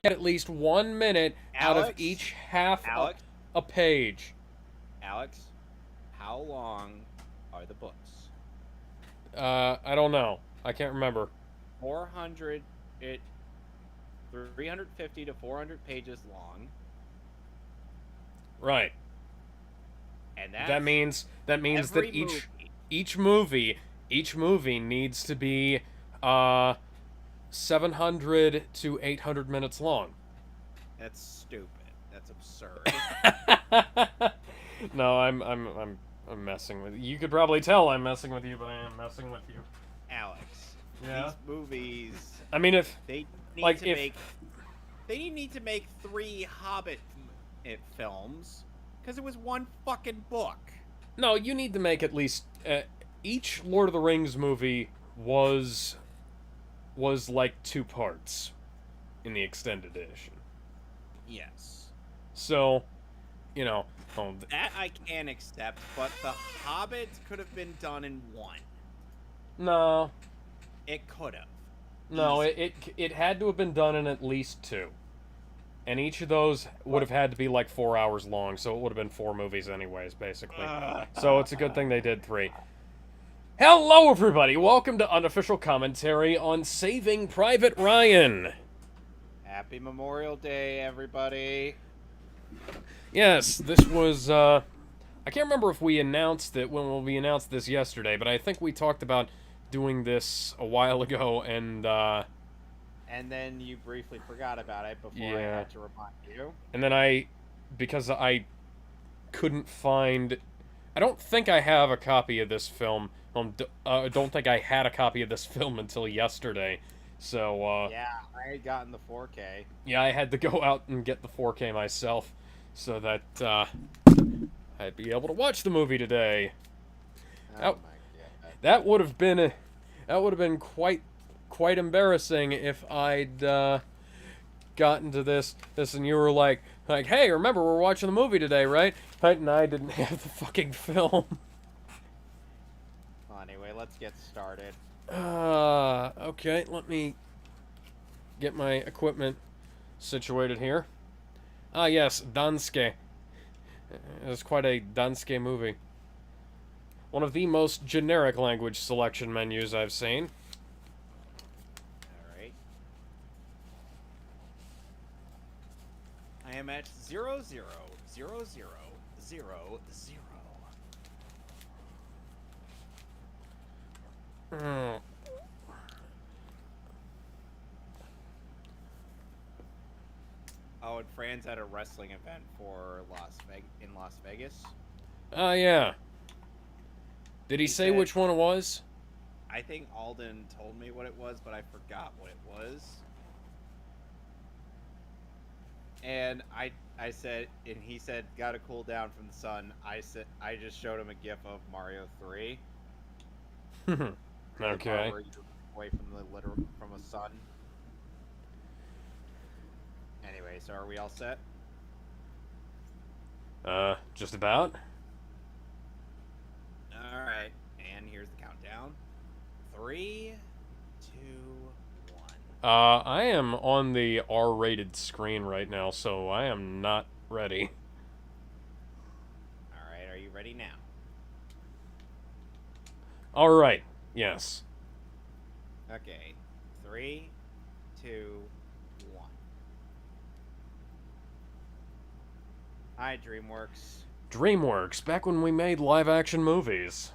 at least 1 minute out of Alex, each half Alex, a page. Alex, how long are the books? I don't know. I can't remember. 400, it 350 to 400 pages long, Right. and That that's means that every movie. each movie each movie needs to be uh 700 to 800 minutes long. That's stupid. That's absurd. No, I'm messing with you. You could probably tell I'm messing with you, but I am messing with you. Alex, Yeah. these movies, I mean, if they need like to if make they need to make 3 films because it was one fucking book. no, you need to make at least each Lord of the Rings movie was like 2 parts in the extended edition. Yes. So, you know, oh, That I can accept, but The Hobbit could have been done in one. no, It could have. no, Easy. it had to have been done in at least 2. And each of those would But have had to be like 4 hours long, so it would have been 4 movies anyways, basically. So it's a good thing they did 3. Hello, everybody! Welcome to Unofficial Commentary on Saving Private Ryan. Happy Memorial Day, everybody. Yes, this was, I can't remember if we announced it when we announced this yesterday, but I think we talked about doing this a while ago, and, And then you briefly forgot about it before I yeah. had to remind you. And then because I couldn't find. I don't think I have a copy of this film. I don't think I had a copy of this film until yesterday. So, Yeah, I had gotten the 4K. yeah, I had to go out and get the 4K myself so that I'd be able to watch the movie today. Oh That, my god. that would have been quite embarrassing if I'd gotten to this and you were like, hey, remember we're watching the movie today, right? And I didn't have the fucking film. Well, anyway, let's get started. Okay, let me get my equipment situated here. Ah, yes, Danske. It's quite a Danske movie. One of the most generic language selection menus I've seen. Alright. I am at 000000. Hmm. Oh, and Fran's at a wrestling event for in Las Vegas. Ah, yeah. Did he say said, which one it was? I think Alden told me what it was, but I forgot what it was. And I said, and he said, "Gotta cool down from the sun." I just showed him a GIF of Mario 3. Okay. Where you're away from from a sun. Anyway, so are we all set? Just about. All right, and here's the countdown. 3, 2, 1. I am on the R-rated screen right now, so I am not ready. All right, are you ready now? All right. Yes. Okay. 3, 2, 1. Hi, DreamWorks. DreamWorks, back when we made live-action movies.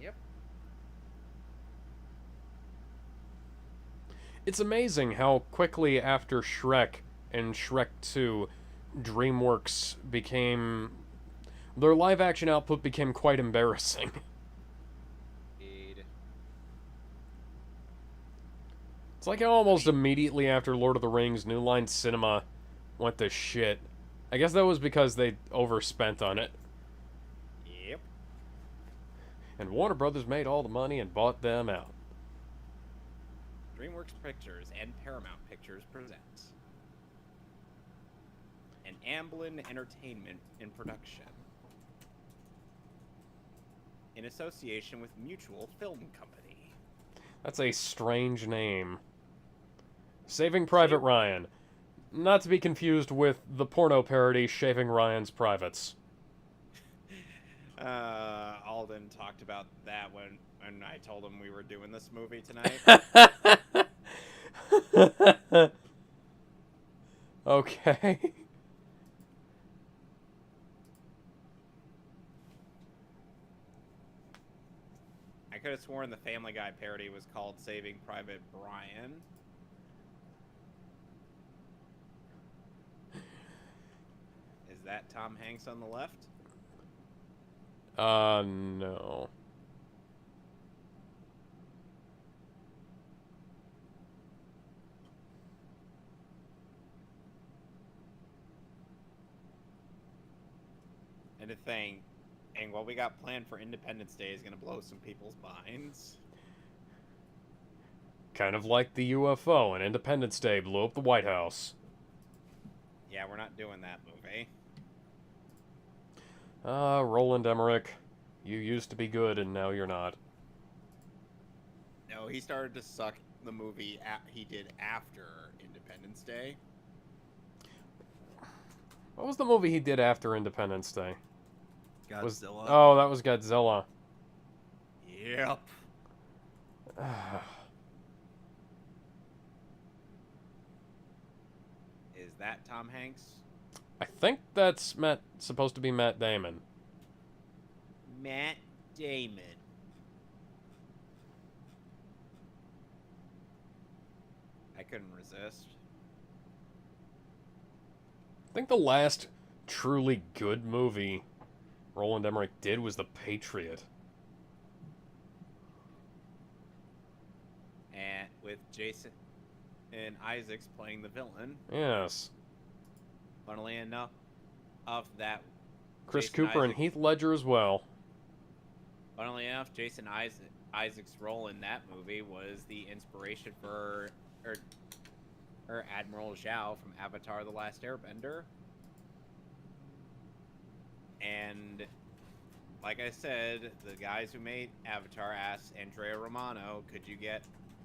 Yep. It's amazing how quickly after Shrek and Shrek 2, DreamWorks became... Their live-action output became quite embarrassing. Indeed. It's like how almost immediately after Lord of the Rings, New Line Cinema went to shit. I guess that was because they overspent on it. Yep. And Warner Brothers made all the money and bought them out. DreamWorks Pictures and Paramount Pictures presents an Amblin Entertainment in production in association with Mutual Film Company. That's a strange name. Saving Private Ryan. Not to be confused with the porno parody Shaving Ryan's Privates. Alden talked about that when I told him we were doing this movie tonight. Okay. I could have sworn the Family Guy parody was called Saving Private Brian. Is that Tom Hanks on the left? No. And to think, and what we got planned for Independence Day is going to blow some people's minds. Kind of like the UFO and Independence Day blew up the White House. Yeah, we're not doing that movie. Roland Emmerich, you used to be good and now you're not. No, he started to suck the movie he did after Independence Day. What was the movie he did after Independence Day? Godzilla. Oh, that was Godzilla. Yep. Is that Tom Hanks? I think that's supposed to be Matt Damon. Matt Damon. I couldn't resist. I think the last truly good movie Roland Emmerich did was The Patriot. And with Jason and Isaacs playing the villain. Yes. Funnily enough, of that, Chris Jason Cooper and Heath Ledger as well. Funnily enough, Jason Isaacs' role in that movie was the inspiration for Admiral Zhao from Avatar: The Last Airbender. And like I said, the guys who made Avatar asked Andrea Romano, could you get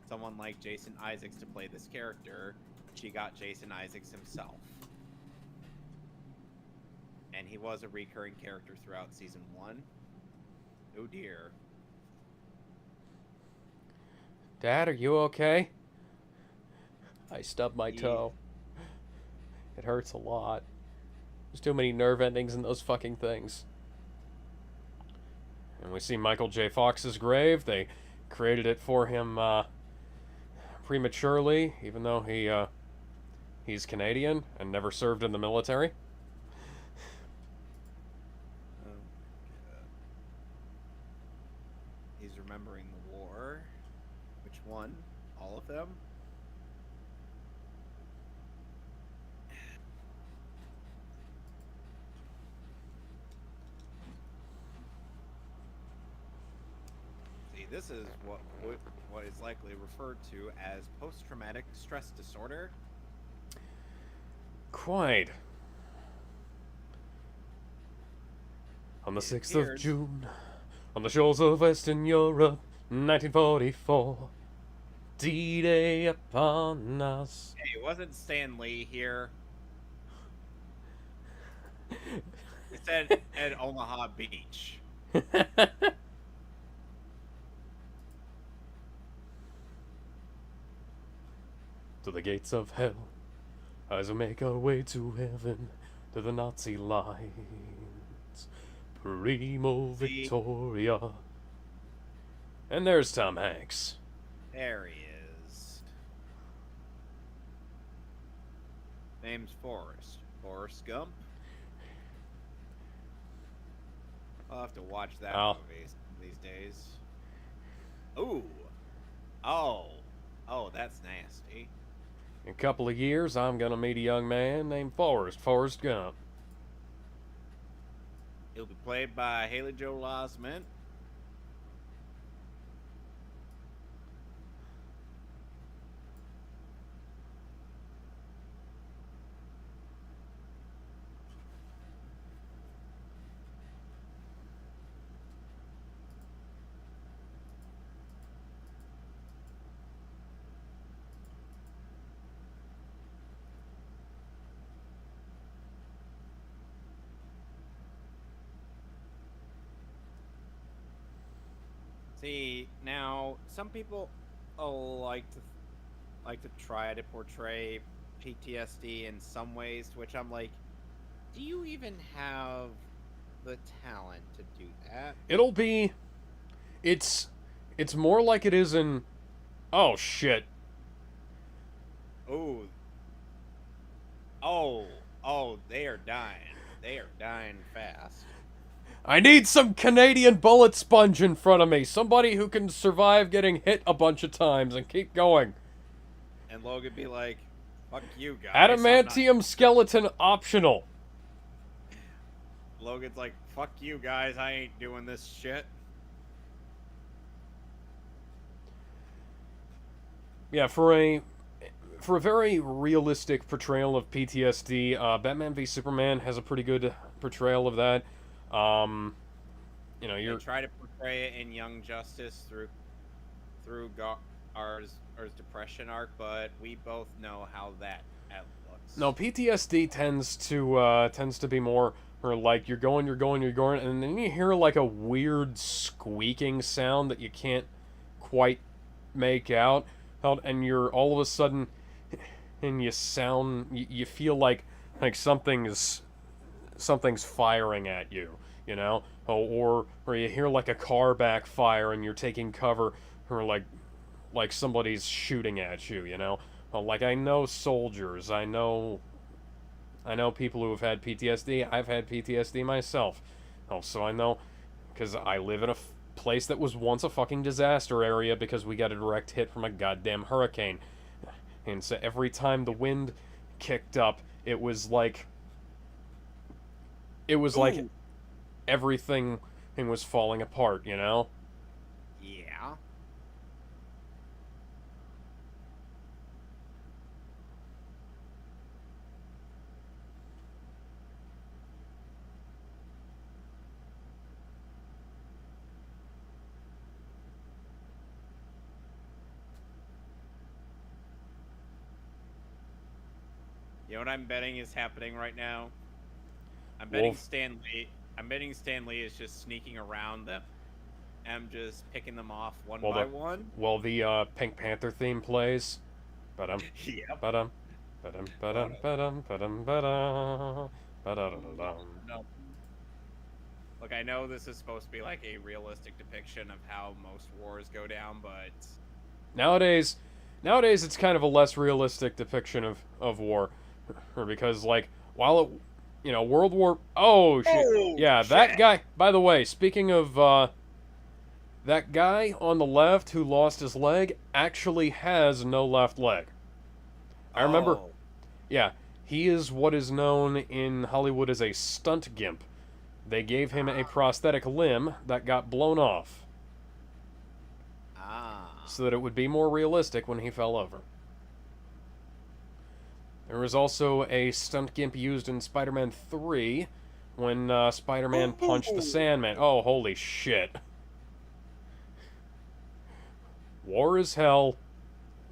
someone like Jason Isaacs to play this character? She got Jason Isaacs himself. And he was a recurring character throughout season 1. Oh dear. Dad, are you okay? I stubbed my toe. It hurts a lot. There's too many nerve endings in those fucking things. And we see Michael J. Fox's grave. They created it for him prematurely, even though he's Canadian and never served in the military. Oh my god. He's remembering the war. Which one? All of them? See, this is what is likely referred to as post-traumatic stress disorder. Quite. On the 6th of June, on the shores of Western Europe, 1944, D-Day upon us. Hey, wasn't Stan Lee here? He said at Omaha Beach. To the gates of hell, as we make our way to heaven, to the Nazi lines. Primo Victoria. And there's Tom Hanks. There he is. Name's Forrest. Forrest Gump. I'll have to watch that movie these days. Ooh. Oh. Oh, that's nasty. In a couple of years, I'm gonna meet a young man named Forrest Gump. He'll be played by Haley Joel Osment. See, now some people like to try to portray PTSD in some ways, to which I'm like, do you even have the talent to do that? It'll be. It's. It's more like it is in. Oh shit. Oh, oh, they are dying. They are dying fast. I need some Canadian bullet sponge in front of me. Somebody who can survive getting hit a bunch of times and keep going. And Logan be like, "Fuck you guys." I'm not-" Adamantium skeleton optional. Logan's like, "Fuck you guys. I ain't doing this shit." Yeah, for a very realistic portrayal of PTSD, Batman v Superman has a pretty good portrayal of that. You know, They you're try to portray it in Young Justice through Gar's depression arc, but we both know how that looks. no PTSD tends to be more or like you're going, and then you hear like a weird squeaking sound that you can't quite make out, and you're all of a sudden, and you feel like something's firing at you, you know, or you hear like a car backfire and you're taking cover, or like somebody's shooting at you, you know. Like I know soldiers, I know people who have had PTSD. I've had PTSD myself. So I know because I live in a place that was once a fucking disaster area because we got a direct hit from a goddamn hurricane. And so every time the wind kicked up, it was like Ooh. everything was falling apart, you know? Yeah. You know what I'm betting is happening right now? I'm betting Wolf. Stan Lee. I'm betting Stan Lee is just sneaking around them. I'm just picking them off one by one. Well, the Pink Panther theme plays. Ba-dum, Yep. ba-dum, ba-dum, ba-dum, ba-dum, ba-dum, ba-dum, ba-da-da-da-dum. No. Look, I know this is supposed to be like a realistic depiction of how most wars go down, but Nowadays, it's kind of a less realistic depiction of war, because like while it, you know, World War. Oh shit! Yeah, that guy. By the way, speaking of that guy on the left who lost his leg actually has no left leg. I remember. Oh. Yeah, he is what is known in Hollywood as a stunt gimp. They gave him a prosthetic limb that got blown off so that it would be more realistic when he fell over. There was also a stunt gimp used in Spider-Man 3 when Spider-Man punched the Sandman. Oh, holy shit. War is hell.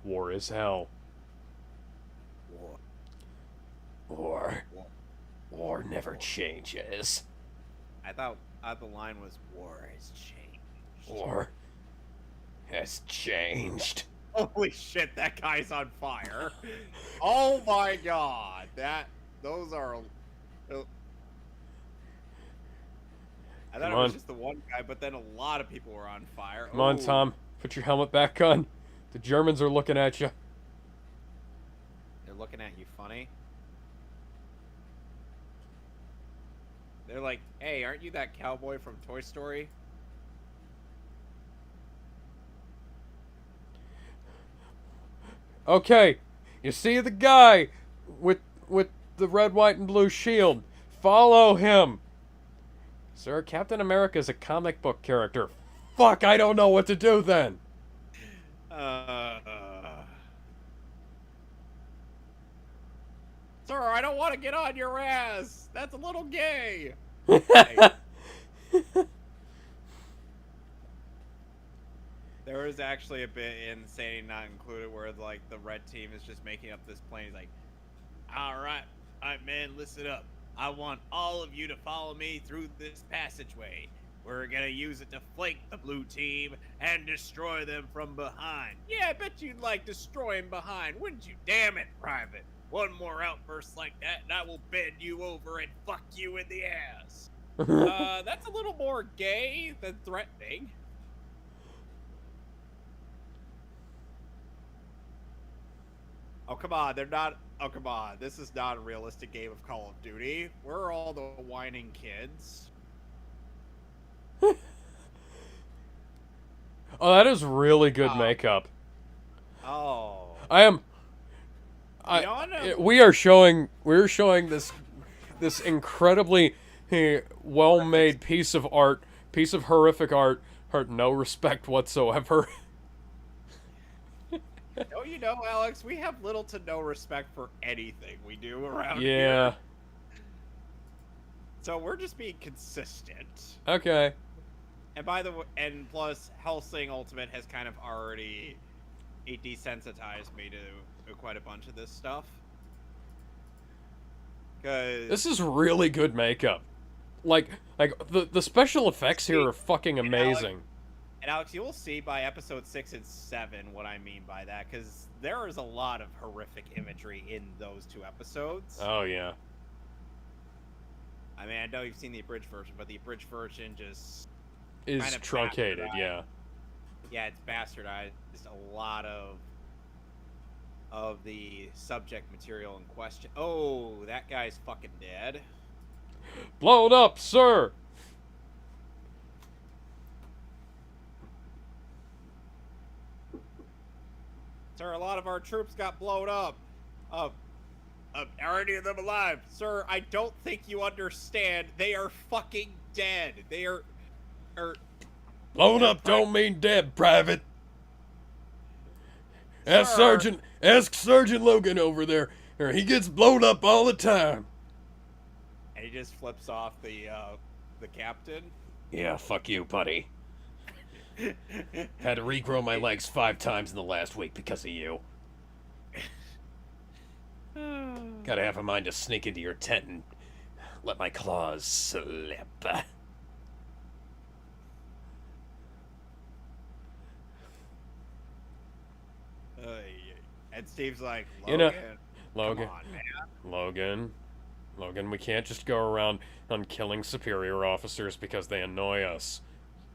War is hell. War never changes. I thought the line was "War has changed." War has changed. Holy shit, that guy's on fire! Oh my god, those are. I thought it was just the one guy, but then a lot of people were on fire. Come on, Tom. Put your helmet back on. The Germans are looking at you. They're looking at you funny. They're like, "Hey, aren't you that cowboy from Toy Story?" Okay, you see the guy with the red, white, and blue shield. Follow him. Sir, Captain America is a comic book character. Fuck, I don't know what to do then. Sir, I don't want to get on your ass. That's a little gay. There was actually a bit in Insanity Not Included where like the red team is just making up this plan. He's like, all right, man, listen up. I want all of you to follow me through this passageway. We're gonna use it to flank the blue team and destroy them from behind. Yeah, I bet you'd like destroying behind, wouldn't you? Damn it, Private. One more outburst like that, and I will bend you over and fuck you in the ass. That's a little more gay than threatening. Oh, come on, they're not... Oh, come on, this is not a realistic game of Call of Duty. Where are all the whining kids? Oh, that is really good makeup. Oh. We're showing this incredibly well-made piece of art, piece of horrific art, no respect whatsoever. Oh, you know, Alex, we have little to no respect for anything we do around Yeah. here. So we're just being consistent. Okay. And by the way, and plus, Hellsing Ultimate has kind of already desensitized me to quite a bunch of this stuff. Cause this is really good makeup. Like the special effects here are fucking amazing. And Alex, you will see by episode 6 and 7 what I mean by that, because there is a lot of horrific imagery in those 2 episodes. Oh, yeah. I mean, I know you've seen the abridged version, but the abridged version just... is kind of truncated, yeah. Yeah, it's bastardized a lot of the subject material in question. Oh, that guy's fucking dead. Blow it up, sir! Sir, a lot of our troops got blown up. Are any of them alive? Sir, I don't think you understand. They are fucking dead. They are... Blown up don't mean dead, Private. Ask Sergeant Logan over there. He gets blown up all the time. And he just flips off the captain. Yeah, fuck you, buddy. Had to regrow my legs 5 times in the last week because of you. Gotta have a mind to sneak into your tent and let my claws slip. And Steve's like, Logan, you know, come on, man. Logan, we can't just go around on killing superior officers because they annoy us.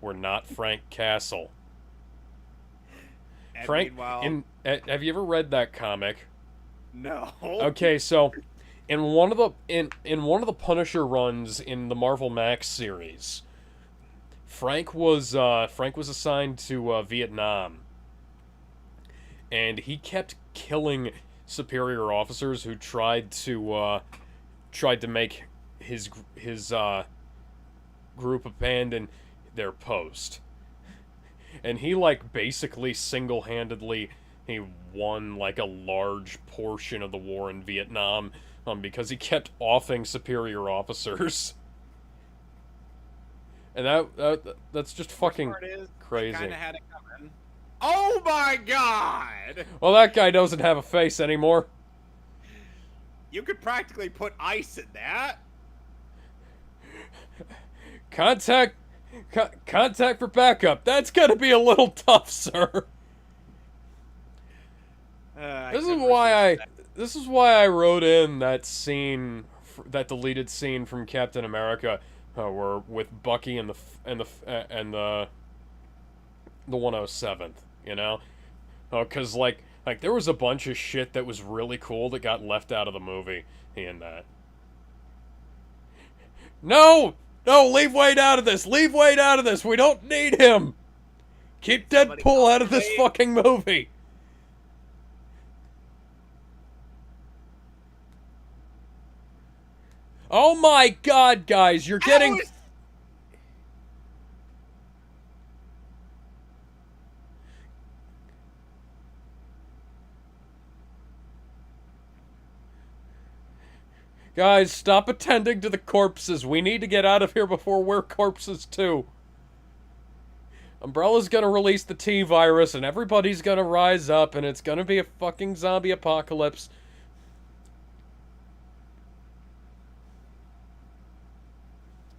We're not Frank Castle. And Frank, meanwhile... have you ever read that comic? No. Okay, so in one of the Punisher runs in the Marvel Max series, Frank was assigned to Vietnam, and he kept killing superior officers who tried to make his group abandon their post. And he basically single-handedly he won a large portion of the war in Vietnam because he kept offing superior officers. And that's just fucking crazy. Kinda had it coming. Oh my god! Well, that guy doesn't have a face anymore. You could practically put ice in that. Contact for backup. That's gonna be a little tough, sir. This is why I wrote in that scene, that deleted scene from Captain America, where with Bucky and the 107th, you know, because there was a bunch of shit that was really cool that got left out of the movie in that. No, leave Wade out of this. Leave Wade out of this. We don't need him. Keep Deadpool out of this fucking movie. Oh my god, guys, you're getting... Guys, stop attending to the corpses. We need to get out of here before we're corpses too. Umbrella's gonna release the T-virus and everybody's gonna rise up and it's gonna be a fucking zombie apocalypse.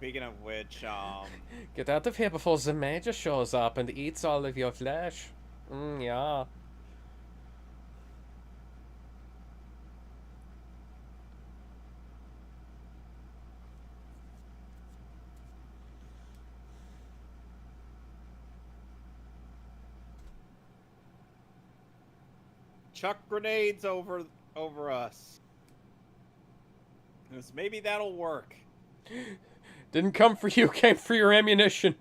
Speaking of which, Get out of here before the major shows up and eats all of your flesh. Yeah. chuck grenades over us. 'Cause maybe that'll work. Didn't come for you, came for your ammunition.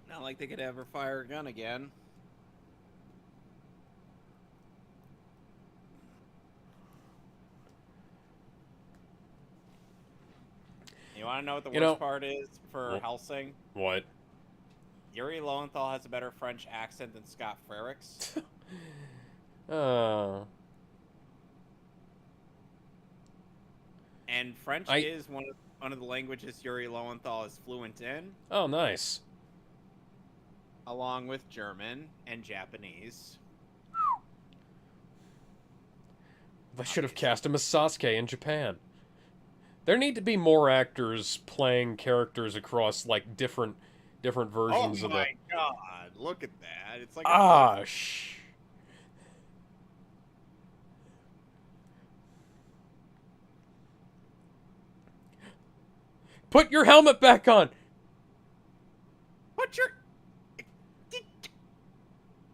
Not like they could ever fire a gun again. You want to know what the worst part is for Helsing? What? Yuri Lowenthal has a better French accent than Scott Frericks. Oh. And French is one of the languages Yuri Lowenthal is fluent in. Oh, nice. Along with German and Japanese. They should have cast him as Sasuke in Japan. There need to be more actors playing characters across, like, different versions of the... Oh my god, look at that. It's like Put your helmet back on! Put your...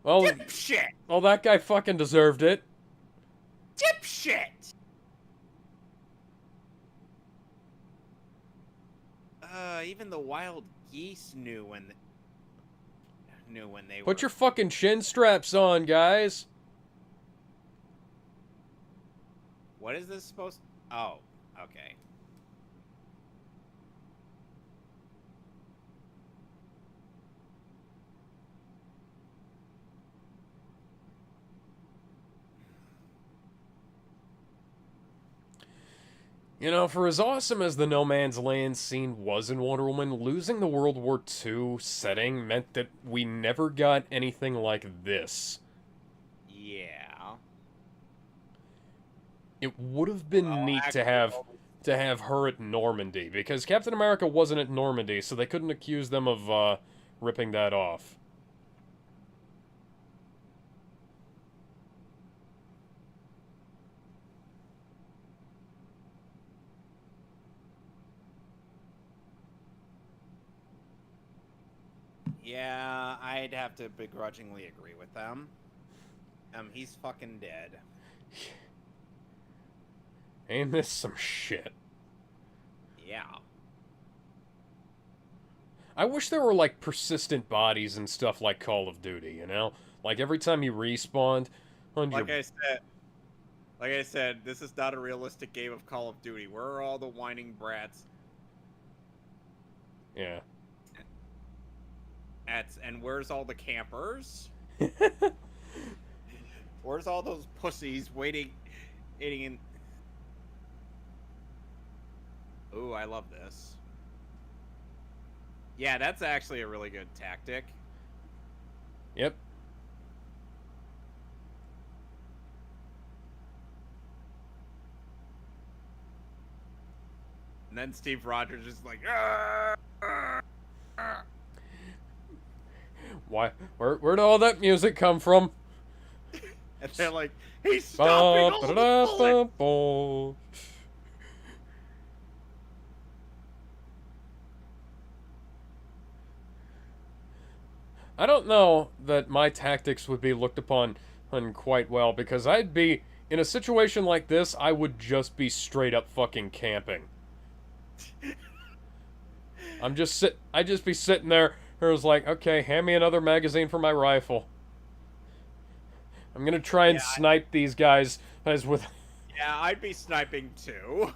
Well, dipshit! Well, that guy fucking deserved it. Dipshit! Even the wild geese knew when they Put your fucking shin straps on, guys. What is this supposed... Oh, okay. You know, for as awesome as the No Man's Land scene was in Wonder Woman, losing the World War II setting meant that we never got anything like this. Yeah. It would have been neat to have her at Normandy, because Captain America wasn't at Normandy, so they couldn't accuse them of ripping that off. Yeah, I'd have to begrudgingly agree with them. He's fucking dead. Ain't this some shit? Yeah. I wish there were, like, persistent bodies and stuff like Call of Duty, you know? Like, every time you respawned... Like I said, this is not a realistic game of Call of Duty. Where are all the whining brats? Yeah. And where's all the campers? Where's all those pussies waiting in... Ooh, I love this. Yeah, that's actually a really good tactic. Yep. And then Steve Rogers is like, "Arr, arr, arr." Why? Where did all that music come from? And they're like, he's stopping all the bullets. I don't know that my tactics would be looked upon quite well, because I'd be, in a situation like this, I would just be straight up fucking camping. I'd just be sitting there, and I was like, okay, hand me another magazine for my rifle. I'm gonna try and snipe these guys as with... Yeah, I'd be sniping too.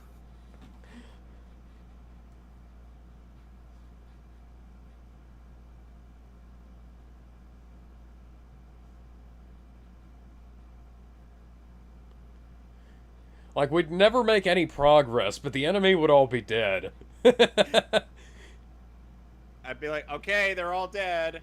Like, we'd never make any progress, but the enemy would all be dead. I'd be like, okay, they're all dead.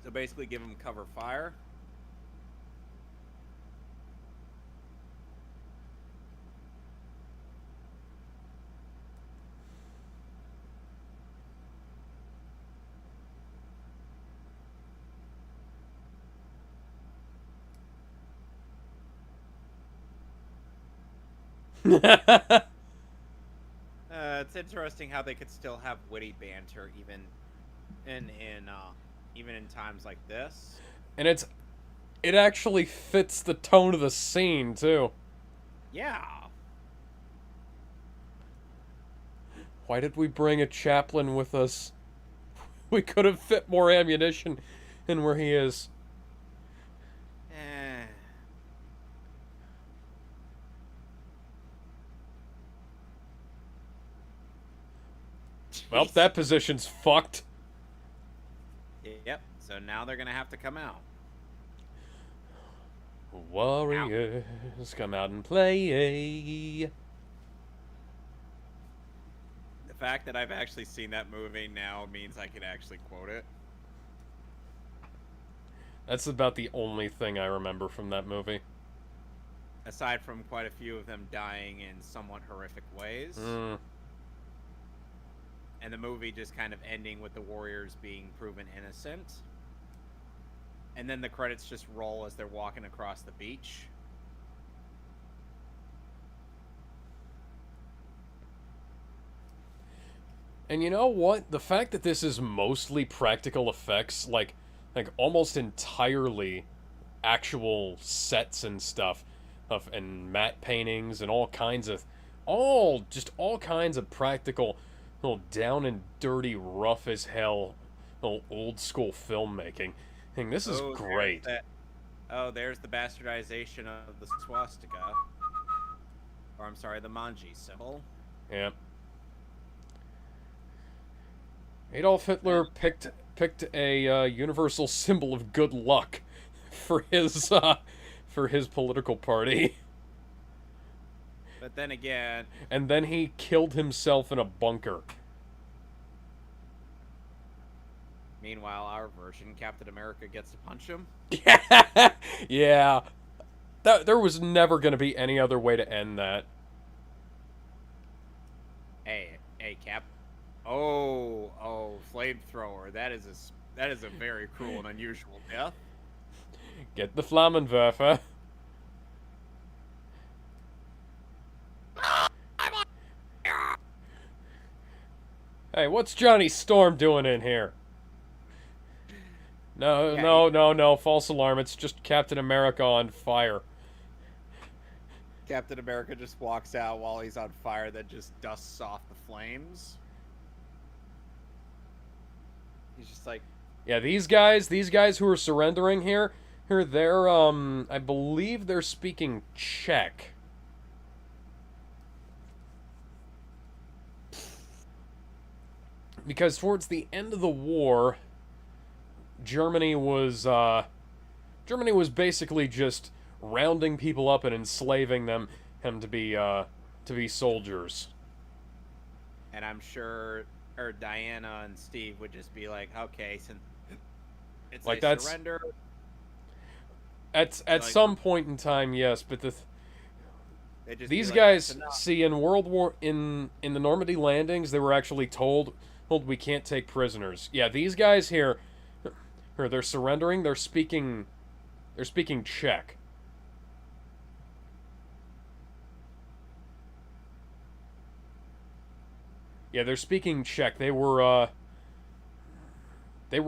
So basically give them cover fire. It's interesting how they could still have witty banter even in times like this. And it actually fits the tone of the scene too. Yeah. Why did we bring a chaplain with us? We could have fit more ammunition in where he is. Eh. Well, that position's fucked. Yep. So now they're gonna have to come out. Warriors, come out and play. The fact that I've actually seen that movie now means I can actually quote it. That's about the only thing I remember from that movie. Aside from quite a few of them dying in somewhat horrific ways. And the movie just kind of ending with the warriors being proven innocent. And then the credits just roll as they're walking across the beach. And you know what? The fact that this is mostly practical effects, like almost entirely actual sets and stuff, and matte paintings and all kinds of practical, little down and dirty, rough as hell, little old school filmmaking. And this is great. There's the bastardization of the swastika. Or I'm sorry, the manji symbol. Yeah. Adolf Hitler picked a universal symbol of good luck for his political party. But then again, and then he killed himself in a bunker. Meanwhile, our version, Captain America gets to punch him. Yeah. There was never going to be any other way to end that. Hey, Cap. Oh, flamethrower. That is a very cruel and unusual death. Get the Flammenwerfer. Hey, what's Johnny Storm doing in here? No, false alarm. It's just Captain America on fire. Captain America just walks out while he's on fire, then just dusts off the flames. He's just like... Yeah, these guys who are surrendering here, they're, I believe they're speaking Czech. Because towards the end of the war, Germany was basically just rounding people up and enslaving them to be soldiers. And I'm sure Diana and Steve would just be like, okay, since it's like a surrender. At some point in time, yes, but these guys see in in the Normandy landings, they were actually told we can't take prisoners. Yeah, these guys here, they're surrendering. They're speaking Czech. Yeah, they're speaking Czech. They were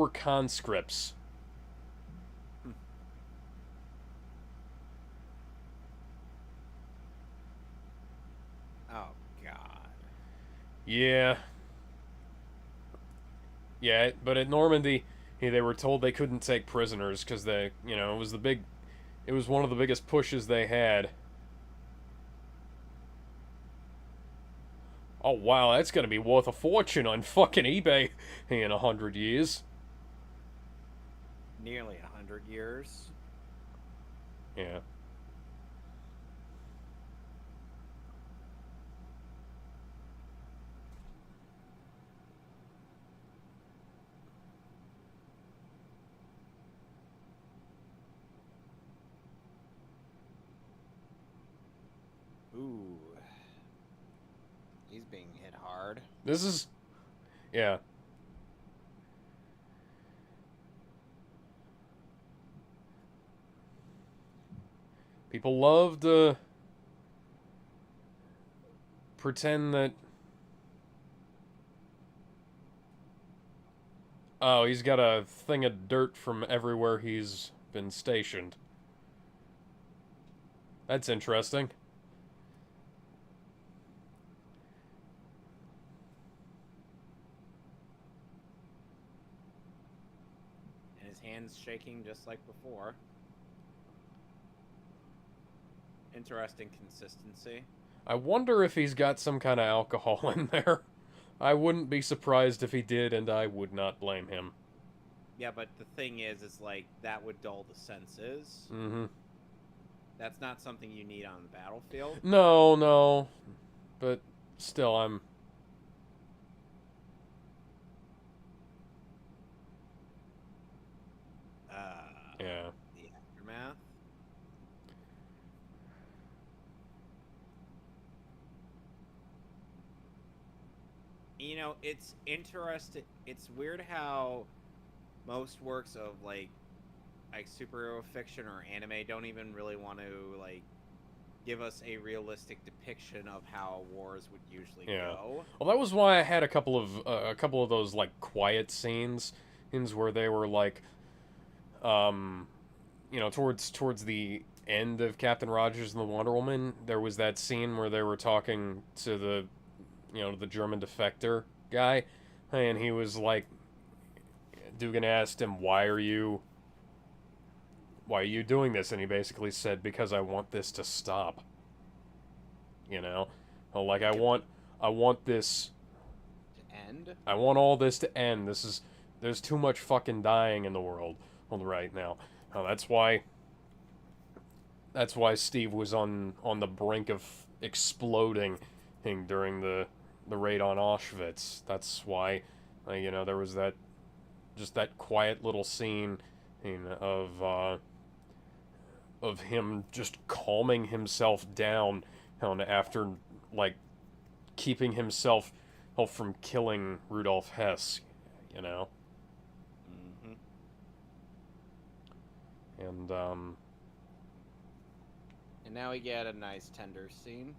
conscripts. Oh God. Yeah. Yeah, but at Normandy, they were told they couldn't take prisoners because it was one of the biggest pushes they had. Oh wow, that's gonna be worth a fortune on fucking eBay in 100 years. Nearly 100 years. Yeah. being hit hard. This is, yeah. People love to pretend that. Oh, he's got a thing of dirt from everywhere he's been stationed. That's interesting. And his hands shaking just like before. Interesting consistency. I wonder if he's got some kind of alcohol in there. I wouldn't be surprised if he did, and I would not blame him. Yeah, but the thing is like that would dull the senses. Mm-hmm. That's not something you need on the battlefield. No, no. But still, I'm... Yeah. The aftermath. You know, it's interesting. It's weird how most works of like superhero fiction or anime don't even really want to like give us a realistic depiction of how wars would usually go. Well, that was why I had a couple of those like quiet scenes where they were like, towards the end of Captain Rogers and the Wonder Woman, there was that scene where they were talking to the German defector guy, and he was like, Dugan asked him, why are you doing this? And he basically said, because I want this to stop. Like I want this To end? I want all this to end. There's too much fucking dying in the world right now. That's why Steve was on the brink of exploding during the raid on Auschwitz. That's why there was that quiet little scene of him just calming himself down after like keeping himself from killing Rudolf Hess, Mm-hmm. And And now we get a nice tender scene.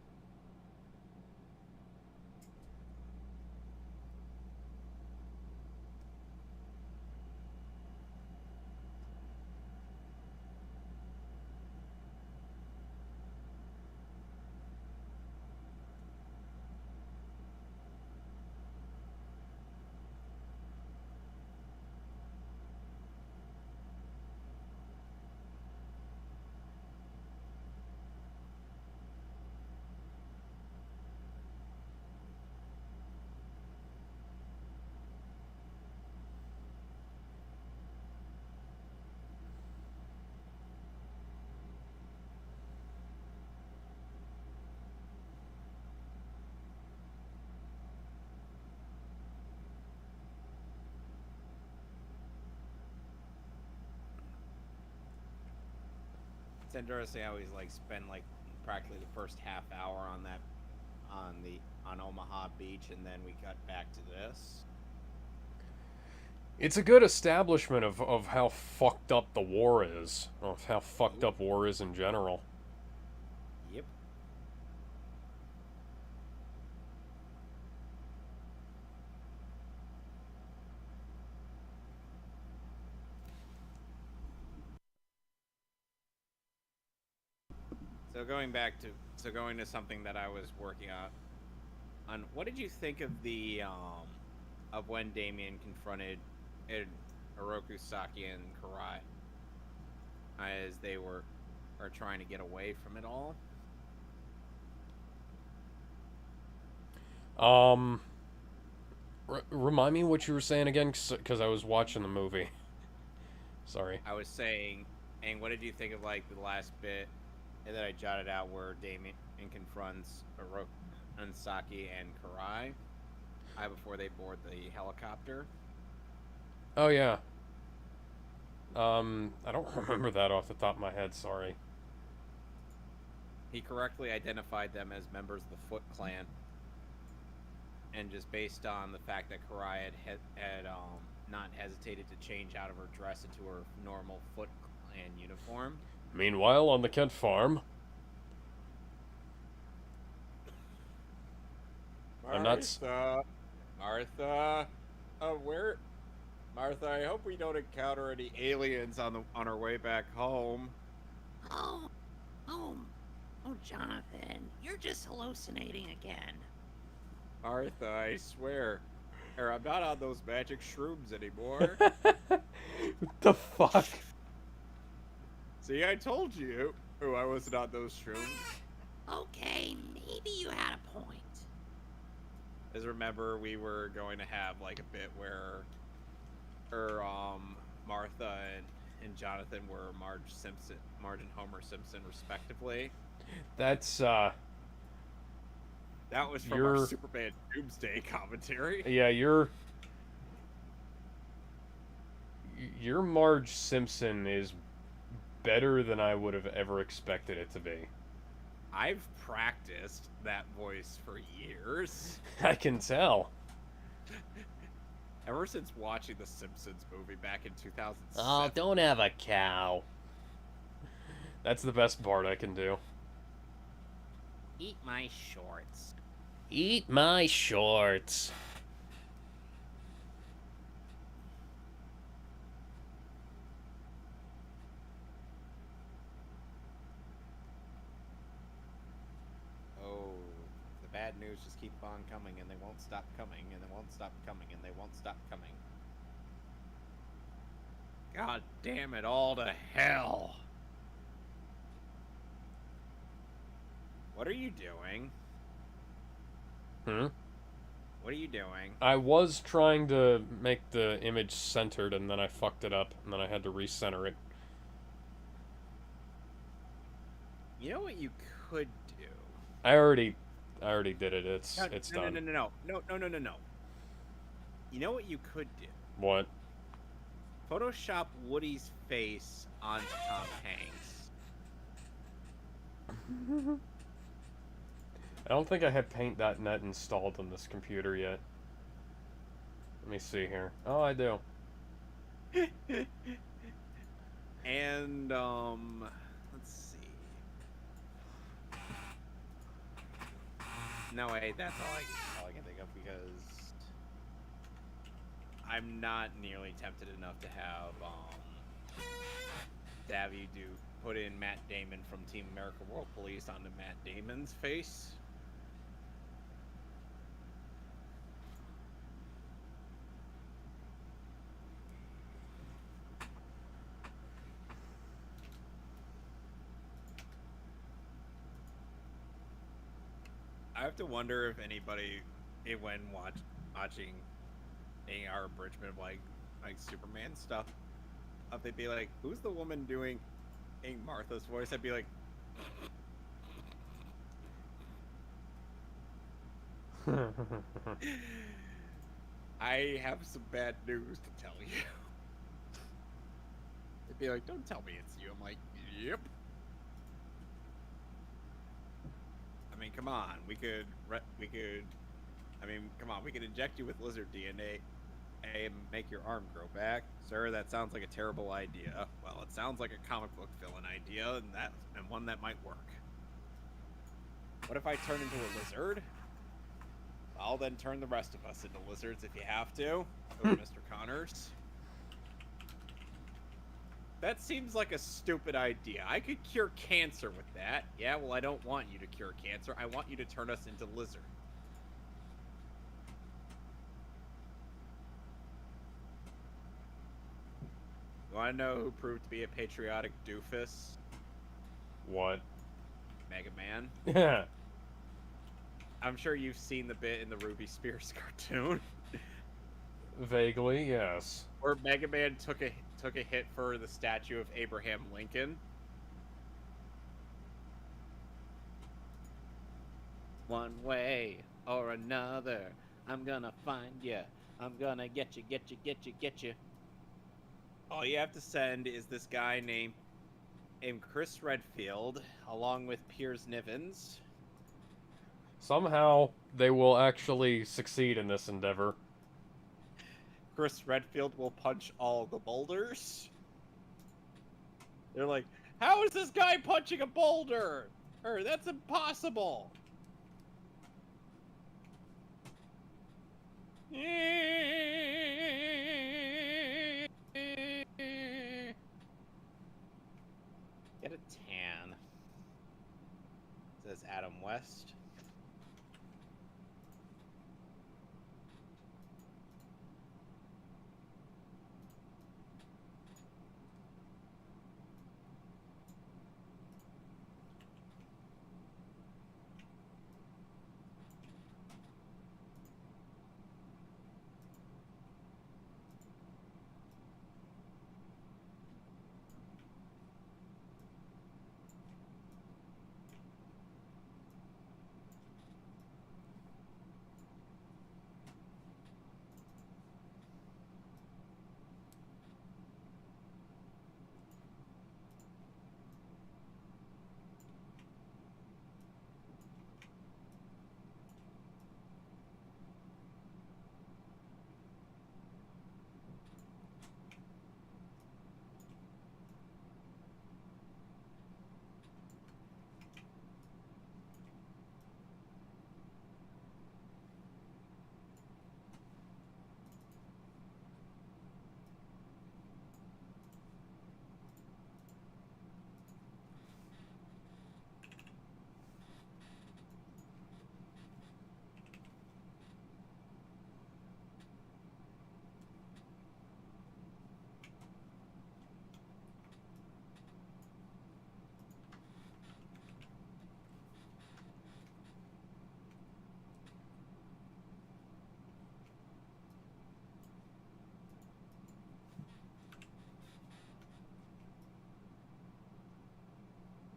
It's interesting how he's like spend like practically the first half hour on that on Omaha Beach, and then we cut back to this. it's a good establishment of how fucked up the war is, of how fucked Ooh. up war is in general. Yep. Going to something that I was working on. What did you think of the of when Damien confronted Oroku Saki and Karai as they are trying to get away from it all? Um, remind me what you were saying again, because I was watching the movie. Sorry. I was saying, and what did you think of like the last bit that I jotted out where Damien confronts Oroku and Saki and Karai before they board the helicopter? Oh yeah. I don't remember that off the top of my head. Sorry. He correctly identified them as members of the Foot Clan. and just based on the fact that Karai had not hesitated to change out of her dress into her normal Foot Clan uniform. Meanwhile, on the Kent farm, I'm not. Martha, where? Martha, I hope we don't encounter any aliens on our way back home. Oh, oh, oh, Jonathan, you're just hallucinating again. Martha, I swear, or I'm not on those magic shrooms anymore. What the fuck? See, I told you I wasn't on those shrooms. Okay, maybe you had a point. As remember, we were going to have like a bit where, Martha and Jonathan were Marge and Homer Simpson, respectively. That's That was from our Superman Doomsday commentary. Yeah, your Marge Simpson is better than I would have ever expected it to be. I've practiced that voice for years. I can tell. Ever since watching the Simpsons movie back in 2007. Oh, don't have a cow. That's the best part I can do. Eat my shorts. Eat my shorts. Oh, the bad news just keep on coming, and they won't stop coming, and they won't stop coming, and they won't stop coming. God damn it all to hell. What are you doing? What are you doing? I was trying to make the image centered, and then I fucked it up, and then I had to recenter it. You know what you could do? I already did it. It's done. No. You know what you could do? What? Photoshop Woody's face onto Tom Hanks. I don't think I have Paint.net installed on this computer yet. Let me see here. Oh, I do. And, let's see. No, wait, that's all I can think of, because I'm not nearly tempted enough to have, Davy put in Matt Damon from Team America World Police onto Matt Damon's face. I have to wonder if anybody, when watching our abridgment of like Superman stuff, if they'd be like, "Who's the woman doing Martha's voice?" I'd be like, "I have some bad news to tell you." They'd be like, "Don't tell me it's you." I'm like, "Yep." I mean, come on, we could inject you with lizard DNA and make your arm grow back. Sir, that sounds like a terrible idea. Well, it sounds like a comic book villain idea, and one that might work. What if I turn into a lizard? I'll then turn the rest of us into lizards if you have to. Oh, Mr. Connors. That seems like a stupid idea. I could cure cancer with that. Yeah, well, I don't want you to cure cancer. I want you to turn us into lizard. You want to know who proved to be a patriotic doofus? What? Mega Man. Yeah. I'm sure you've seen the bit in the Ruby Spears cartoon. Vaguely, yes. Where Mega Man took a hit for the statue of Abraham Lincoln. One way or another, I'm gonna find you. I'm gonna get you. All you have to send is this guy named Chris Redfield, along with Piers Nivens. Somehow they will actually succeed in this endeavor. Chris Redfield will punch all the boulders. They're like, how is this guy punching a boulder? Or that's impossible. Get a tan. Says Adam West.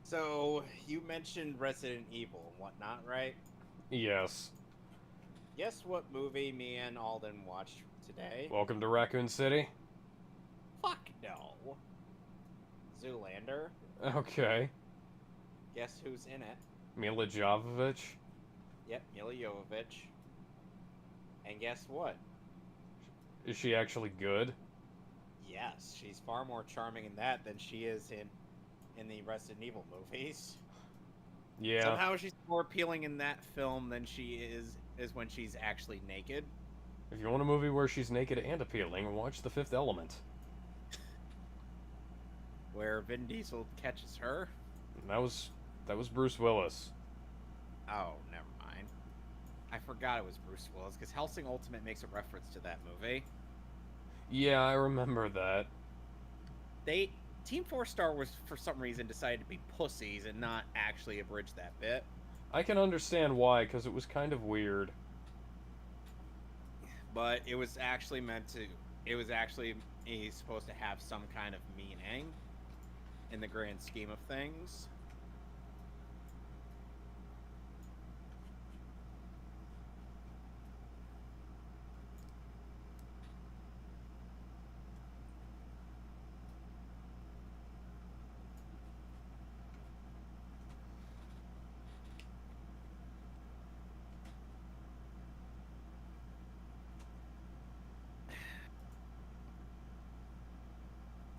So, you mentioned Resident Evil and whatnot, right? Yes. Guess what movie me and Alden watched today? Welcome to Raccoon City. Fuck no. Zoolander. Okay. Guess who's in it? Mila Jovovich. Yep, Mila Jovovich. And guess what? Is she actually good? Yes, she's far more charming in that than she is in the Resident Evil movies. Yeah. Somehow she's more appealing in that film than she is when she's actually naked. If you want a movie where she's naked and appealing, watch The Fifth Element. Where Vin Diesel catches her. And that was Bruce Willis. Oh, never mind. I forgot it was Bruce Willis, because Hellsing Ultimate makes a reference to that movie. Yeah, I remember that. Team 4 Star Wars, for some reason, decided to be pussies and not actually abridge that bit. I can understand why, because it was kind of weird. But it was actually he's supposed to have some kind of meaning in the grand scheme of things.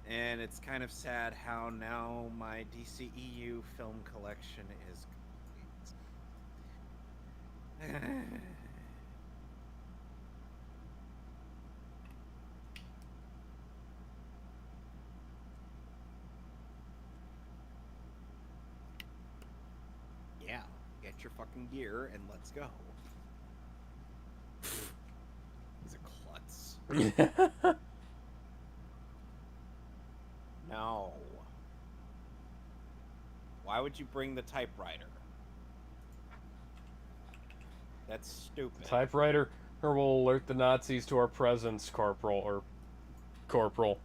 And it's kind of sad how now my DCEU film collection is complete. Yeah, get your fucking gear and let's go. He's a klutz. No. Why would you bring the typewriter? That's stupid. Typewriter will alert the Nazis to our presence, Corporal, or Corporal.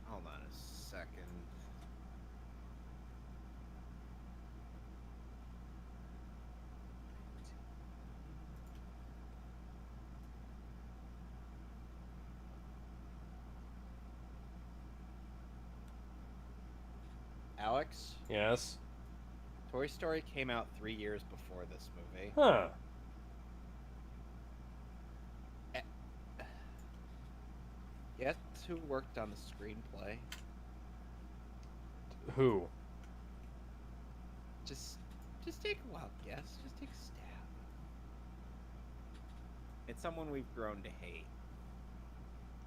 Hold on a second. Alex, Yes. Toy Story came out 3 years before this movie. Huh. Eh, Guess who worked on the screenplay? Who? Just take a wild guess. Just take a stab. It's someone we've grown to hate.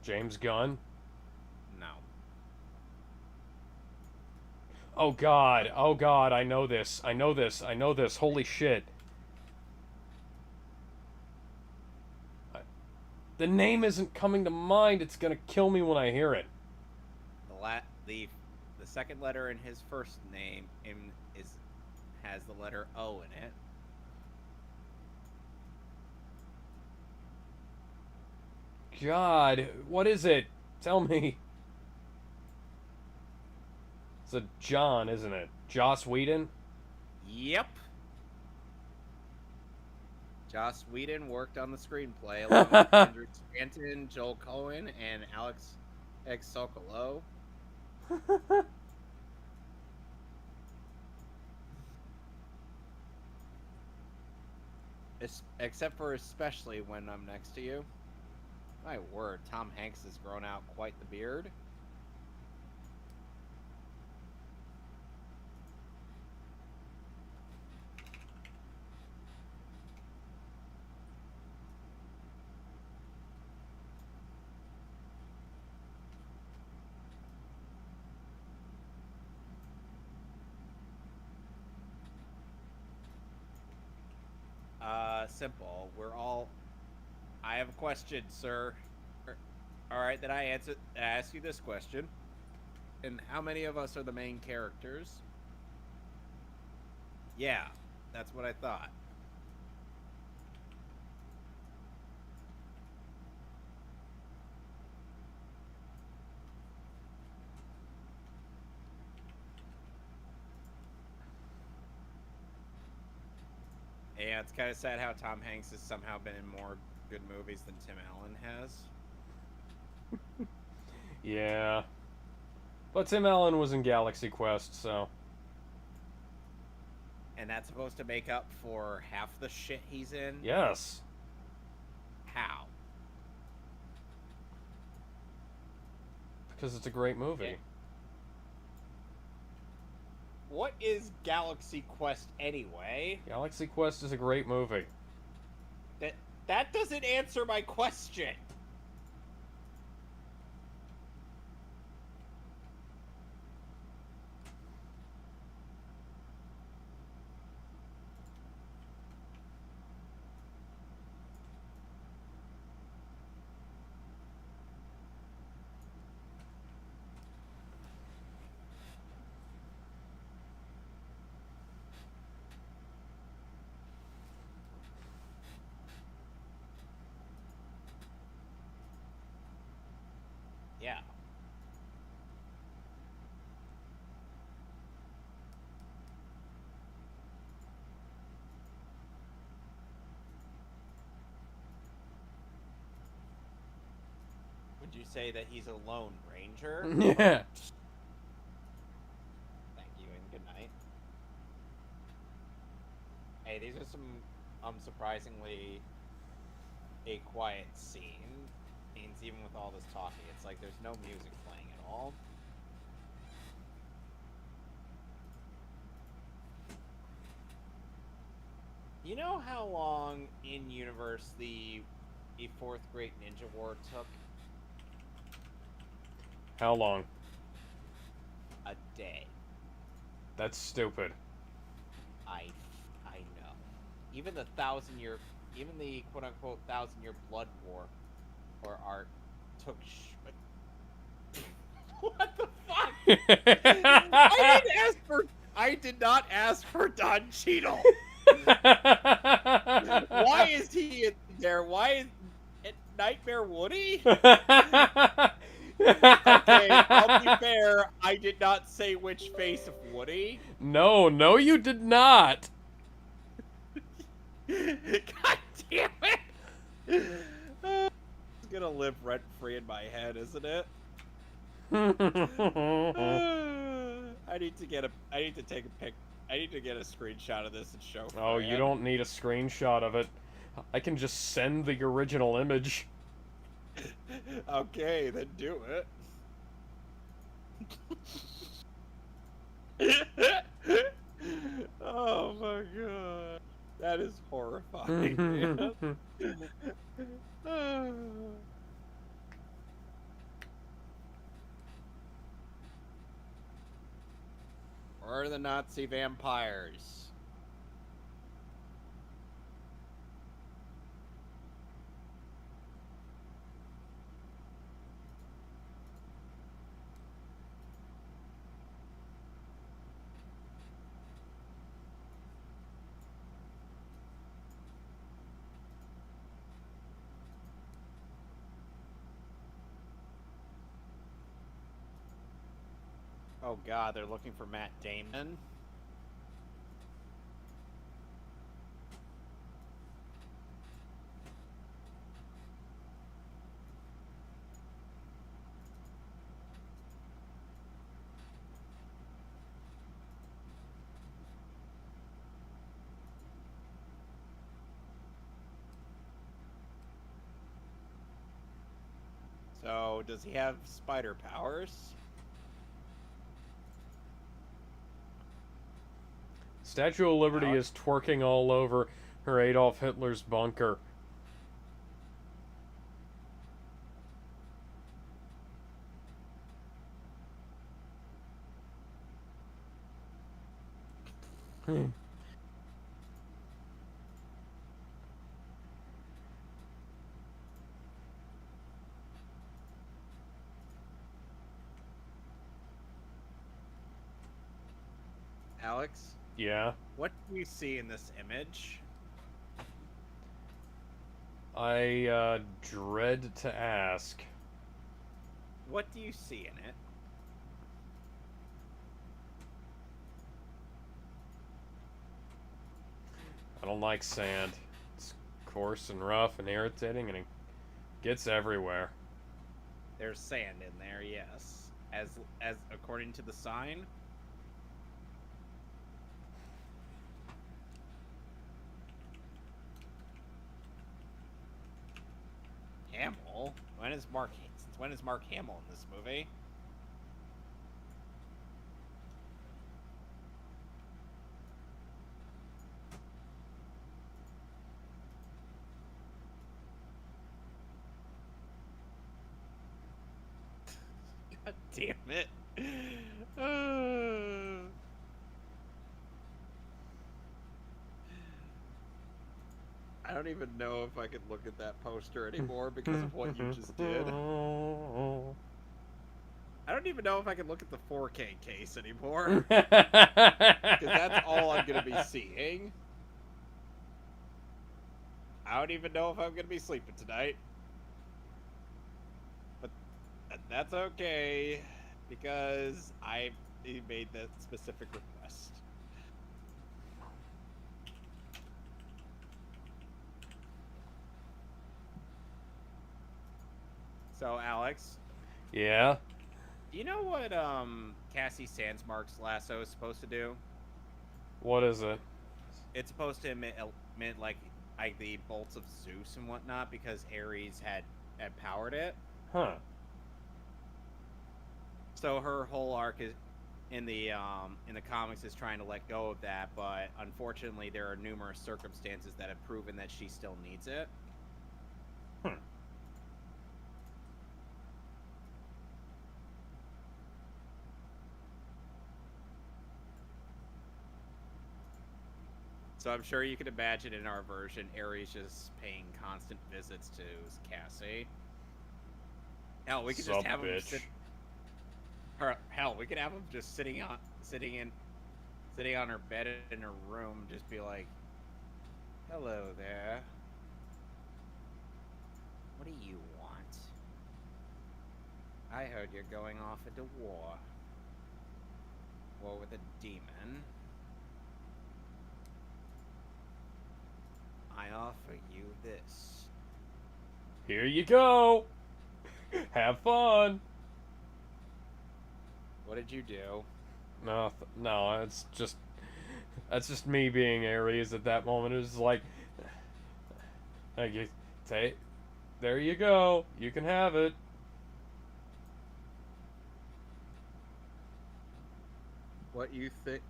James Gunn? No. Oh god. Oh god, I know this. I know this. I know this. Holy shit. The name isn't coming to mind. It's gonna kill me when I hear it. The second letter in his first name has the letter O in it. God, what is it? Tell me. It's a John, isn't it? Joss Whedon? Yep. Joss Whedon worked on the screenplay along with Andrew Stanton, Joel Cohen, and Alex X. Sokolow. Except for especially when I'm next to you. My word, Tom Hanks has grown out quite the beard. Simple. I have a question, sir. All right, then I ask you this question. And how many of us are the main characters? Yeah, that's what I thought. Yeah, it's kind of sad how Tom Hanks has somehow been in more good movies than Tim Allen has. Yeah. But Tim Allen was in Galaxy Quest, so... And that's supposed to make up for half the shit he's in? Yes. How? Because it's a great movie. Yeah. What is Galaxy Quest anyway? Galaxy Quest is a great movie. That doesn't answer my question. Yeah. Would you say that he's a lone ranger? Yeah. Thank you and good night. Hey, these are some unsurprisingly a quiet scene. Means even with all this talking, it's like there's no music playing at all. You know how long in universe the fourth Great Ninja War took? How long? A day. That's stupid. I know. Even the quote unquote 1,000-year blood war or art took what the fuck? I did not ask for Don Cheadle. Why is he in there? Why is it Nightmare Woody? Okay, I'll be fair. I did not say which face of Woody. No, you did not. God damn it! It's gonna live rent free in my head, isn't it? I need to take a pic. I need to get a screenshot of this and show. Oh, you don't need a screenshot of it. I can just send the original image. Okay, then do it. Oh my god. That is horrifying, man. Or the Nazi vampires. Oh god, they're looking for Matt Damon. So, does he have spider powers? Statue of Liberty is twerking all over her Adolf Hitler's bunker. Alex? Yeah. What do you see in this image? I dread to ask. What do you see in it? I don't like sand. It's coarse and rough and irritating, and it gets everywhere. There's sand in there, yes. As according to the sign. Hamill? When is Mark Hamill in this movie? God damn it. I don't even know if I can look at that poster anymore because of what you just did. I don't even know if I can look at the 4K case anymore. Because that's all I'm going to be seeing. I don't even know if I'm going to be sleeping tonight. But that's okay. Because I made that specific request. So, Alex. Yeah? Do you know what Cassie Sandsmark's lasso is supposed to do? What is it? It's supposed to emit like the bolts of Zeus and whatnot because Ares had powered it. Huh. So her whole arc is in the comics is trying to let go of that, but unfortunately there are numerous circumstances that have proven that she still needs it. So I'm sure you can imagine in our version, Ares just paying constant visits to Cassie. Hell, we could just have him sit. Hell, we could have him just sitting on her bed in her room, just be like, "Hello there. What do you want? I heard you're going off into war. War with a demon. I offer you this. Here you go. Have fun. What did you do? No, no, it's just that's just me being Aries at that moment. It's like, you take, there you go, you can have it. What you think?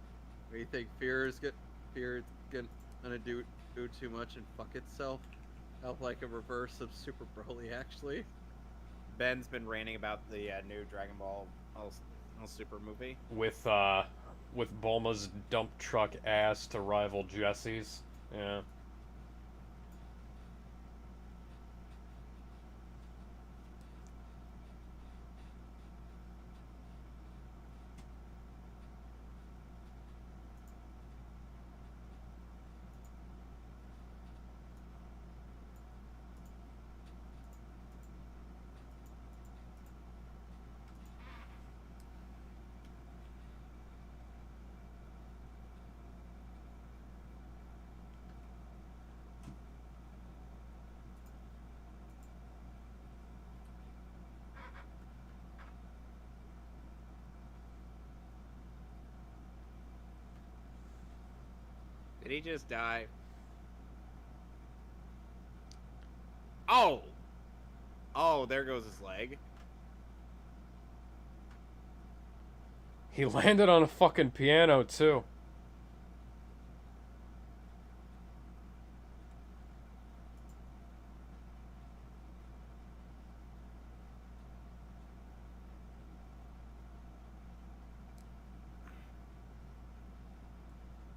What you think? Fear is gonna do too much and fuck itself? Help like a reverse of Super Broly, actually. Ben's been ranting about the new Dragon Ball Super movie. With Bulma's dump truck ass to rival Jesse's. Yeah. Did he just die? Oh! Oh, there goes his leg. He landed on a fucking piano too.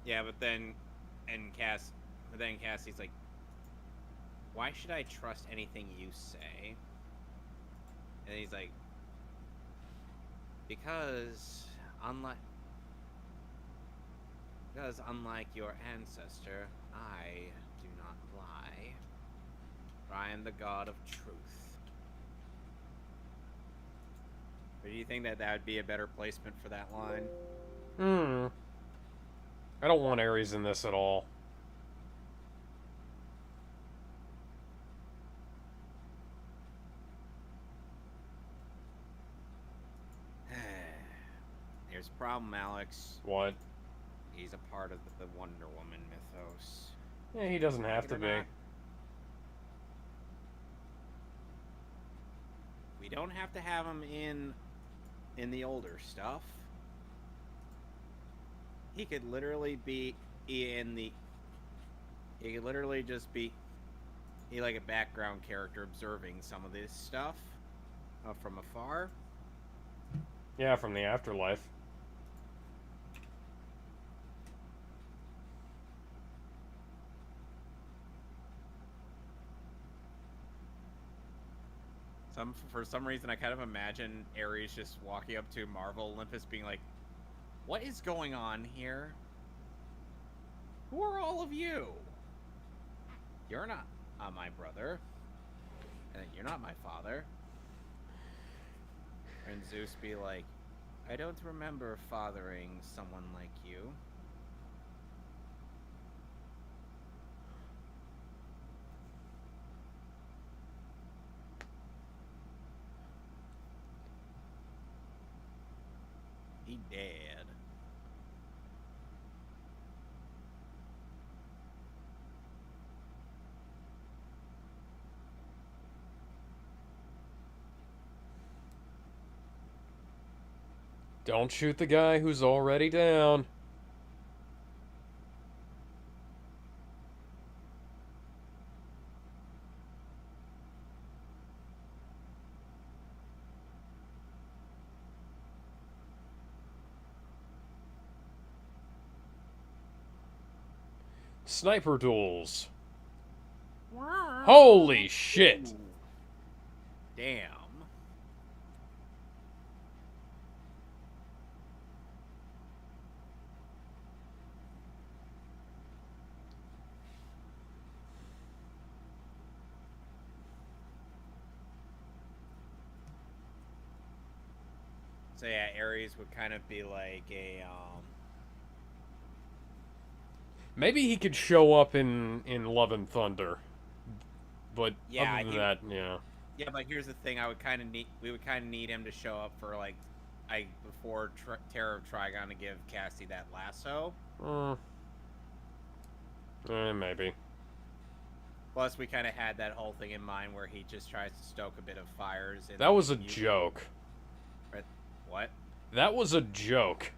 Yeah, but then Cassie's like, why should I trust anything you say? And he's like, because unlike your ancestor, I do not lie. For I am the god of truth. Or do you think that would be a better placement for that line? I don't want Ares in this at all. Here's a problem, Alex. What? He's a part of the Wonder Woman mythos. Yeah, he doesn't have to be. We don't have to have him in the older stuff. He could literally be in the. He could literally just be like a background character observing some of this stuff from afar. Yeah, from the afterlife. For some reason, I kind of imagine Ares just walking up to Marvel Olympus being like, what is going on here? Who are all of you? You're not my brother. And you're not my father. And Zeus be like, I don't remember fathering someone like you. He dead. Don't shoot the guy who's already down. Sniper duels. Holy shit. Ooh. Damn. So yeah, Ares would kind of be like a Maybe he could show up in Love and Thunder. But yeah, other than that, yeah. Yeah, but here's the thing: we would kind of need him to show up for like before Terror of Trigon to give Cassie that lasso. Maybe. Plus, we kind of had that whole thing in mind where he just tries to stoke a bit of fires. That was a joke. What? That was a joke.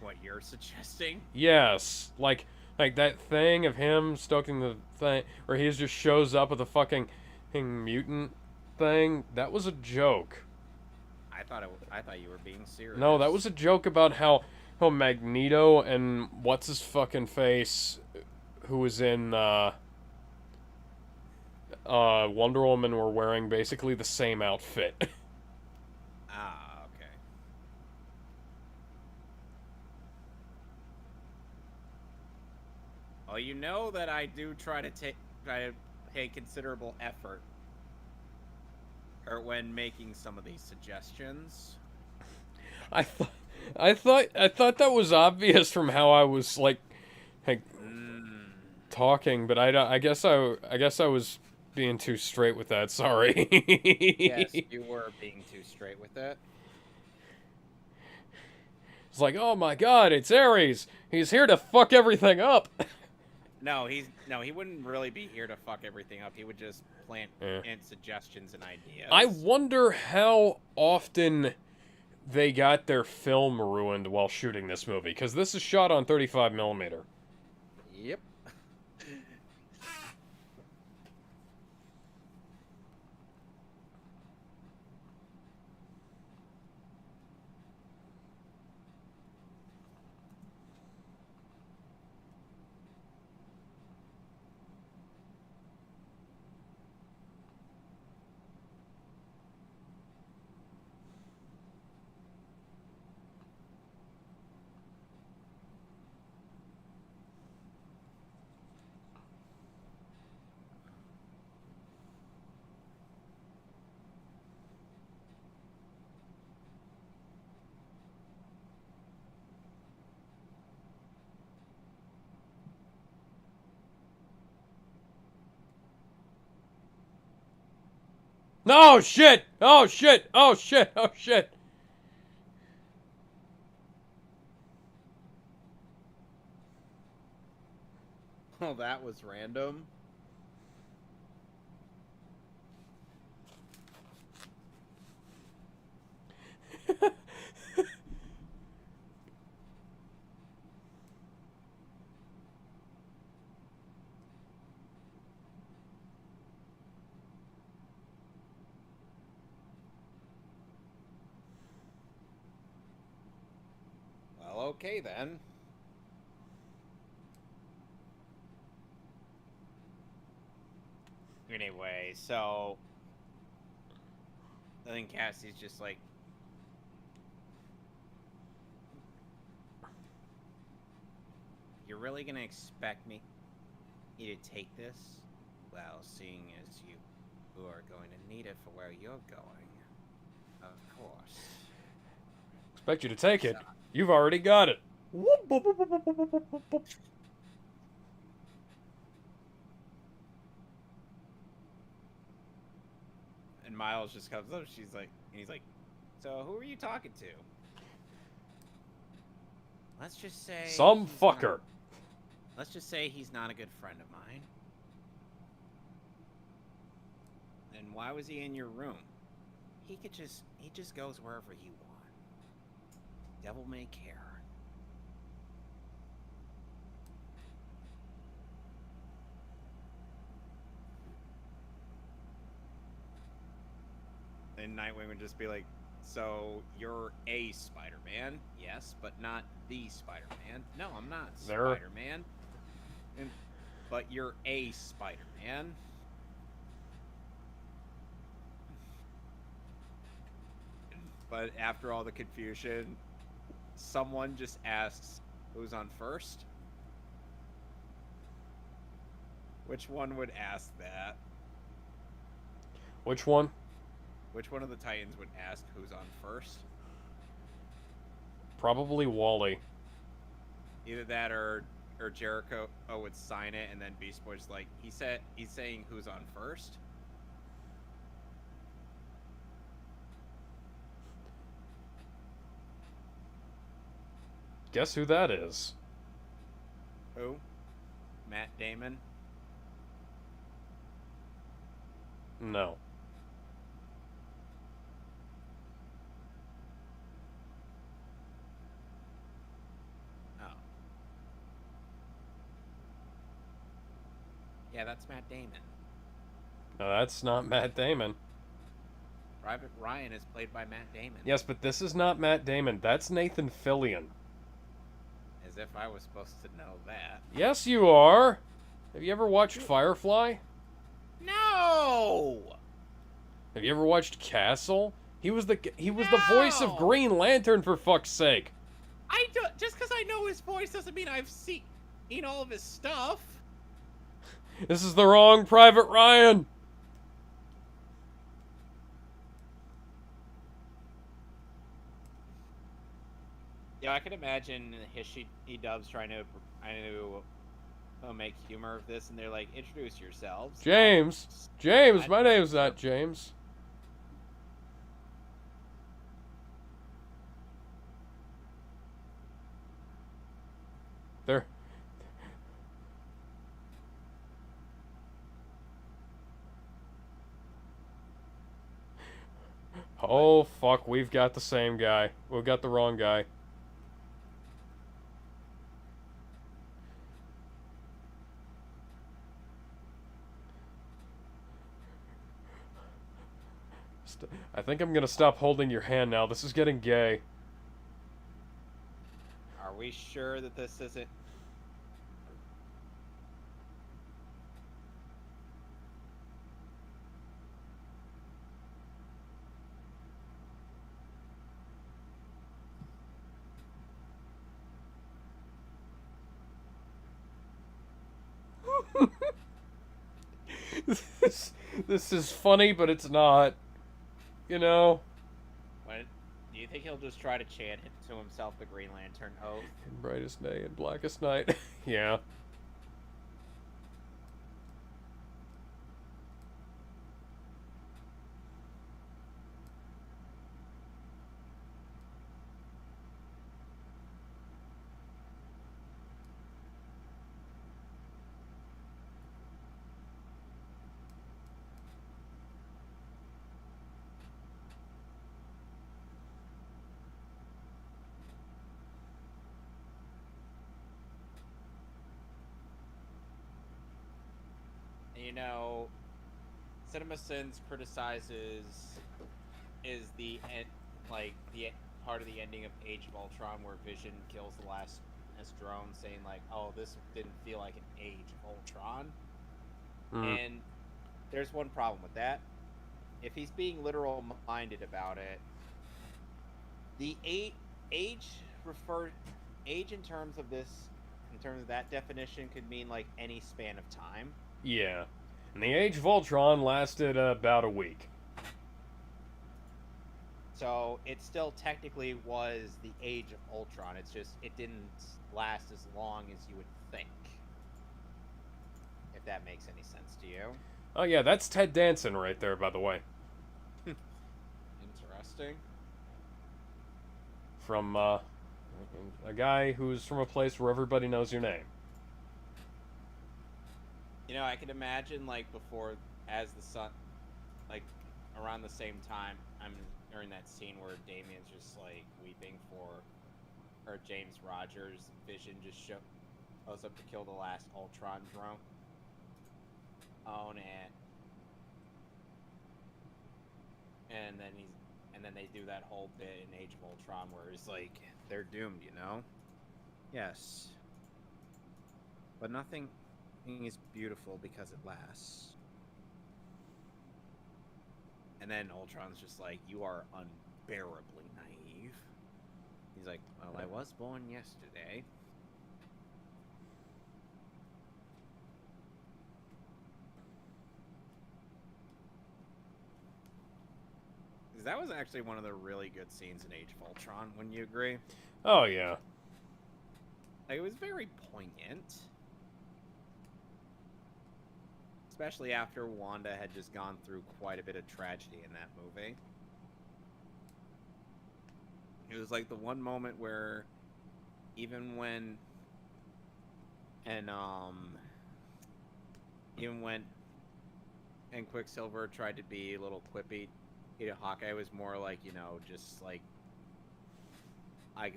What you're suggesting? Yes, like that thing of him stoking the thing, where he just shows up with a fucking mutant thing. That was a joke. I thought you were being serious. No, that was a joke about how Magneto and what's his fucking face, who was in Wonder Woman, were wearing basically the same outfit. Ah, okay. Well, you know that I do try to pay considerable effort when making some of these suggestions. I thought that was obvious from how I was like talking, but I guess I was being too straight with that. Sorry. Yes, you were being too straight with it. It's like, oh my god, it's Ares. He's here to fuck everything up. No, he wouldn't really be here to fuck everything up. He would just plant suggestions and ideas. I wonder how often they got their film ruined while shooting this movie, because this is shot on 35mm. Yep. No shit! Oh shit! Oh shit! Oh shit! Well, that was random. Well, okay then. Anyway, so I think Cassie's just like, you're really gonna expect me to take this? Well, seeing as you are going to need it for where you're going, of course. Expect you to take it. You've already got it. And Miles just comes up. He's like, so who are you talking to? Let's just say Some fucker. Let's just say he's not a good friend of mine. And why was he in your room? He just goes wherever you want. Devil may care. And Nightwing would just be like, so you're a Spider-Man? Yes, but not the Spider-Man. No, I'm not Spider-Man. But you're a Spider-Man. But after all the confusion, someone just asks, who's on first? Which one would ask that? Which one? Which one of the Titans would ask who's on first? Probably Wally. Either that or Jericho would sign it, and then Beast Boy's like, he's saying who's on first? Guess who that is? Who? Matt Damon? No. Oh. Yeah, that's Matt Damon. No, that's not Matt Damon. Private Ryan is played by Matt Damon. Yes, but this is not Matt Damon. That's Nathan Fillion. As if I was supposed to know that. Yes, you are. Have you ever watched Firefly? No! Have you ever watched Castle? He was the voice of No! Green Lantern, for fuck's sake. Just because I know his voice doesn't mean I've seen all of his stuff. This is the wrong Private Ryan. Yeah, I can imagine he dubs trying to make humor of this, and they're like, "Introduce yourselves." James. James, my name's not James. There. Oh, fuck, we've got the same guy. We've got the wrong guy. I think I'm gonna stop holding your hand now. This is getting gay. Are we sure that this isn't? This is funny, but it's not. You know? What? Do you think he'll just try to chant to himself the Green Lantern oath? In brightest day and blackest night. Yeah. You know, CinemaSins criticizes the end, like the part of the ending of Age of Ultron where Vision kills the last drone, saying like, "Oh, this didn't feel like an Age of Ultron." And there's one problem with that. If he's being literal minded about it, the age in terms of that definition could mean like any span of time. Yeah. And the Age of Ultron lasted about a week. So it still technically was the Age of Ultron. It's just it didn't last as long as you would think. If that makes any sense to you. Oh yeah, that's Ted Danson right there, by the way. Interesting. From a guy who's from a place where everybody knows your name. You know, I could imagine like before, as the sun, like around the same time, during that scene where Damien's just like weeping for her, James Rogers Vision just shows up to kill the last Ultron drone. And then they do that whole bit in Age of Ultron where it's like they're doomed, you know? Yes. But nothing is beautiful because it lasts. And then Ultron's just like, "You are unbearably naive." He's like, "Well, I was born yesterday." That was actually one of the really good scenes in Age of Ultron, wouldn't you agree? Oh yeah. Like, it was very poignant. Especially after Wanda had just gone through quite a bit of tragedy in that movie. It was like the one moment where even when and even when and Quicksilver tried to be a little quippy, Hawkeye was more like, just like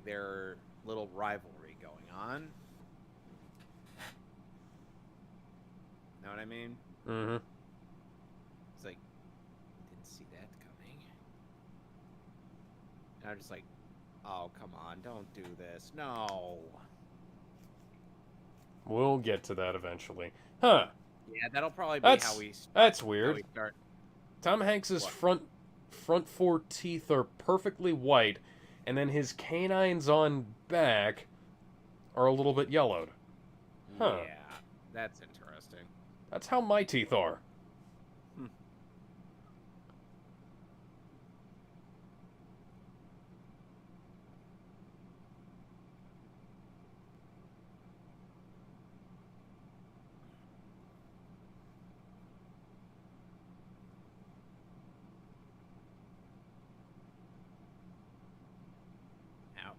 their little rivalry going on. Know what I mean? Mm-hmm. It's like, didn't see that coming. And I'm just like, oh, come on, don't do this. No. We'll get to that eventually. Huh. Yeah, that'll probably be That's how we weird. start. Tom Hanks's What? front four teeth are perfectly white, and then his canines on back are a little bit yellowed. Huh. Yeah, that's interesting. That's how my teeth are. Ouch.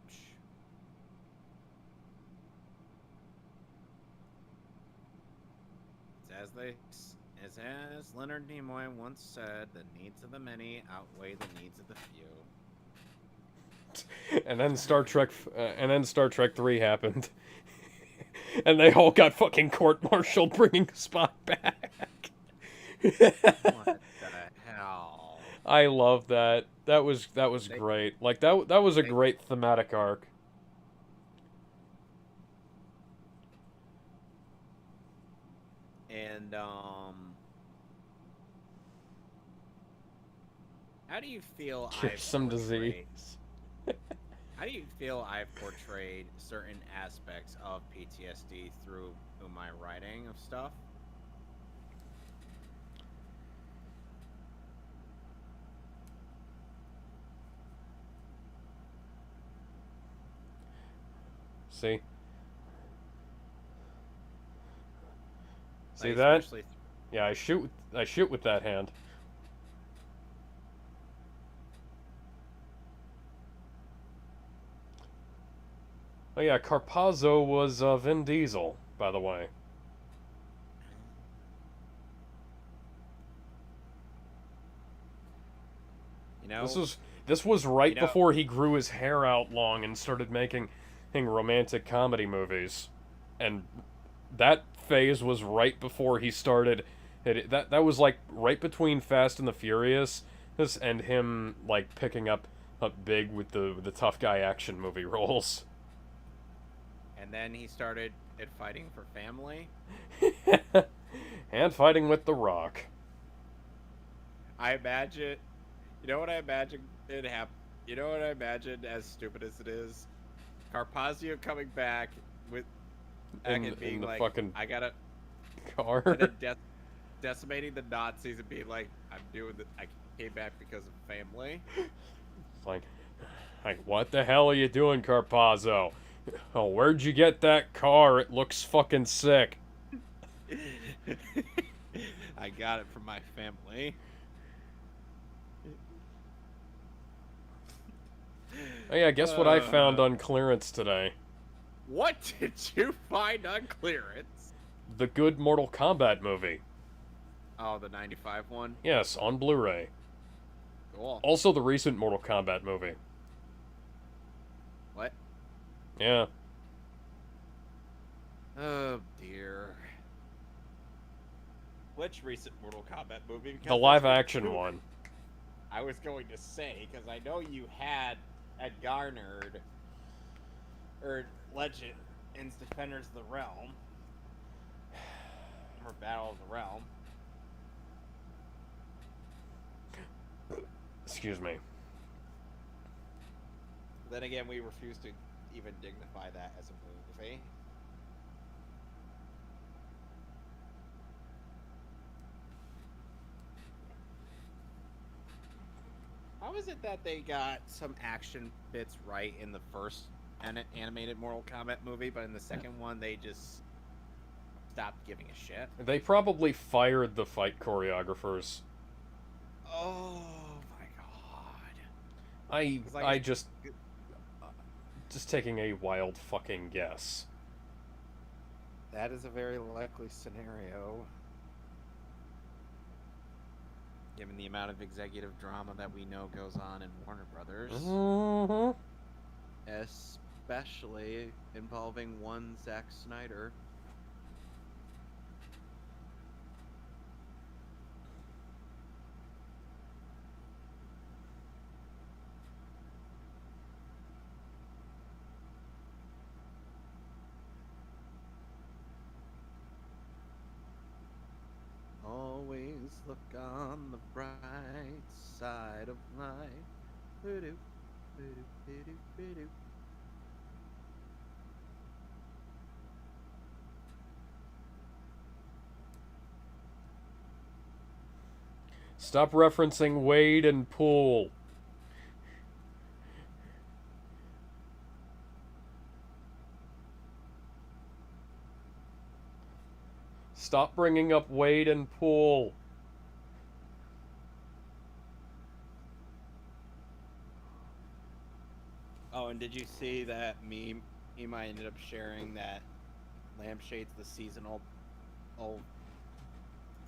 As Leonard Nimoy once said, the needs of the many outweigh the needs of the few. And then Star Trek 3 happened. And they all got fucking court-martialed bringing Spock back. What the hell? I love that. That was great. Like that was a great thematic arc. And how do you feel Here's some disease. How do you feel I've portrayed certain aspects of PTSD through my writing of stuff? See? See Like, that? especially- Yeah, I shoot with that hand. Oh yeah, Carpazzo was Vin Diesel, by the way. This was right before he grew his hair out long and started making romantic comedy movies, and that phase was right before he started. That was like right between Fast and the Furious, and him like picking up big with the tough guy action movie roles. And then he started fighting for family. And fighting with The Rock. I imagine, you know what I imagine it happen. You know what I imagine, as stupid as it is, Carpazzo coming back with In being the like, fucking I gotta, car. and then decimating the Nazis and being like, I came back because of family. It's like, what the hell are you doing, Carpazzo? Oh, where'd you get that car? It looks fucking sick. I got it from my family. Oh yeah, guess what I found on clearance today? What did you find on clearance? The good Mortal Kombat movie. Oh, the 95 one? Yes, on Blu-ray. Cool. Also the recent Mortal Kombat movie. What? Yeah. Oh, dear. Which recent Mortal Kombat movie? Because The live-action one. I was going to say, because I know you had Garnered, or Legend, in Defenders of the Realm, or Battle of the Realm. Excuse me. Then again, we refuse to even dignify that as a movie. How is it that they got some action bits right in the first animated Mortal Kombat movie, but in the second one they just stopped giving a shit? They probably fired the fight choreographers. Oh my god. I just just taking a wild fucking guess. That is a very likely scenario. Given the amount of executive drama that we know goes on in Warner Brothers. Mm-hmm. Especially involving one Zack Snyder. Always look on the bright side of life. Boo-doo, boo-doo, boo-doo, boo-doo. Stop referencing Wade and Poole. Stop bringing up Wade and Poole. Oh, and did you see that meme I ended up sharing that lampshades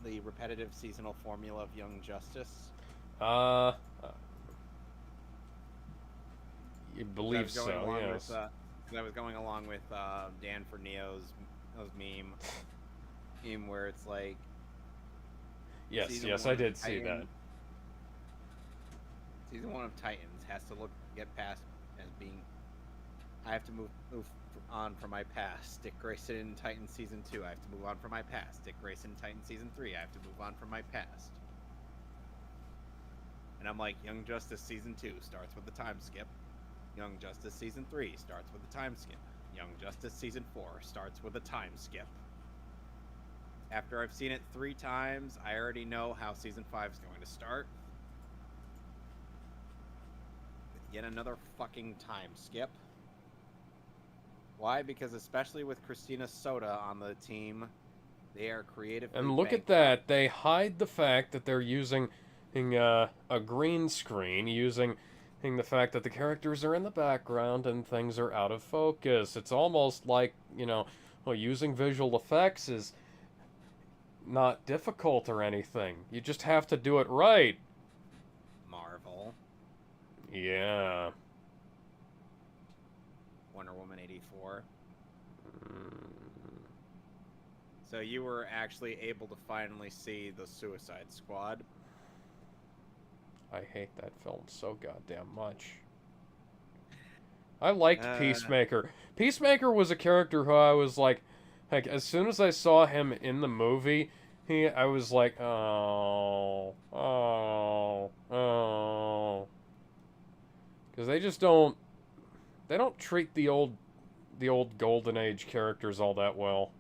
the repetitive seasonal formula of Young Justice? You believe so, yes. I was going along with Dan for Neo's meme where it's like, Yes, Season yes, one I of did see that. Titans- Season 1 of Titans has to get past as being, I have to move on from my past. Dick Grayson in Titan Season 2, I have to move on from my past. Dick Grayson in Titan Season 3, I have to move on from my past. And I'm like, Young Justice Season 2 starts with the time skip. Young Justice Season 3 starts with the time skip. Young Justice Season 4 starts with a time skip. After I've seen it 3 times, I already know how Season 5 is going to start. Yet another fucking time skip. Why? Because especially with Christina Soda on the team, they are creatively And look at bankrupt. that. They hide the fact that they're using a green screen, using the fact that the characters are in the background and things are out of focus. It's almost like, well, using visual effects is not difficult or anything. You just have to do it right. Marvel. Yeah. Wonder Woman 84. So you were actually able to finally see the Suicide Squad. I hate that film so goddamn much. I liked Peacemaker. Peacemaker was a character who I was like, as soon as I saw him in the movie, I was like, oh. Because they just don't treat the old Golden Age characters all that well.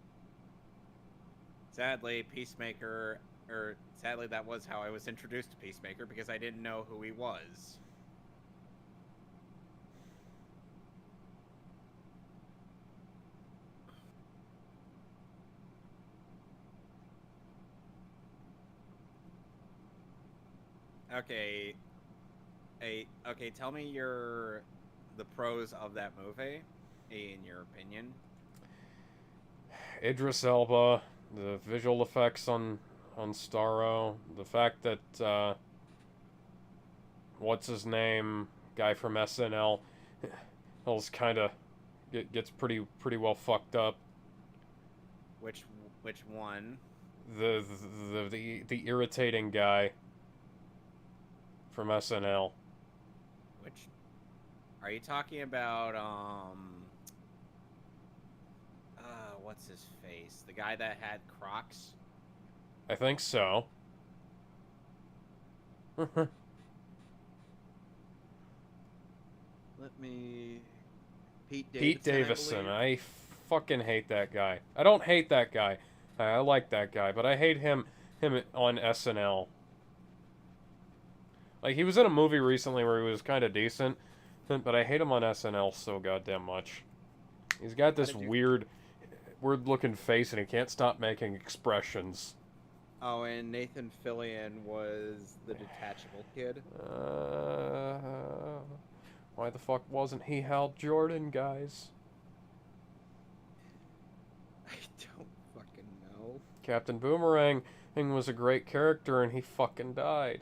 Sadly, sadly that was how I was introduced to Peacemaker, because I didn't know who he was. Okay. Okay, tell me the pros of that movie, in your opinion. Idris Elba, the visual effects on Starro, the fact that what's his name, guy from SNL, is kind of gets pretty well fucked up. Which one? The irritating guy from SNL. Which are you talking about? What's his face? The guy that had Crocs? I think so. Let me. Pete Davidson. I fucking hate that guy. I don't hate that guy. I like that guy, but I hate him on SNL. Like, he was in a movie recently where he was kind of decent, but I hate him on SNL so goddamn much. He's got this weird looking face and he can't stop making expressions. Oh, and Nathan Fillion was the detachable kid. Why the fuck wasn't he Hal Jordan, guys? I don't fucking know. Captain Boomerang was a great character and he fucking died.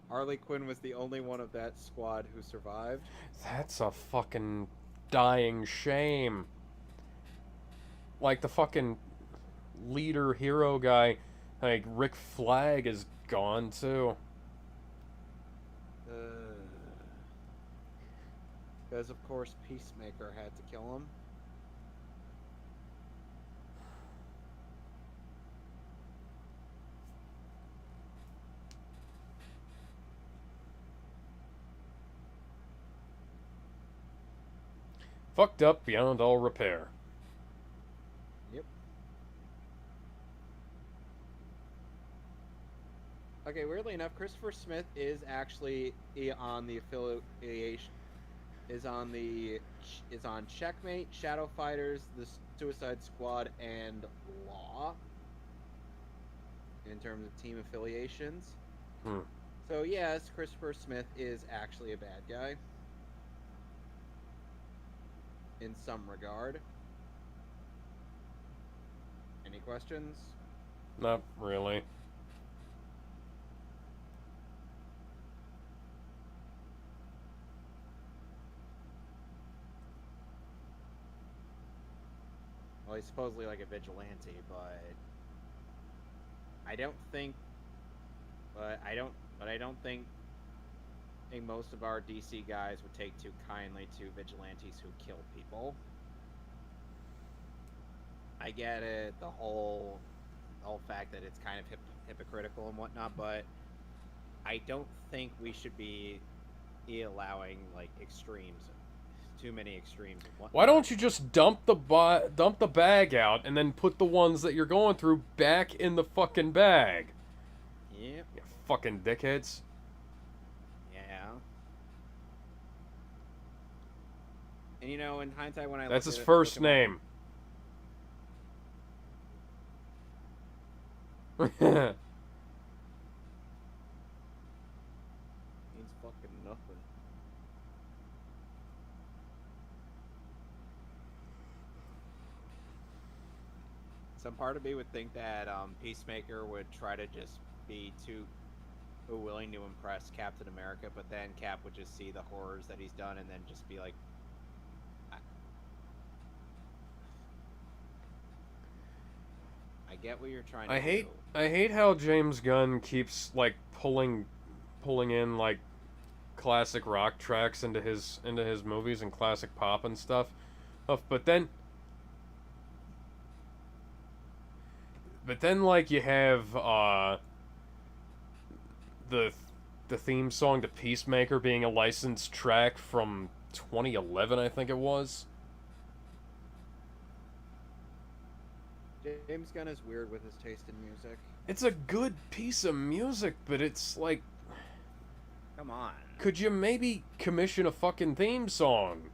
Harley Quinn was the only one of that squad who survived. That's a fucking dying shame. Like the fucking leader hero guy, like Rick Flag is gone too. Because of course Peacemaker had to kill him. Fucked up beyond all repair. Yep. Okay, weirdly enough, Christopher Smith is actually on the affiliation. Is on Checkmate, Shadow Fighters, the Suicide Squad, and Law. In terms of team affiliations. So yes, Christopher Smith is actually a bad guy. In some regard. Any questions? Not really. Well, he's supposedly like a vigilante, but I don't think most of our DC guys would take too kindly to vigilantes who kill people. I get it, the whole fact that it's kind of hypocritical and whatnot, but I don't think we should be allowing like extremes, too many extremes. And whatnot. Why don't you just dump the bag out and then put the ones that you're going through back in the fucking bag? Yep. You fucking dickheads. Yeah. And you know, in hindsight, when I That's look his at first look at name. means fucking nothing. Some part of me would think that Peacemaker would try to just be too willing to impress Captain America, but then Cap would just see the horrors that he's done and then just be like, I get what you're trying to do. I hate how James Gunn keeps like pulling in like classic rock tracks into his movies and classic pop and stuff. But then like you have the theme song to Peacemaker being a licensed track from 2011, I think it was. James Gunn is weird with his taste in music. It's a good piece of music, but it's like, Come on. could you maybe commission a fucking theme song?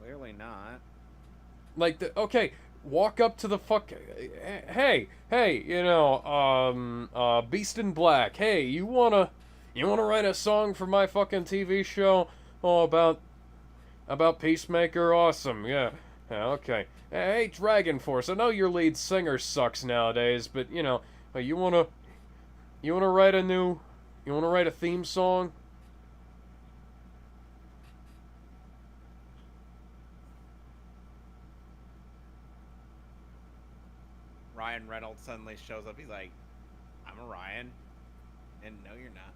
Clearly not. Like, okay, walk up to the fuck... Hey, you know, Beast in Black, hey, you wanna write a song for my fucking TV show? Oh, about Peacemaker? Awesome, yeah, okay. Hey, Dragon Force, I know your lead singer sucks nowadays, but, you know, you wanna write a theme song? Ryan Reynolds suddenly shows up. He's like, I'm a Ryan. And no, you're not.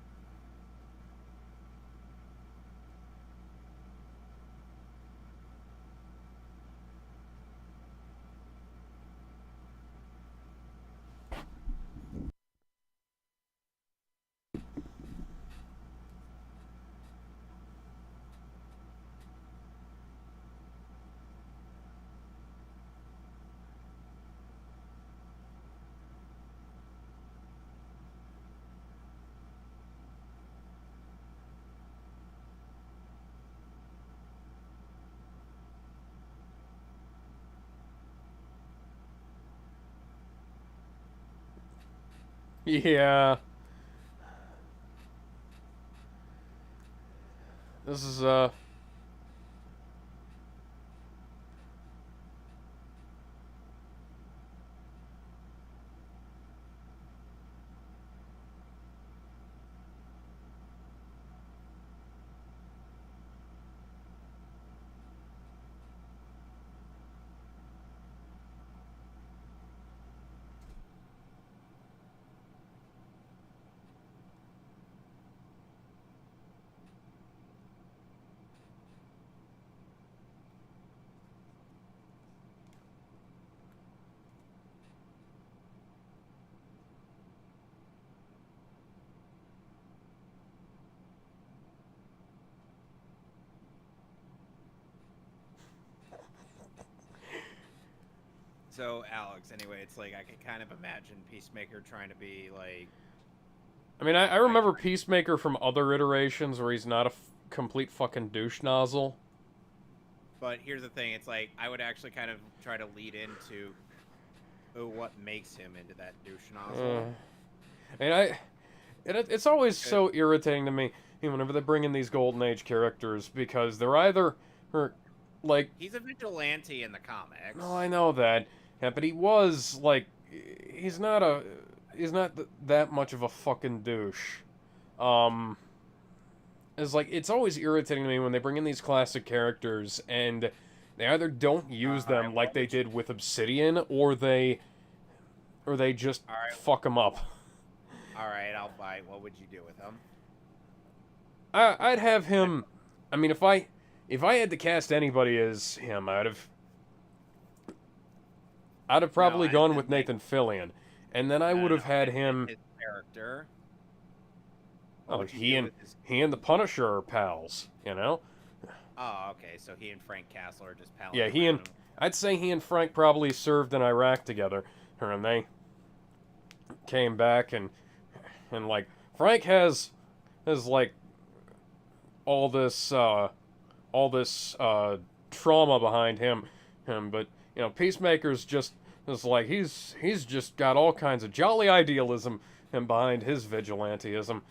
Yeah. This is So, Alex, anyway, it's like I can kind of imagine Peacemaker trying to be like. I mean, I remember Peacemaker from other iterations where he's not a complete fucking douche nozzle. But here's the thing: it's like I would actually kind of try to lead into what makes him into that douche nozzle. And it's always so irritating to me whenever they bring in these Golden Age characters because they're either, or, like... He's a vigilante in the comics. No, I know that. Yeah, but he was, like... He's not that much of a fucking douche. It's like, it's always irritating to me when they bring in these classic characters and they either don't use them like they did with Obsidian, or they just fuck them up. Alright, I'll bite. What would you do with him? I'd have him... I mean, if I had to cast anybody as him, I'd have probably gone with Nathan Fillion. And then I would have had him... His character. Oh, he and the Punisher are pals, you know? Oh, okay, so he and Frank Castle are just pals. Yeah, I'd say he and Frank probably served in Iraq together. And they came back and like, Frank has like, all this trauma behind him. But, you know, Peacemaker's just... It's like, he's just got all kinds of jolly idealism and behind his vigilanteism.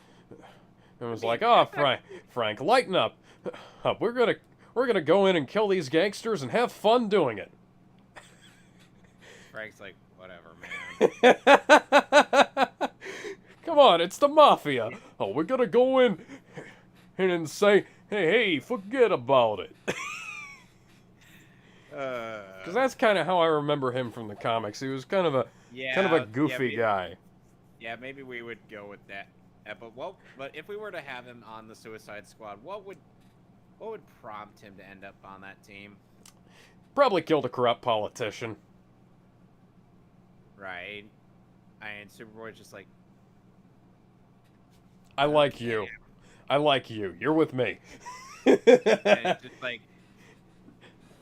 It was like, oh, Frank, lighten up. We're gonna go in and kill these gangsters and have fun doing it. Frank's like, whatever, man. Come on, it's the Mafia. Oh, we're gonna go in and say, hey, forget about it. Because that's kind of how I remember him from the comics. He was kind of a goofy guy. Yeah, maybe we would go with that. But if we were to have him on the Suicide Squad, what would prompt him to end up on that team? Probably killed a corrupt politician. Right. And Superboy's just like, I like you. I like you. You're with me. and it's just like,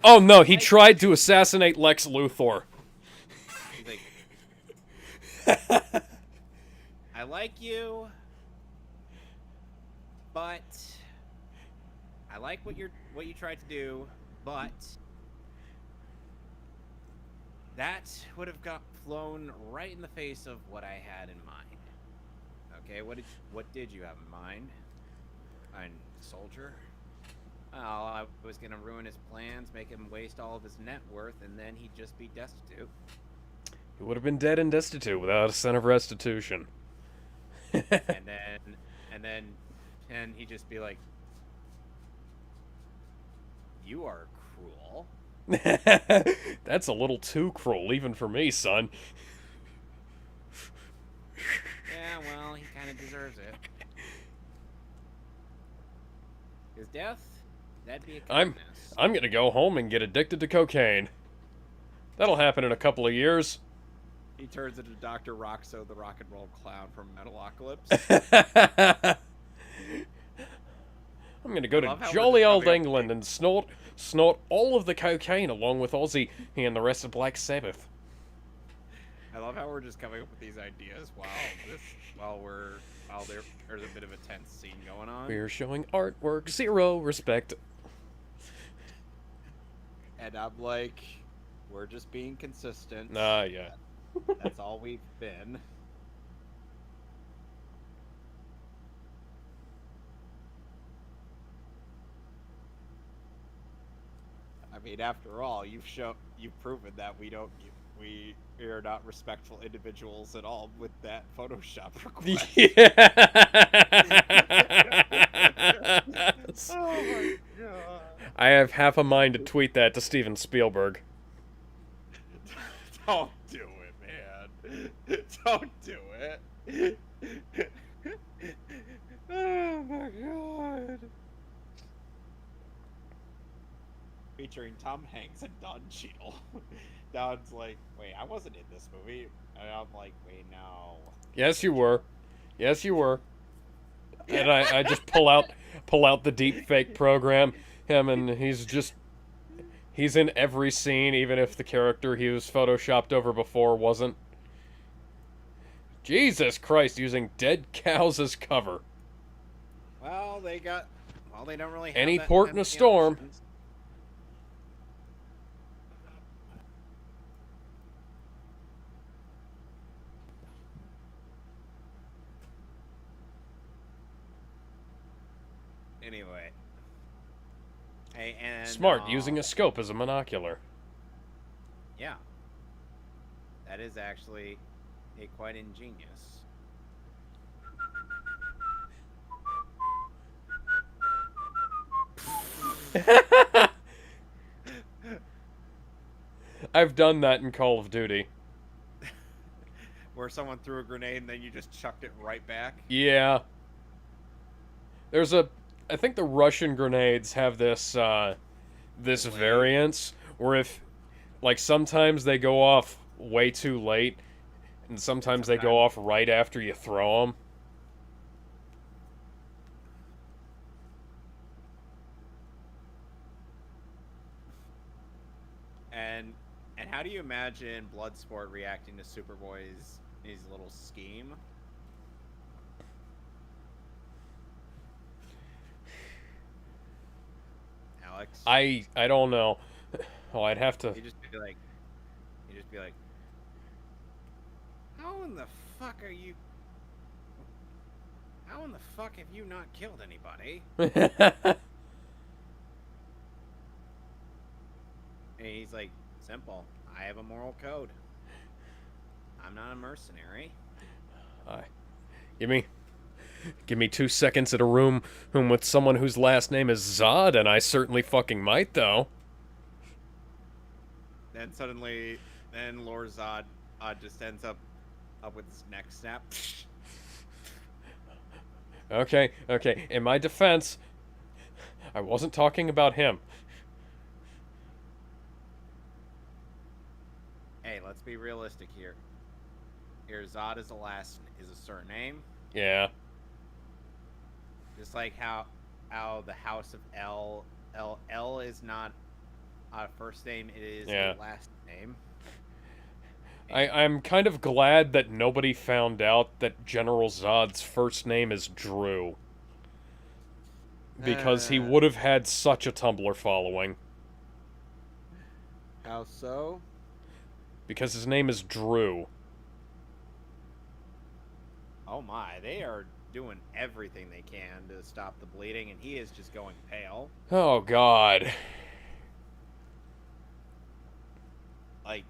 oh no, he tried to assassinate Lex Luthor. He's like, I like you, but I like what you tried to do, but that would have flown right in the face of what I had in mind. Okay, what did you have in mind? Soldier? Well, I was gonna ruin his plans, make him waste all of his net worth, and then he'd just be destitute. He would have been dead and destitute without a cent of restitution. and he'd just be like, "You are cruel." That's a little too cruel, even for me, son. Yeah, well, he kind of deserves it. His death, that'd be a kindness. I'm gonna go home and get addicted to cocaine. That'll happen in a couple of years. He turns into Dr. Roxo, the rock and roll clown from Metalocalypse. I'm gonna go to jolly old England and snort all of the cocaine along with Ozzy and the rest of Black Sabbath. I love how we're just coming up with these ideas while there's a bit of a tense scene going on. We're showing artwork, zero respect. And I'm like, we're just being consistent. Yeah. That's all we've been. mean, after all, you've proven that we are not respectful individuals at all with that Photoshop request. Yes. Oh my god. I have half a mind to tweet that to Steven Spielberg. Don't do it, man. Don't do it. Oh my god. Featuring Tom Hanks and Don Cheadle. Don's like, wait, I wasn't in this movie. And I'm like, wait, no. Yes, you were. Yes, you were. And I just pull out the deep fake program. Him, and he's in every scene, even if the character he was photoshopped over before wasn't. Jesus Christ, using dead cows as cover. Well, they don't really have Any that port in many a storm. options. Anyway. Hey, and Smart, using a scope as a monocular. Yeah. That is actually quite ingenious. I've done that in Call of Duty. Where someone threw a grenade and then you just chucked it right back. Yeah. I think the Russian grenades have this Delay. variance where if, like, sometimes they go off way too late, and sometimes they go off right after you throw them. And how do you imagine Bloodsport reacting to Superboy's his little scheme? Alex? I don't know. Oh, I'd have to. You just be like, how in the fuck are you? How in the fuck have you not killed anybody? And he's like, simple. I have a moral code. I'm not a mercenary. Give me 2 seconds at a room with someone whose last name is Zod, and I certainly fucking might, though. Then Lord Zod just ends up with his neck snapped. Okay. In my defense, I wasn't talking about him. Hey, let's be realistic here. Zod is a surname. Yeah. Just like how the House of L is not a first name, it is a last name. I'm kind of glad that nobody found out that General Zod's first name is Drew. Because he would have had such a Tumblr following. How so? Because his name is Drew. Oh my, they are doing everything they can to stop the bleeding, and he is just going pale. Oh, God. Like,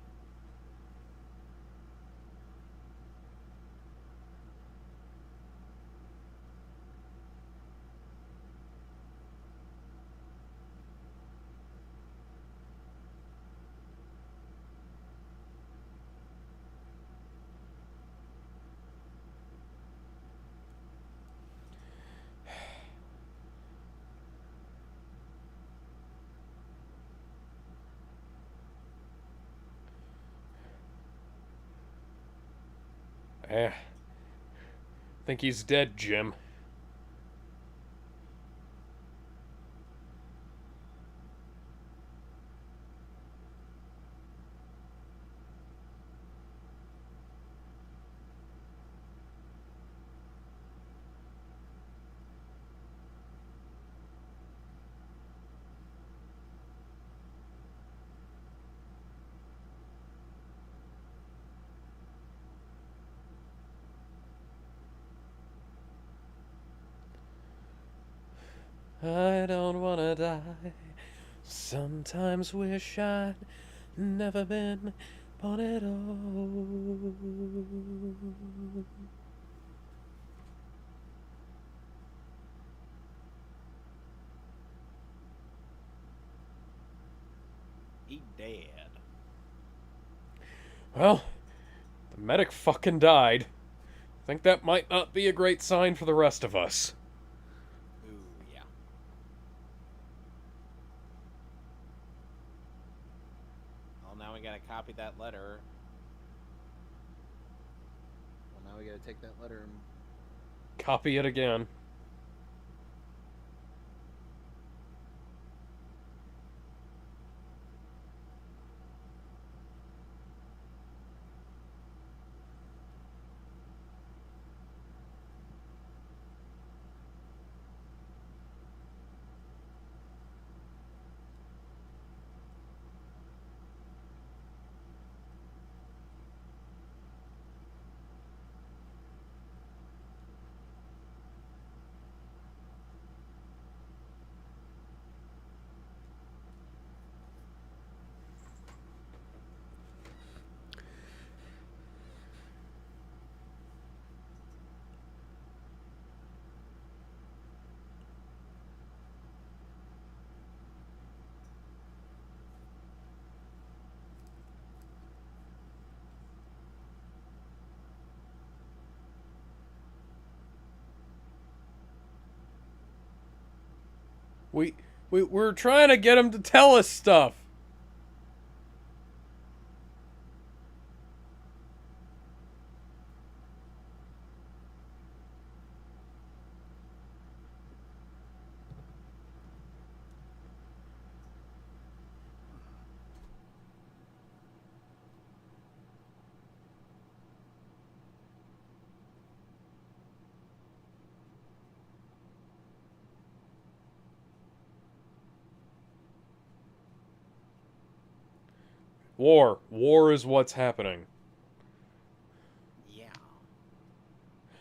I think he's dead, Jim. I don't wanna die, Sometimes wish I'd never been born at all. He dead. Well, the medic fucking died. Think that might not be a great sign for the rest of us. Ooh, yeah. Well, now we gotta copy that letter. Well, now we gotta take that letter and Copy it again. We're trying to get him to tell us stuff. War. War is what's happening. Yeah.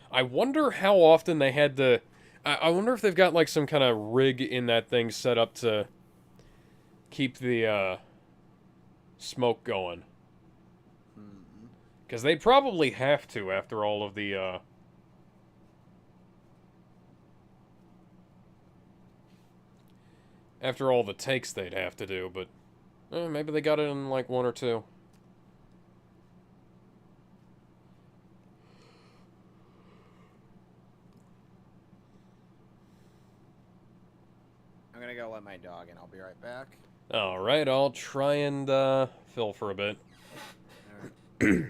I wonder how often they had to... I wonder if they've got, like, some kind of rig in that thing set up to keep the, smoke going. Because they'd probably have to after all of the, after all the takes they'd have to do, but... maybe they got it in, like, one or two. I'm gonna go let my dog in. I'll be right back. Alright, I'll try and, fill for a bit. Alright.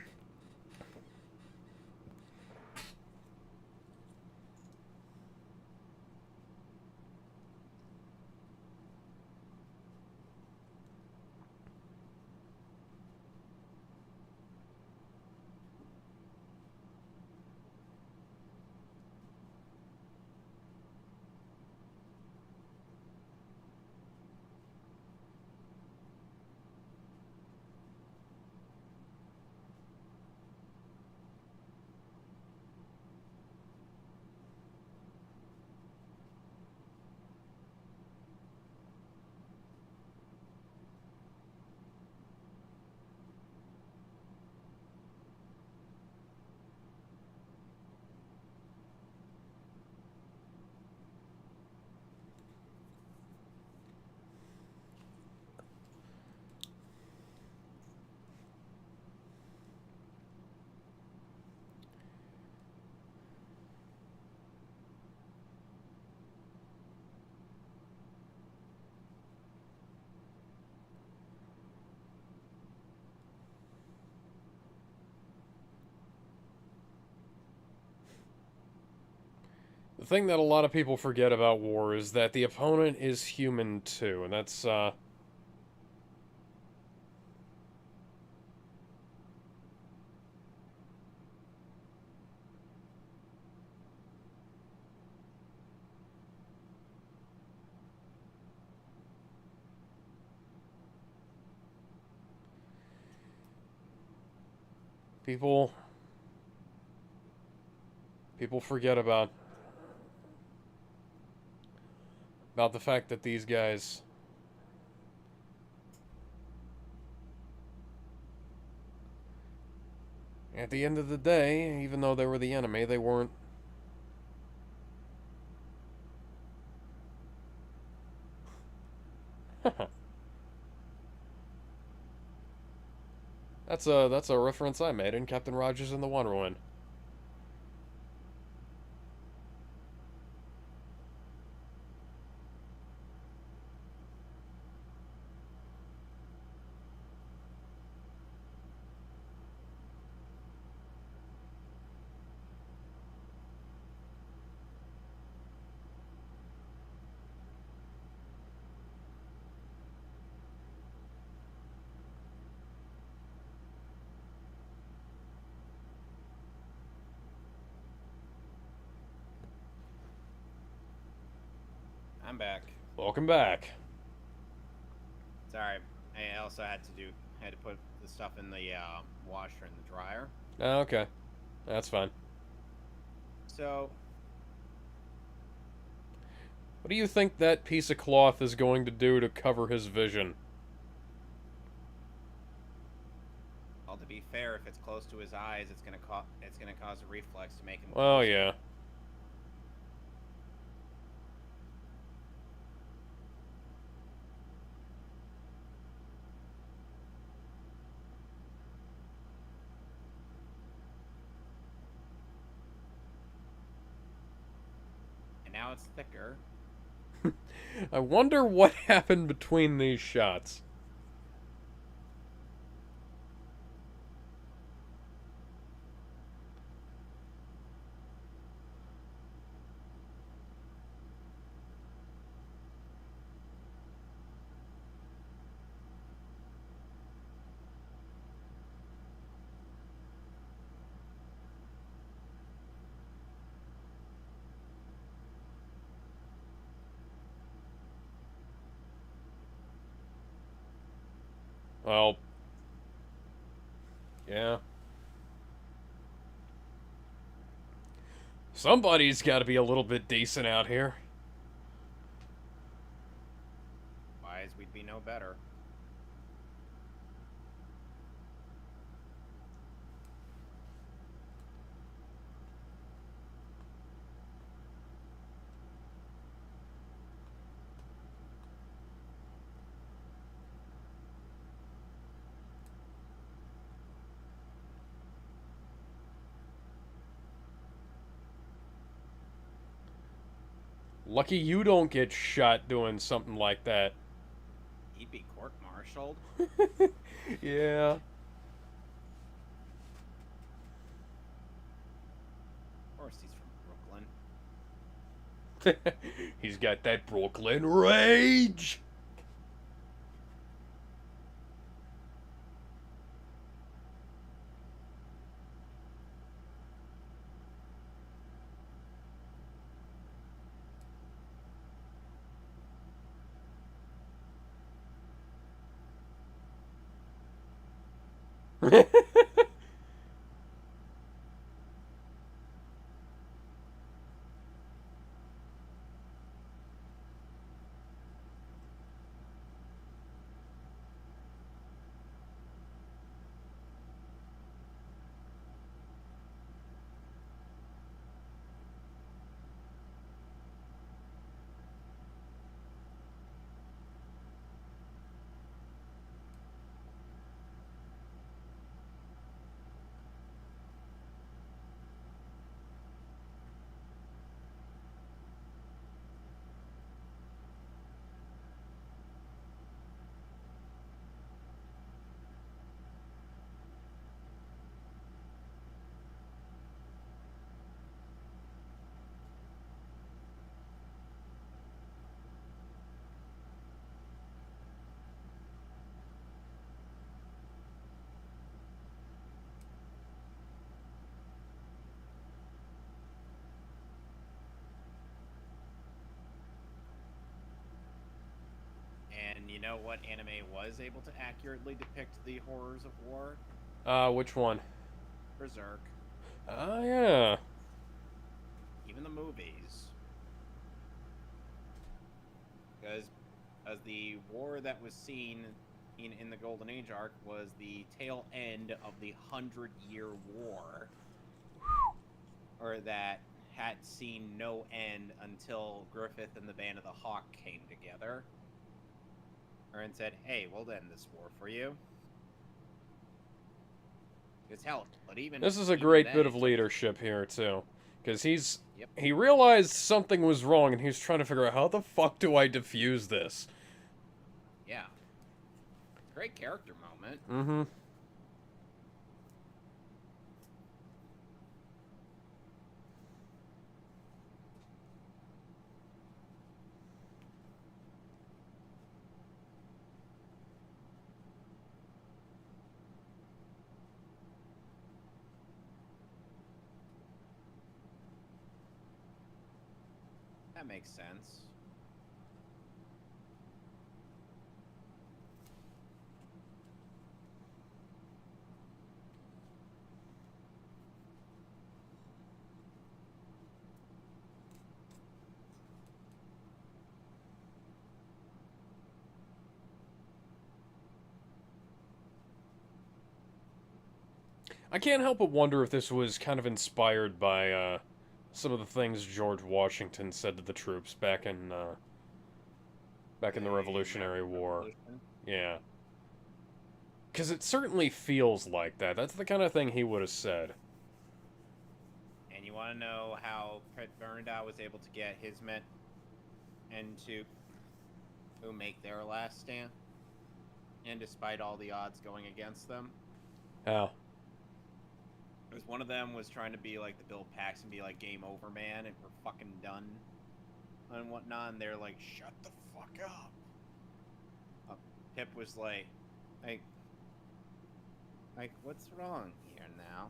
The thing that a lot of people forget about war is that the opponent is human too, and that's, people forget about the fact that these guys At the end of the day, even though they were the enemy, they weren't. That's a reference I made in Captain Rogers and the Wonder Woman. I'm back. Welcome back. Sorry, I also had to put the stuff in the washer and the dryer. Oh, okay. That's fine. So, What do you think that piece of cloth is going to do to cover his vision? well, to be fair, if it's close to his eyes, it's gonna cause a reflex to make him. Oh, close. yeah. And now it's thicker. I wonder what happened between these shots. Well, yeah. Somebody's got to be a little bit decent out here. Wise, we'd be no better. Lucky you don't get shot doing something like that. He'd be court-martialed. Yeah. Of course, he's from Brooklyn. He's got that Brooklyn rage. And you know what anime was able to accurately depict the horrors of war? Which one? Berserk. Oh, yeah. Even the movies. Because the war that was seen in the Golden Age arc was the tail end of the 100-Year War, or that had seen no end until Griffith and the Band of the Hawk came together, and said, "Hey, we'll end this war for you." Because hell, but This is a even great then, bit of it took- leadership here, too. Because Yep. he realized something was wrong, and he's trying to figure out, how the fuck do I defuse this? Yeah. Great character moment. Mm-hmm. That makes sense. I can't help but wonder if this was kind of inspired by, some of the things George Washington said to the troops back in the Revolutionary American War. Revolution. Yeah. Because it certainly feels like that. That's the kind of thing he would have said. And you want to know how Pret Bernadette was able to get his men into who make their last stand? And despite all the odds going against them, How? because one of them was trying to be like the Bill Paxton, be like game over man, and we're fucking done and whatnot. And they're like, shut the fuck up. Pip was like, what's wrong here now?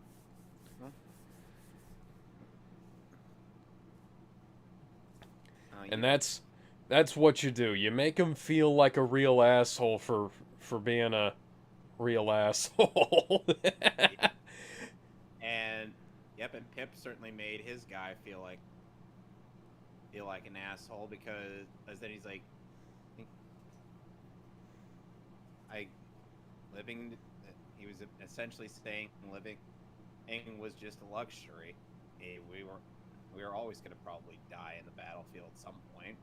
Huh? And that's what you do. You make him feel like a real asshole for being a real asshole. And yep, and Pip certainly made his guy feel like an asshole, because then he's like, he was essentially saying living was just a luxury. We were always going to probably die in the battlefield at some point,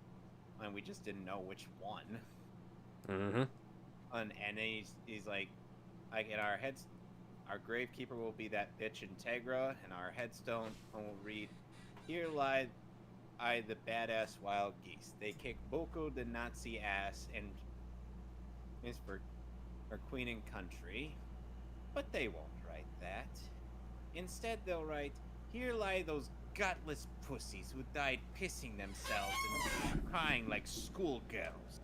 and we just didn't know which one. Mm-hmm. And then he's like in our heads, our gravekeeper will be that bitch Integra, and our headstone will read, "Here lie I the badass wild geese. They kick Boko the Nazi ass and miss for queen and country." But they won't write that. Instead, they'll write, "Here lie those gutless pussies who died pissing themselves and crying like schoolgirls.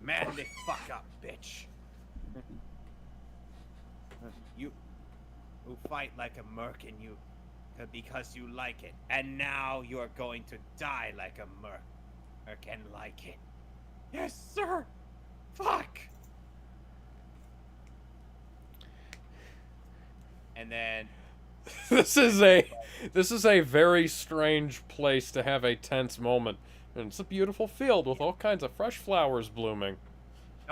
Man, they fuck up, bitch. You who fight like a merc and you because you like it, and now you're going to die like a merc and like it. Yes, sir. Fuck." And then This is a very strange place to have a tense moment. And it's a beautiful field with all kinds of fresh flowers blooming.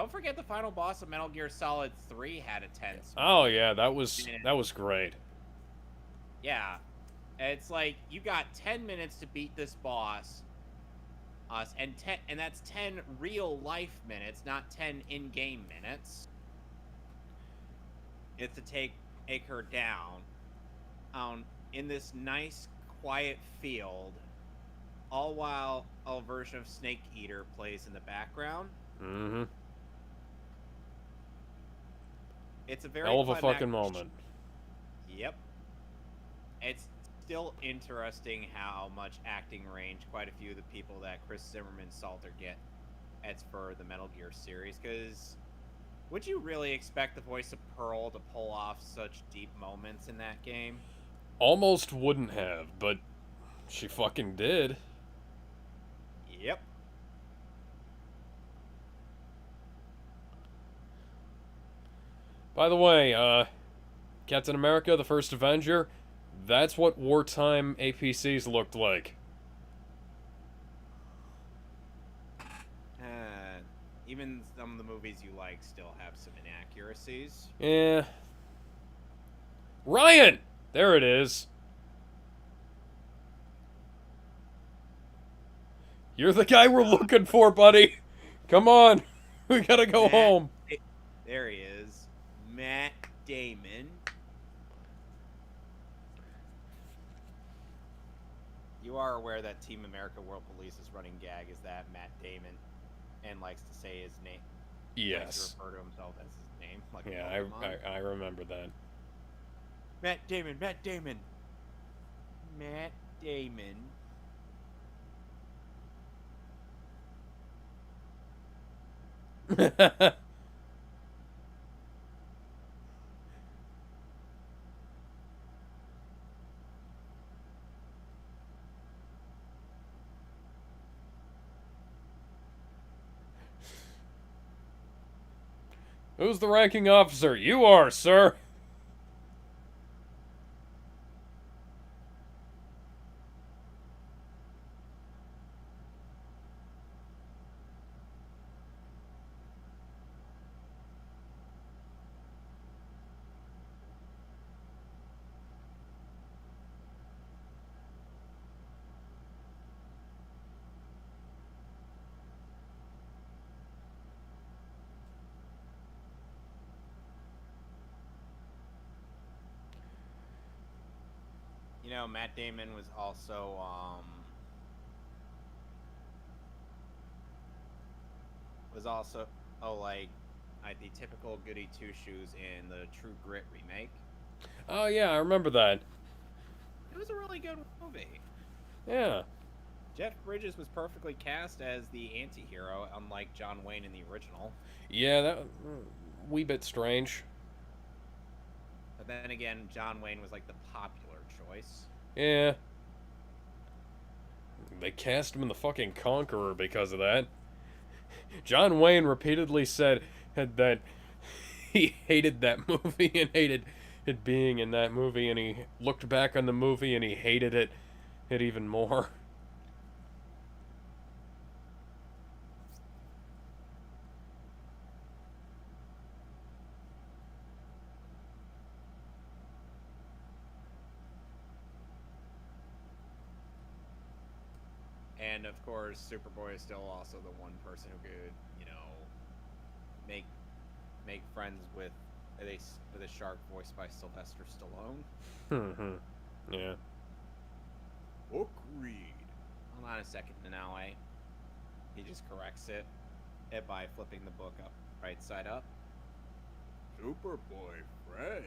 don't forget the final boss of Metal Gear Solid 3 had a tense. Oh yeah, that was great. Yeah. It's like you got 10 minutes to beat this boss. And that's 10 real life minutes, not 10 in-game minutes. It's to take her down in this nice quiet field, all while a version of Snake Eater plays in the background. Mm-hmm. It's a very Hell of a climactic fucking moment. Yep. It's still interesting how much acting range quite a few of the people that Chris Zimmerman Salter gets for the Metal Gear series, because would you really expect the voice of Pearl to pull off such deep moments in that game? Almost wouldn't have, but she fucking did. Yep. By the way, Captain America, the First Avenger, that's what wartime APCs looked like. even some of the movies you like still have some inaccuracies. Yeah. Ryan! There it is. You're the guy we're looking for, buddy. Come on. We gotta go home. There he is. Matt Damon. You are aware that Team America World Police's running gag is that Matt Damon and likes to say his name. Likes to Yes. refer to himself as his name. Like a Yeah, Pokemon. I remember that. Matt Damon, Matt Damon. Matt Damon. Who's the ranking officer? You are, sir. You know, Matt Damon was also like the typical goody two shoes in the True Grit remake. Oh, yeah, I remember that. It was a really good movie. Yeah. Jeff Bridges was perfectly cast as the anti-hero, unlike John Wayne in the original. Yeah, that wee bit strange. But then again, John Wayne was like the popular choice. Yeah. They cast him in the fucking Conqueror because of that. John Wayne repeatedly said that he hated that movie and hated it being in that movie, and he looked back on the movie and he hated it even more. And of course, Superboy is still also the one person who could, you know, make friends with a shark voiced by Sylvester Stallone. Yeah. Book read. Hold on a second, Nanaue. He just corrects it by flipping the book up right side up. Superboy friend.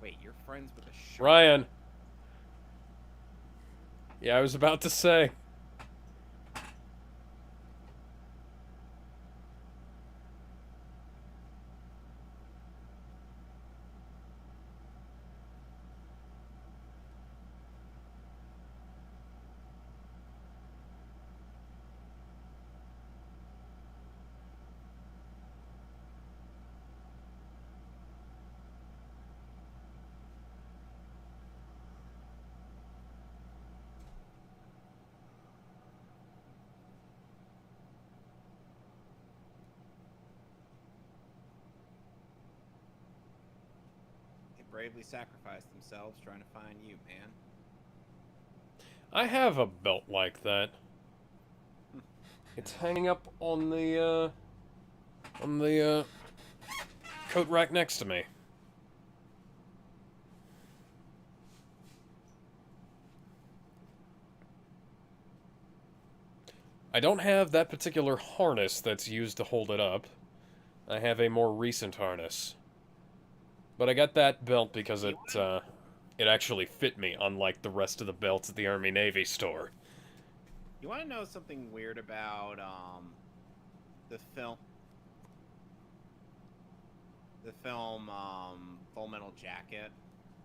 Wait, you're friends with a shark? Ryan. Yeah, I was about to say. They bravely sacrificed themselves trying to find you, man. I have a belt like that. It's hanging up on the coat rack next to me. I don't have that particular harness that's used to hold it up. I have a more recent harness. But I got that belt because it actually fit me, unlike the rest of the belts at the Army Navy store. You want to know something weird about the film? The film Full Metal Jacket.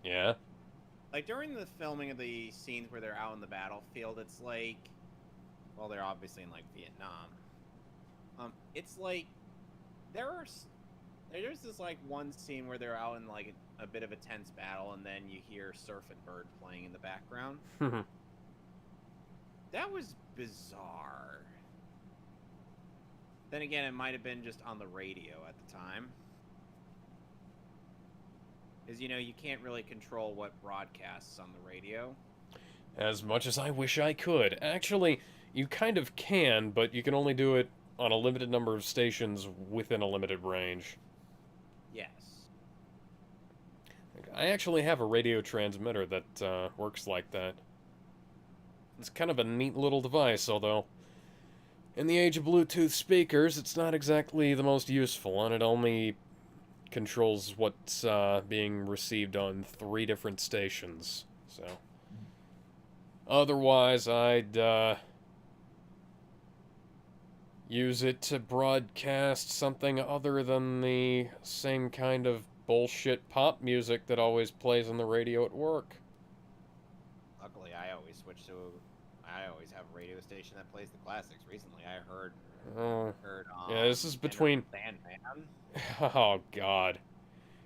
Yeah? Like during the filming of the scenes where they're out in the battlefield, it's like, well, they're obviously in like Vietnam. It's like there's this like one scene where they're out in like a bit of a tense battle, and then you hear Surfin' Bird playing in the background. That was bizarre. Then again, it might have been just on the radio at the time. Because, you know, you can't really control what broadcasts on the radio. As much as I wish I could. Actually, you kind of can, but you can only do it on a limited number of stations within a limited range. Yes. I actually have a radio transmitter that works like that. It's kind of a neat little device, although in the age of Bluetooth speakers, it's not exactly the most useful, and it only controls what's being received on 3 different stations. So, otherwise, I'd use it to broadcast something other than the same kind of bullshit pop music that always plays on the radio at work. Luckily, I always have a radio station that plays the classics. Recently, I heard. Yeah, this is between. Sandman. Oh God.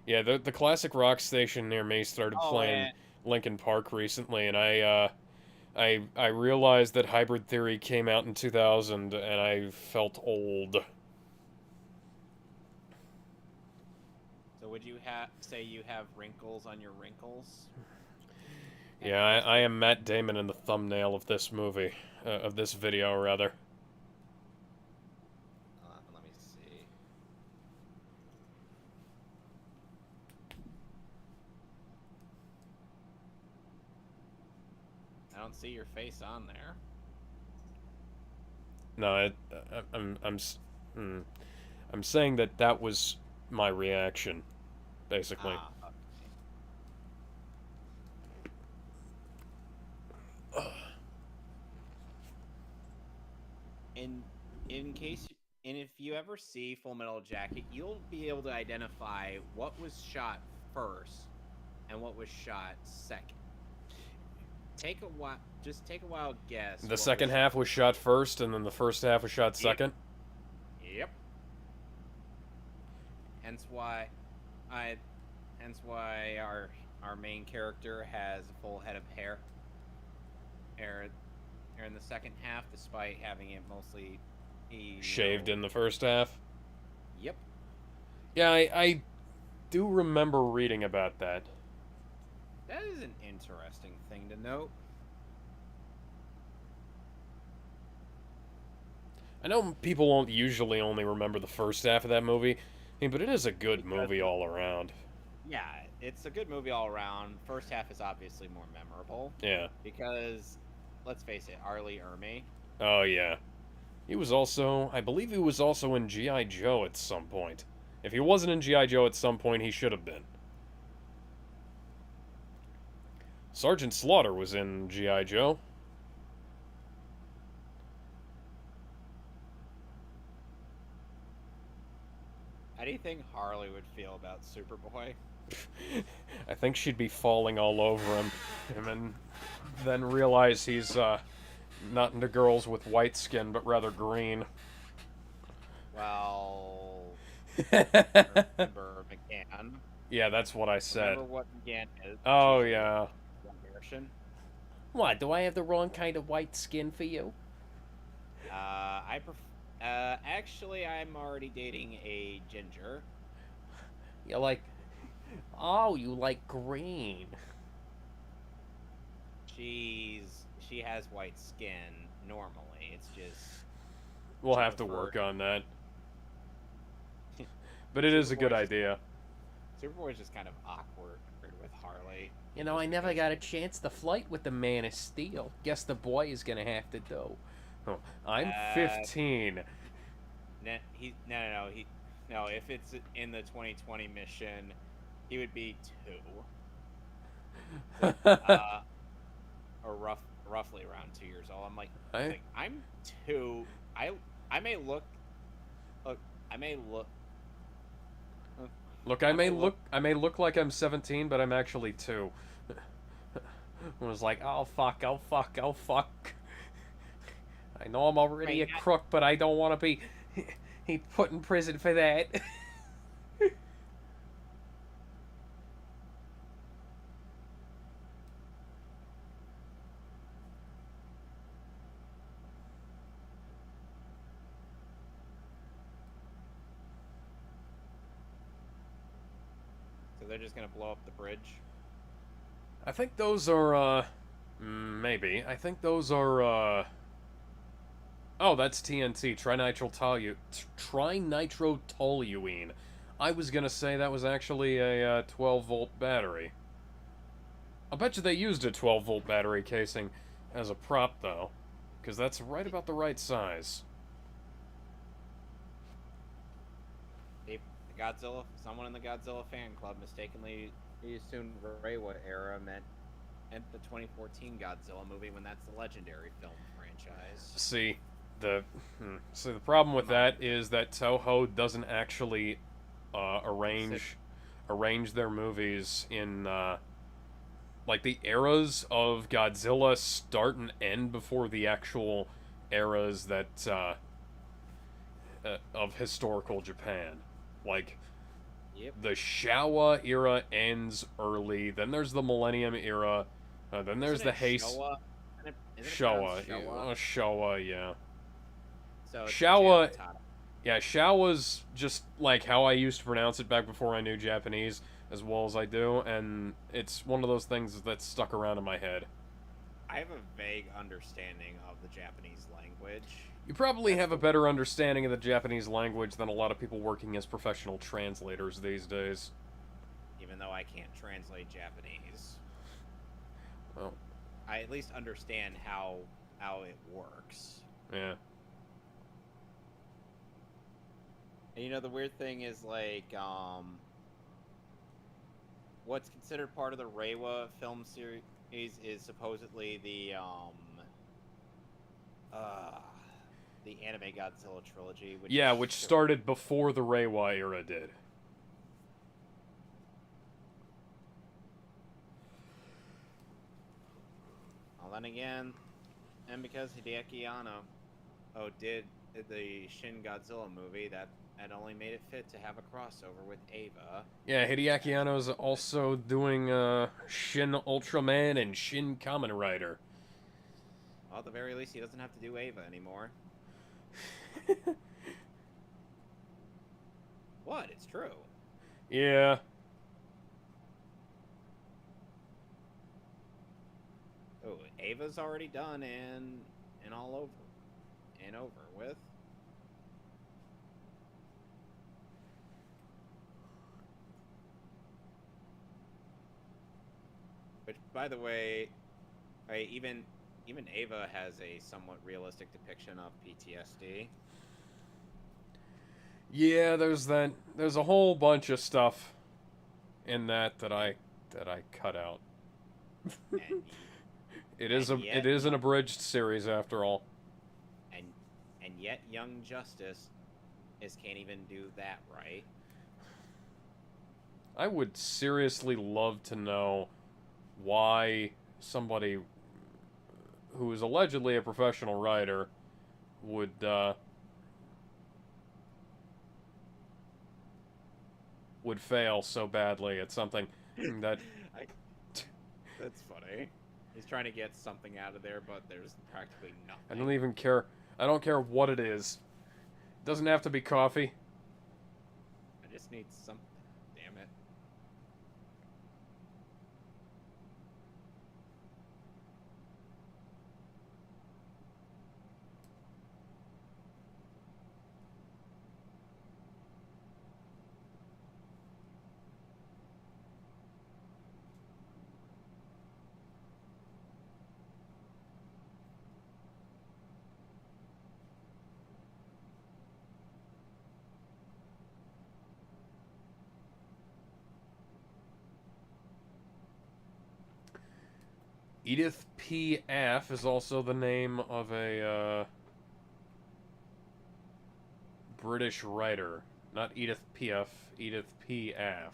Yeah, the classic rock station near me started playing Linkin Park recently, and I realized that Hybrid Theory came out in 2000, and I felt old. So would you say you have wrinkles on your wrinkles? Yeah, I am Matt Damon in the thumbnail of this movie, of this video, rather. Let me see. I don't see your face on there. No, I'm saying that was my reaction, basically. Okay. In case, and if you ever see Full Metal Jacket, you'll be able to identify what was shot first and what was shot second. Just take a wild guess. The second half was shot first, and then the first half was shot second? Yep. Hence why our main character has a full head of hair in the second half, despite having it mostly shaved in the first half? Yep. Yeah, I do remember reading about that. That is an interesting thing to note. I know people won't usually only remember the first half of that movie, but it is a good movie all around. Yeah, it's a good movie all around. First half is obviously more memorable. Yeah. Because, let's face it, Arlie Ermey. Oh, yeah. He was also, I believe he was also in G.I. Joe at some point. If he wasn't in G.I. Joe at some point, he should have been. Sergeant Slaughter was in G.I. Joe. How do you think Harley would feel about Superboy? I think she'd be falling all over him and then realize he's not into girls with white skin, but rather green. Well, remember McGann. Yeah, that's what I said. Remember what McGann is? Oh, yeah. Version. What, do I have the wrong kind of white skin for you? Actually, I'm already dating a ginger. You're like, oh, you like green. She has white skin normally. It's just we'll have to work on that. But it is a good idea. Superboy's just kind of awkward with Harley. You know, I never got a chance to flight with the Man of Steel. Guess the boy is gonna have to do. Oh, I'm 15. No. If it's in the 2020 mission, he would be 2. Or roughly around 2 years old. I'm like I'm 2. I may look. Look, I may look like I'm 17, but I'm actually 2. I was like, oh fuck. I know I'm already a crook, but I don't want to be put in prison for that. they're just gonna blow up the bridge. I think those are, maybe. I think those are, oh, that's TNT, trinitrotoluene. I was gonna say that was actually a 12-volt battery. I bet you they used a 12-volt battery casing as a prop, though, because that's right about the right size. The Godzilla, someone in the Godzilla fan club mistakenly assumed Reiwa era meant the 2014 Godzilla movie when that's the legendary film franchise. See, the problem with that is that Toho doesn't actually arrange their movies in like the eras of Godzilla start and end before the actual eras that of historical Japan. Like Yep. the Showa era ends early, then there's the Millennium era, then there's the Heisei. Showa. Showa, Showa. Showa, yeah. So it's Showa, Jamatata. yeah, Showa's just like how I used to pronounce it back before I knew Japanese as well as I do, and it's one of those things that's stuck around in my head. I have a vague understanding of the Japanese language. You probably have a better understanding of the Japanese language than a lot of people working as professional translators these days. Even though I can't translate Japanese. Well, I at least understand how it works. yeah. And you know the weird thing is like what's considered part of the Reiwa film series is supposedly the anime Godzilla trilogy, Which started before the Reiwa era did. Well, then again, and because Hideaki Anno did the Shin Godzilla movie, that only made it fit to have a crossover with Eva. Yeah, Hideaki Anno's also doing Shin Ultraman and Shin Kamen Rider. Well, at the very least, he doesn't have to do Eva anymore. What? It's true. Yeah. Oh, Ava's already done and all over. And over with. Which, by the way, even Ava has a somewhat realistic depiction of PTSD. Yeah, there's a whole bunch of stuff in that I cut out. And, It is an abridged series after all. and yet Young Justice can't even do that right. I would seriously love to know why somebody who is allegedly a professional writer would fail so badly at something that That's funny. He's trying to get something out of there, but there's practically nothing. I don't even care. I don't care what it is. It doesn't have to be coffee. I just need something. Damn it. Edith P. Aff is also the name of a British writer. Not Edith Piaf, Edith P. Aff.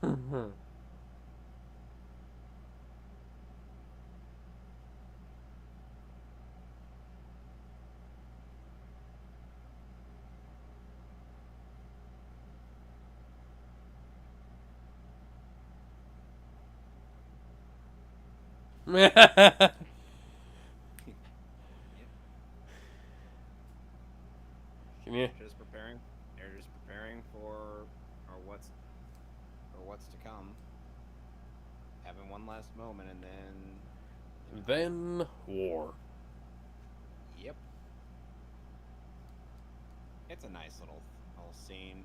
Yep. Can you? Just preparing. They're just preparing for what's to come. Having one last moment, and then. Then war. Yep. It's a nice little scene.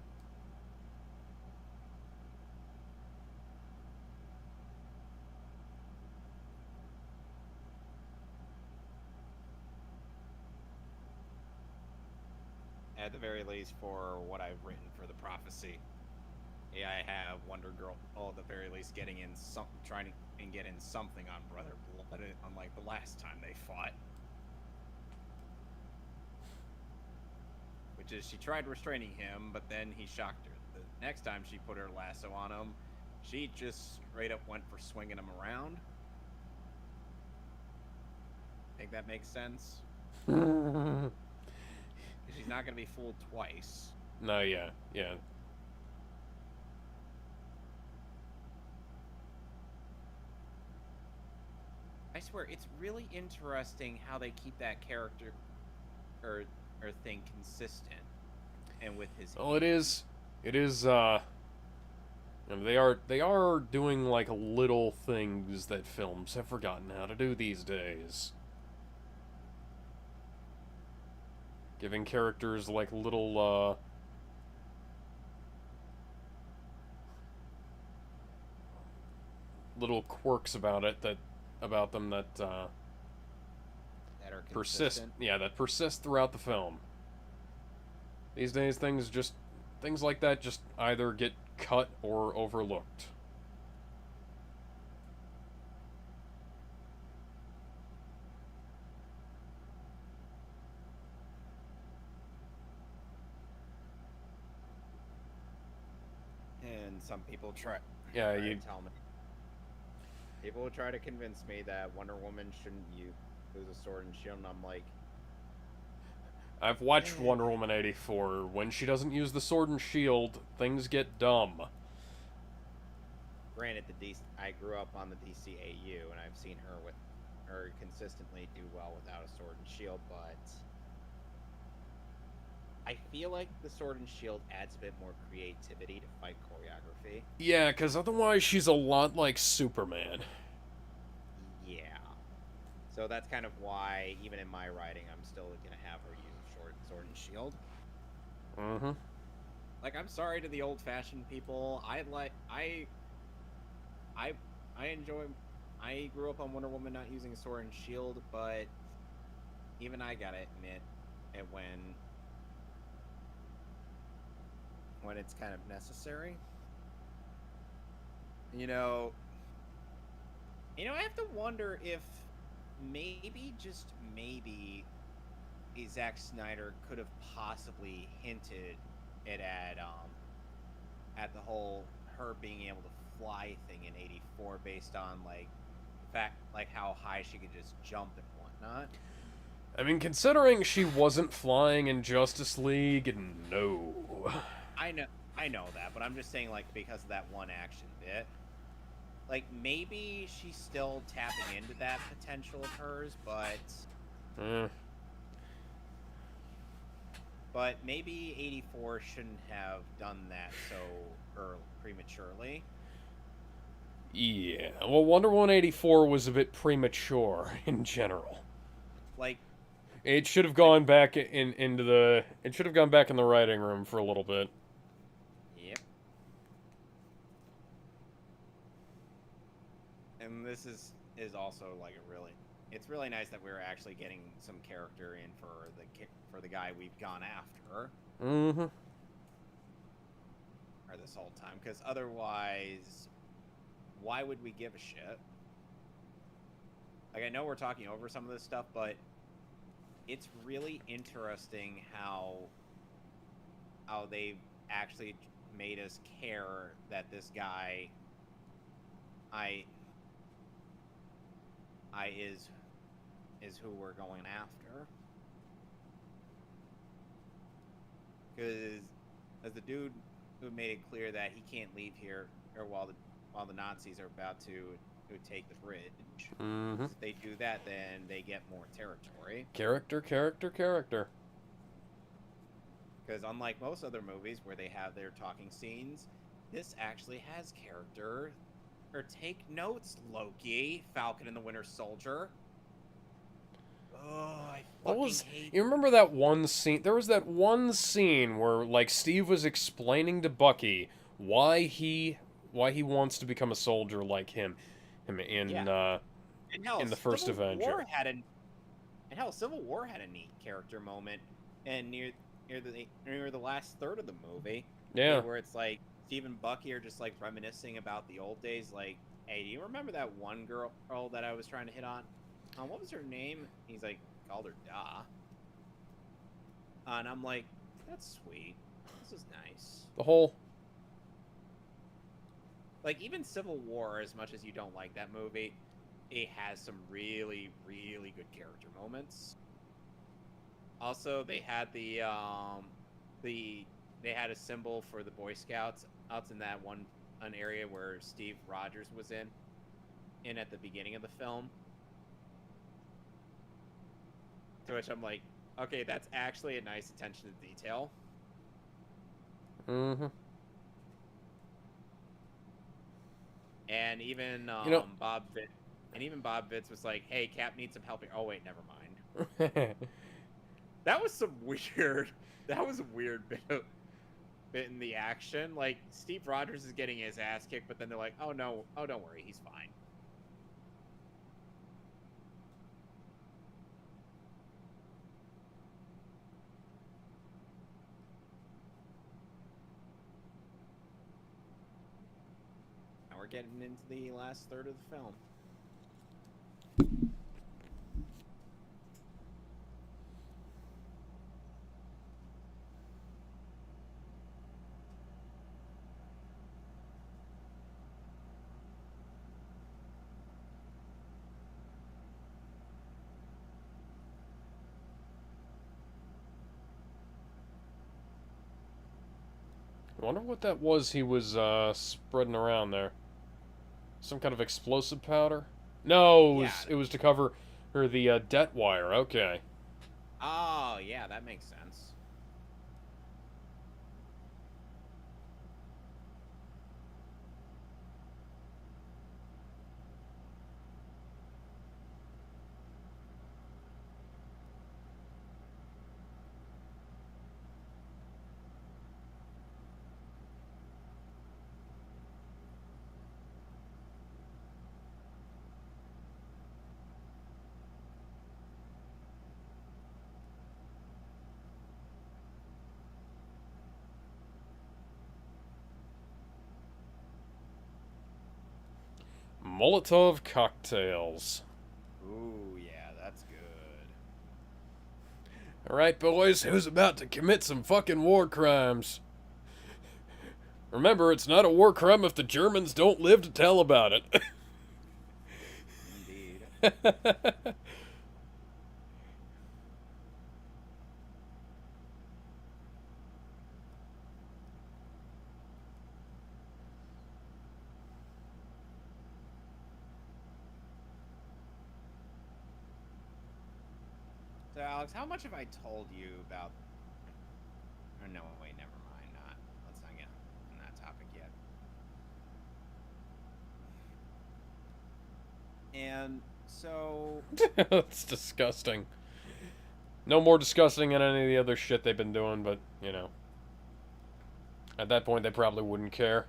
At the very least, for what I've written for the prophecy, yeah, I have Wonder Girl. Oh, at the very least, getting in some, trying to and get in something on Brother Blood, unlike the last time they fought. Which is, she tried restraining him, but then he shocked her. The next time she put her lasso on him, she just straight up went for swinging him around. Think that makes sense? She's not gonna be fooled twice. No, yeah, yeah. I swear, it's really interesting how they keep that character or thing consistent, and with his. Well, it is. And they are doing like little things that films have forgotten how to do these days. Giving characters like little quirks about them that That are persist. consistent. Yeah, that persist throughout the film. These days, things like that just either get cut or overlooked. And some people try. Yeah, try you. to tell me. People will try to convince me that Wonder Woman shouldn't use a sword and shield, and I'm like, I've watched Wonder Woman 84. When she doesn't use the sword and shield, things get dumb. granted, I grew up on the DCAU, and I've seen her consistently do well without a sword and shield, but I feel like the sword and shield adds a bit more creativity to fight choreography. Yeah, because otherwise she's a lot like Superman. Yeah. So that's kind of why, even in my writing, I'm still gonna have her use sword and shield. Mm-hmm. Like, I'm sorry to the old-fashioned people. I enjoy. I grew up on Wonder Woman not using a sword and shield, but even I gotta admit, it when it's kind of necessary. You know, I have to wonder if maybe, just maybe, Zack Snyder could have possibly hinted it at the whole her being able to fly thing in '84, based on like the fact like how high she could just jump and whatnot. I mean, considering she wasn't flying in Justice League, no. I know that, but I'm just saying, like, because of that one action bit, like, maybe she's still tapping into that potential of hers, but maybe '84 shouldn't have done that so prematurely. Yeah, well, Wonder Woman 84 was a bit premature in general. Like, it should have gone back into the. It should have gone back in the writing room for a little bit. yep. And this is also like it's really nice that we're actually getting some character in for the guy we've gone after. Mm-hmm. Or this whole time, because otherwise, why would we give a shit? Like, I know we're talking over some of this stuff, but it's really interesting how they've actually made us care that this guy, I is who we're going after. Because as the dude who made it clear that he can't leave here, or while the Nazis are about to take the bridge. Mm-hmm. If they do that, then they get more territory. Character. Because unlike most other movies where they have their talking scenes, this actually has character. Or take notes, Loki, Falcon and the Winter Soldier. Oh, I fucking hate. You remember that one scene? There was that one scene where, like, Steve was explaining to Bucky why he wants to become a soldier like him in And hell, in the first Civil Avenger. War had and hell, Civil War had a neat character moment, and near the last third of the movie, Yeah. where it's like Steve and Bucky are just like reminiscing about the old days. Like, hey, do you remember that one girl that I was trying to hit on? What was her name? He's like, called her Da. And I'm like, that's sweet. This is nice. The whole Like, even Civil War, as much as you don't like that movie, it has some really, really good character moments. Also, they had they had a symbol for the Boy Scouts out in that an area where Steve Rogers was in at the beginning of the film. To which I'm like, okay, that's actually a nice attention to detail. Mm-hmm. And even Bob Vitz was like, "Hey, Cap needs some help here." Oh wait, never mind. That was some weird. That was a weird bit in the action. Like, Steve Rogers is getting his ass kicked, but then they're like, "Oh no, oh don't worry, he's fine." Now we're getting into the last third of the film. I wonder what that was he was spreading around there. Some kind of explosive powder? No, it was to cover the debt wire. Okay. Oh, yeah, that makes sense. Molotov cocktails. Ooh, yeah, that's good. Alright, boys, who's about to commit some fucking war crimes? Remember, it's not a war crime if the Germans don't live to tell about it. Indeed. So, Alex, how much have I told you about... Or no, wait, never mind. Let's not get on that topic yet. And so... That's disgusting. No more disgusting than any of the other shit they've been doing, but, you know. At that point, they probably wouldn't care.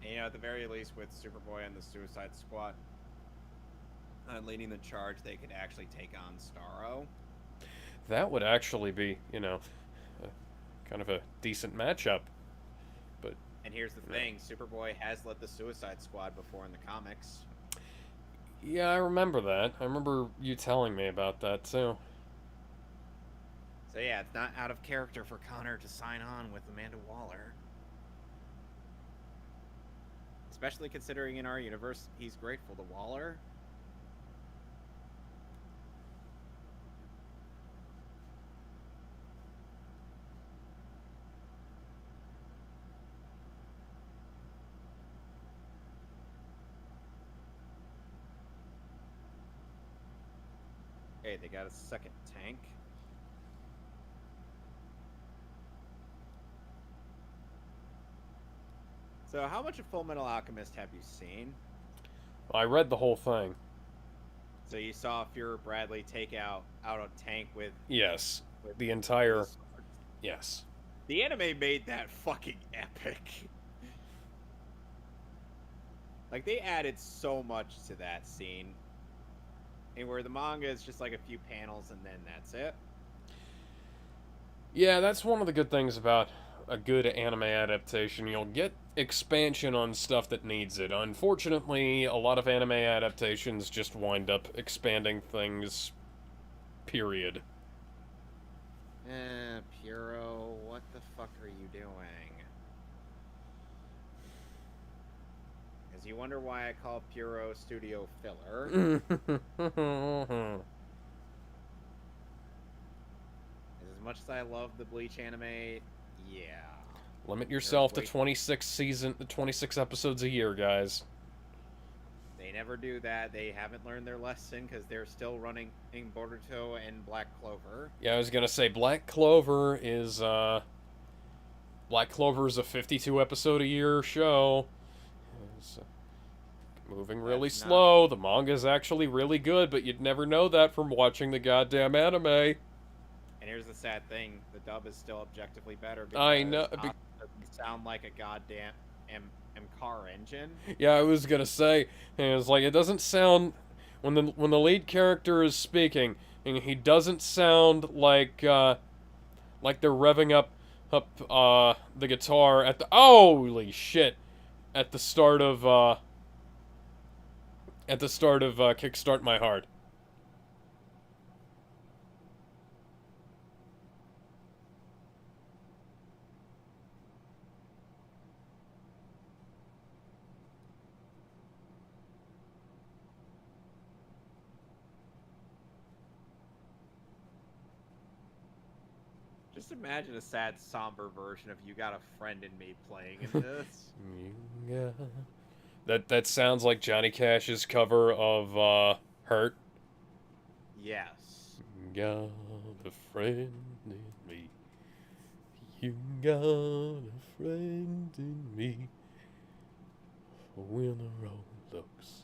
You know, at the very least, with Superboy and the Suicide Squad leading the charge, they could actually take on Starro. That would actually be, you know, kind of a decent matchup. But And here's the thing, Superboy has led the Suicide Squad before in the comics. yeah, I remember that. I remember you telling me about that too. So yeah, it's not out of character for Connor to sign on with Amanda Waller. Especially considering in our universe, he's grateful to Waller. Hey, they got a second tank. So how much of Full Metal Alchemist have you seen? I read the whole thing. So you saw Fuhrer Bradley take out a tank with Yes. with The entire... his sword. Yes. The anime made that fucking epic. Like, they added so much to that scene. And where the manga is just like a few panels and then that's it. Yeah, that's one of the good things about a good anime adaptation. You'll get expansion on stuff that needs it. Unfortunately, a lot of anime adaptations just wind up expanding things, period. Puro, what the fuck are you doing? Because you wonder why I call Puro Studio filler. As much as I love the Bleach anime, yeah. Limit yourself to Wait. 26 episodes a year, guys. They never do that. They haven't learned their lesson because they're still running in Boruto and Black Clover. Yeah, I was gonna say Black Clover is a 52 episode a year show. It's moving really That's not- slow. The manga's actually really good, but you'd never know that from watching the goddamn anime. And here's the sad thing: the dub is still objectively better. Because I know. Asuka doesn't sound like a goddamn car engine. Yeah, I was gonna say, and it's like it doesn't sound when the lead character is speaking, and he doesn't sound like they're revving up the guitar at the holy shit at the start of Kickstart My Heart. Just imagine a sad, somber version of "You Got a Friend in Me" playing in this. That sounds like Johnny Cash's cover of Hurt. Yes. Got a friend in me. You got a friend in me. When the road looks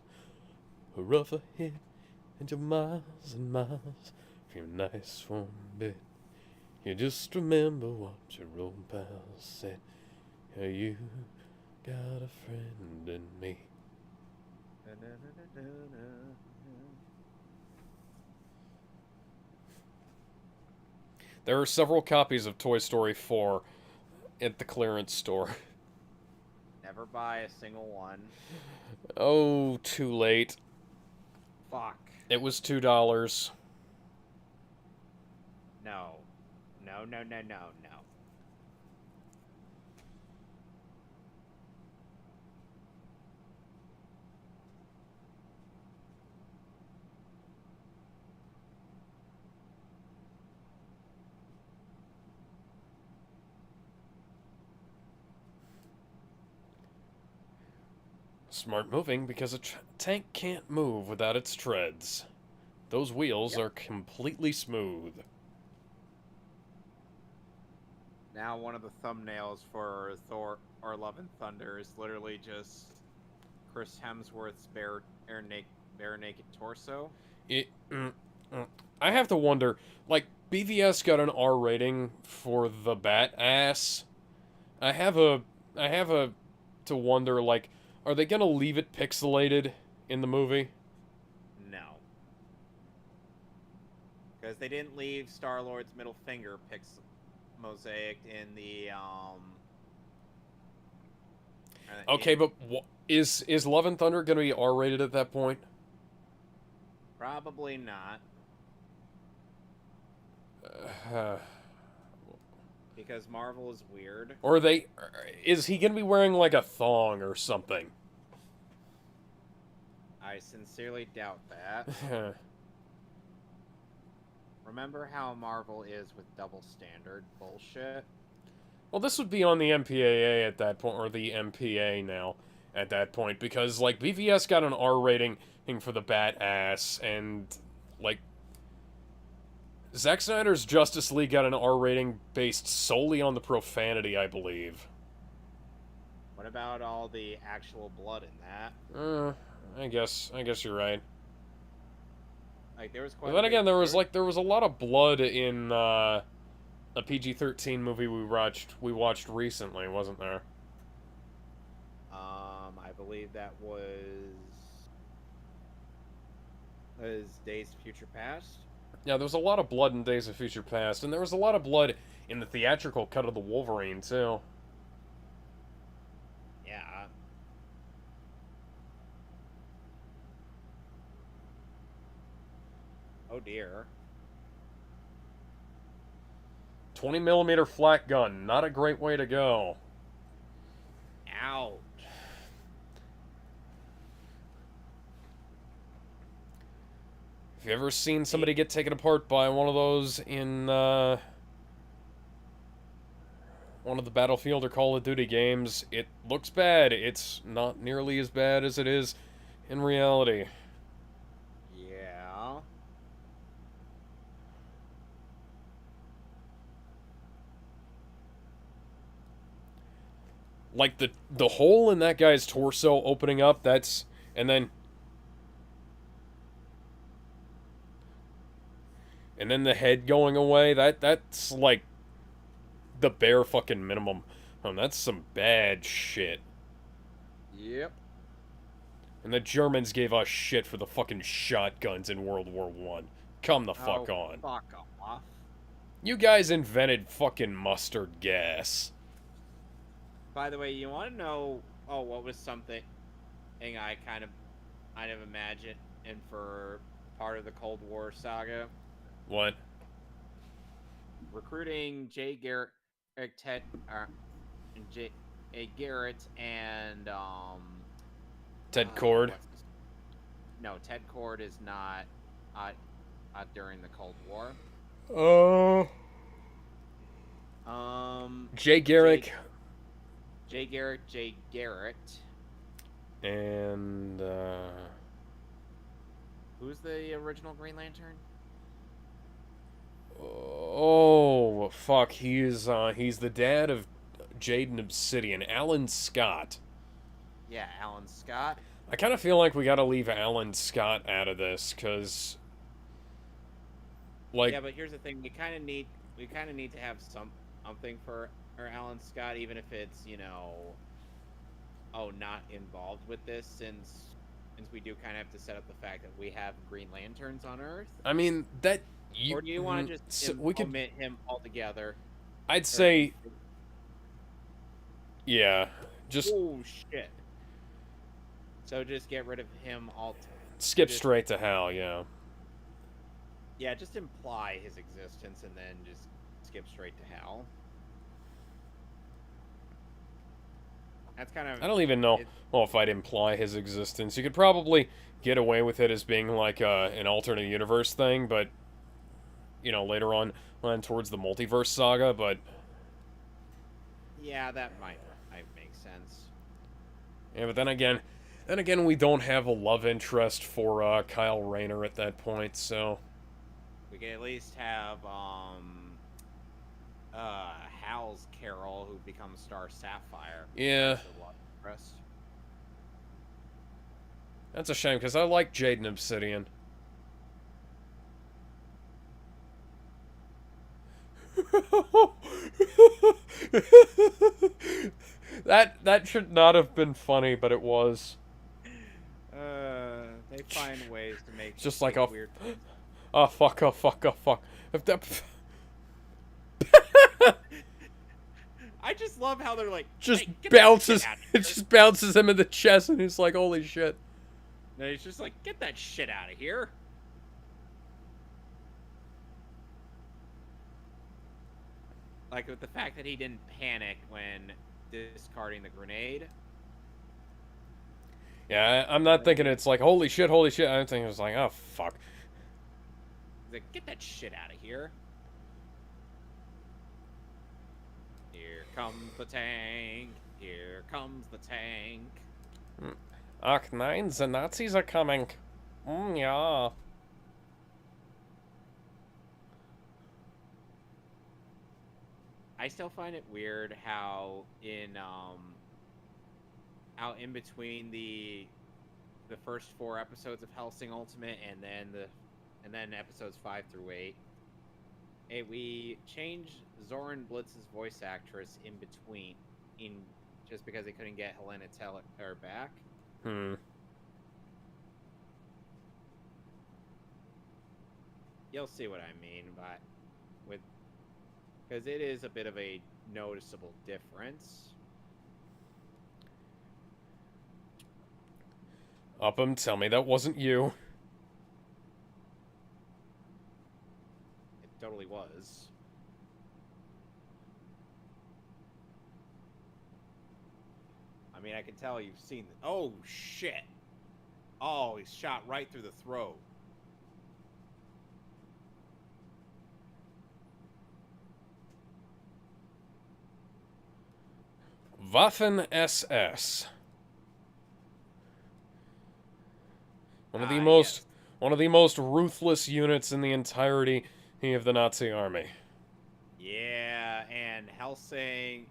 rough ahead and you're miles and miles from your nice warm bed, you just remember what your old pal said. Yeah, you got a friend in me. There are several copies of Toy Story 4 at the clearance store. Never buy a single one. Oh, too late. Fuck. It was $2. No. No, no, no, no, no. Smart moving because a tank can't move without its treads. Those wheels Yep. are completely smooth. Now one of the thumbnails for Thor or Love and Thunder is literally just Chris Hemsworth's bare naked torso. I have to wonder, like, BVS got an R rating for the bat ass. I have to wonder, like, are they gonna leave it pixelated in the movie? No. Because they didn't leave Star-Lord's middle finger mosaic in the Okay, but is Love and Thunder gonna be R rated at that point? probably not. Because Marvel is weird. Or is he gonna be wearing like a thong or something? I sincerely doubt that. Remember how Marvel is with double standard bullshit? Well, this would be on the MPAA at that point, or the MPA now at that point, because like BVS got an R rating for the bat ass, and like Zack Snyder's Justice League got an R rating based solely on the profanity, I believe. What about all the actual blood in that? I guess you're right. Like there was But quite. then again, there was a lot of blood in a PG-13 movie we watched recently, wasn't there? I believe that was Days of Future Past. Yeah, there was a lot of blood in Days of Future Past, and there was a lot of blood in the theatrical cut of the Wolverine too. Yeah. Oh dear. 20mm flat gun, not a great way to go. Ouch. Have you ever seen somebody get taken apart by one of those in one of the Battlefield or Call of Duty games? It looks bad. It's not nearly as bad as it is in reality. Yeah. Like the hole in that guy's torso opening up, and then the head going away, that's like the bare fucking minimum. That's some bad shit. Yep. And the Germans gave us shit for the fucking shotguns in World War One. Come the fuck on. Fuck off. You guys invented fucking mustard gas. By the way, you want to know? Oh, what was something I kind of imagined, and for part of the Cold War saga, What? recruiting Jay Garrett, Ted, Jay Garrett, and Ted Cord? No, Ted Cord is not during the Cold War. Jay Garrick. Jay Garrett. And, Who's the original Green Lantern? oh, fuck. He's the dad of Jade and Obsidian, Alan Scott. Yeah, Alan Scott. I kind of feel like we gotta leave Alan Scott out of this, because, like... Yeah, but here's the thing. We kind of need to have something for Alan Scott, even if it's, not involved with this, since we do kind of have to set up the fact that we have Green Lanterns on Earth. I mean, that... Or do you want to just omit him altogether? I'd say... Yeah, just... Oh, shit. So just get rid of him skip straight to Hal, yeah. Yeah, just imply his existence and then just skip straight to Hal. That's kind of... I don't even know if I'd imply his existence. You could probably get away with it as being like an alternate universe thing, but, later on towards the multiverse saga, but... Yeah, that might make sense. Yeah, but then again, we don't have a love interest for Kyle Rayner at that point, so... We can at least have, Hal's Carol, who becomes Star Sapphire. Yeah. That's a shame, because I like Jade and Obsidian. That should not have been funny, but it was. They find ways to make It's just like weird. Oh fuck! Oh fuck! Oh fuck! I just love how they're like just "Hey, get that bounces. shit out of It here." just bounces him in the chest, and he's like, "Holy shit!" And he's just like, "Get that shit out of here." Like with the fact that he didn't panic when discarding the grenade. Yeah, I'm not thinking it's like, holy shit, holy shit. I'm thinking it's like, oh, fuck. He's like, get that shit out of here. Here comes the tank. Here comes the tank. Ach nein, the Nazis are coming. Yeah. I still find it weird how in between the first 4 episodes of Hellsing Ultimate and then episodes 5 through 8, we changed Zoran Blitz's voice actress in between, just because they couldn't get Helena Teller back. You'll see what I mean, but because it is a bit of a noticeable difference. Upham, tell me that wasn't you. It totally was. I mean, I can tell you've seen. Oh shit! Oh, he's shot right through the throat. Waffen SS. One of the most ruthless units in the entirety of the Nazi army. Yeah, and Hellsing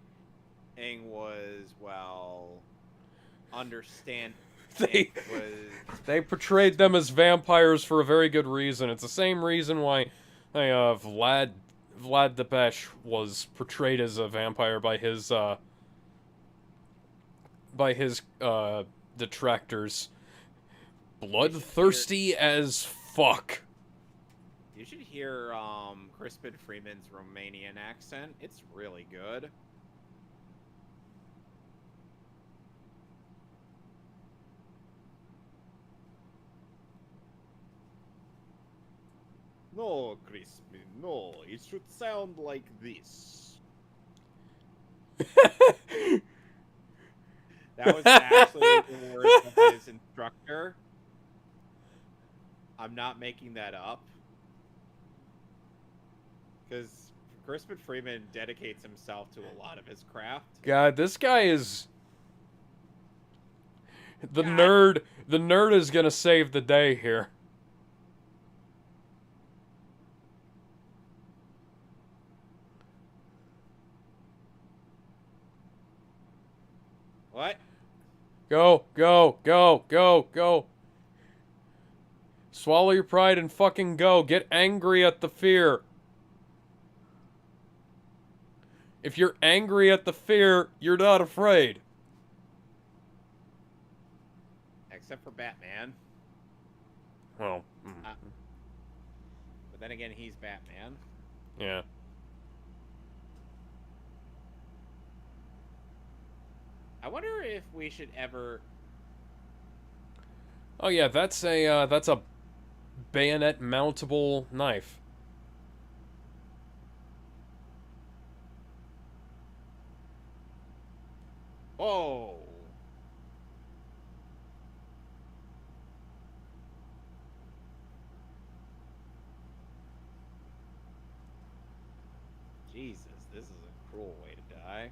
was, well, They portrayed them as vampires for a very good reason. It's the same reason why Vlad Depeche was portrayed as a vampire by his detractors. Bloodthirsty as fuck. You should hear Crispin Freeman's Romanian accent. It's really good. No, Crispin, no. It should sound like this. That was actually the words of his instructor. I'm not making that up. Because Crispin Freeman dedicates himself to a lot of his craft. God, this guy is... The nerd is gonna save the day here. What? Go, go, go, go, go. Swallow your pride and fucking go. Get angry at the fear. If you're angry at the fear, you're not afraid. Except for Batman. Well, But then again, he's Batman. yeah. I wonder if we should ever... Oh yeah, that's a bayonet mountable knife. Oh! Jesus, this is a cruel way to die.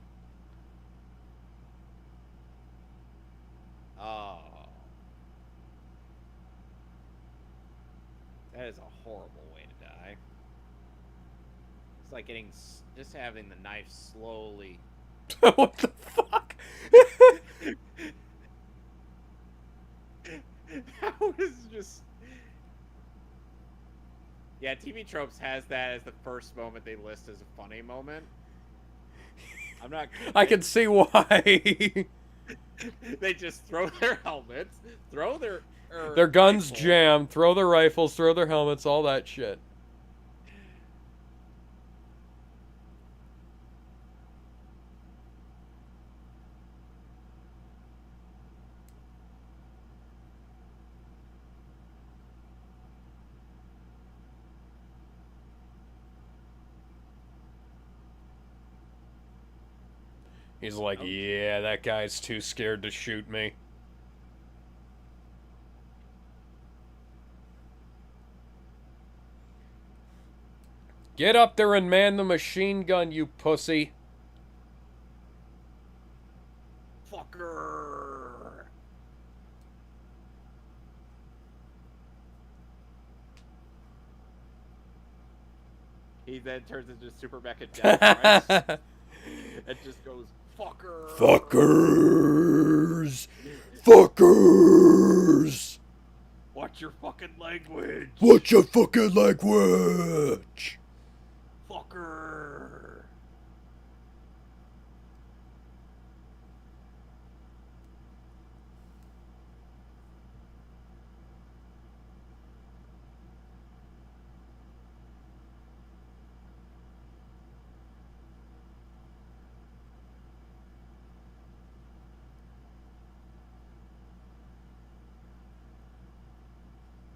Oh. That is a horrible way to die. It's like just having the knife slowly. What the fuck? That was just... Yeah, TV Tropes has that as the first moment they list as a funny moment. I'm not kidding. I can see why. They just throw their helmets, throw their guns rifles. jammed, throw their rifles, throw their helmets, all that shit. He's like, Oh. yeah, that guy's too scared to shoot me. Get up there and man the machine gun, you pussy. Fucker. He then turns into Super Mecha Death Prince. It just goes, fucker. Fuckers! Fuckers! Watch your fucking language. What's your fucking language? Fucker.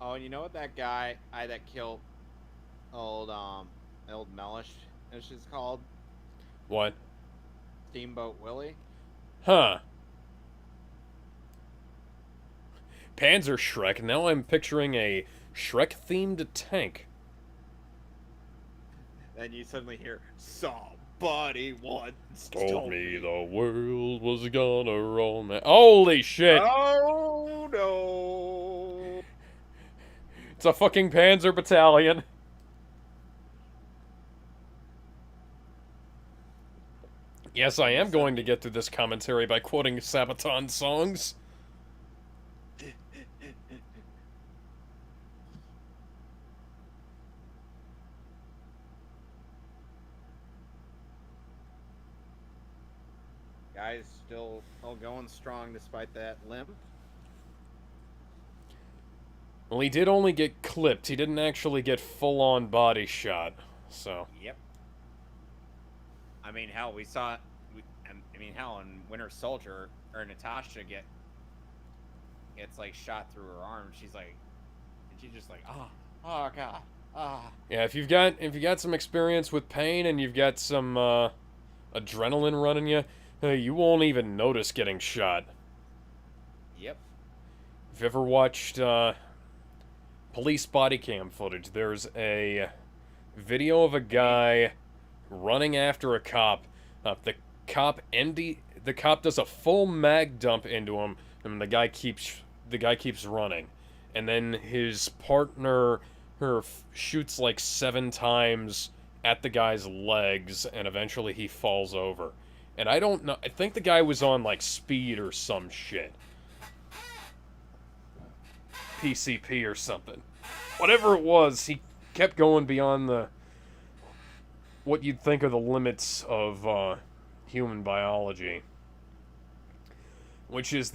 Oh, and you know what that guy that killed old Mellish is called? What? Steamboat Willie? Huh. Panzer Shrek. Now I'm picturing a Shrek-themed tank. Then you suddenly hear, somebody once Told me the world was gonna roll me. Holy shit! Oh no! It's a fucking Panzer battalion. Yes, I am going to get through this commentary by quoting Sabaton songs. Guy's still going strong despite that limp. Well, he did only get clipped. He didn't actually get full-on body shot. So, Yep. I mean, hell, we saw. I mean, hell, in Winter Soldier, or Natasha gets like shot through her arm. She's like, and she's just like, oh god, yeah, if you've got some experience with pain and you've got some adrenaline running you, you won't even notice getting shot. Yep. If you've ever watched police body cam footage, there's a video of a guy running after a cop. The cop does a full mag dump into him, and the guy keeps running. And then his partner shoots like 7 times at the guy's legs, and eventually he falls over. And I don't know, I think the guy was on like speed or some shit. PCP or something. Whatever it was, he kept going beyond what you'd think are the limits of human biology. Which is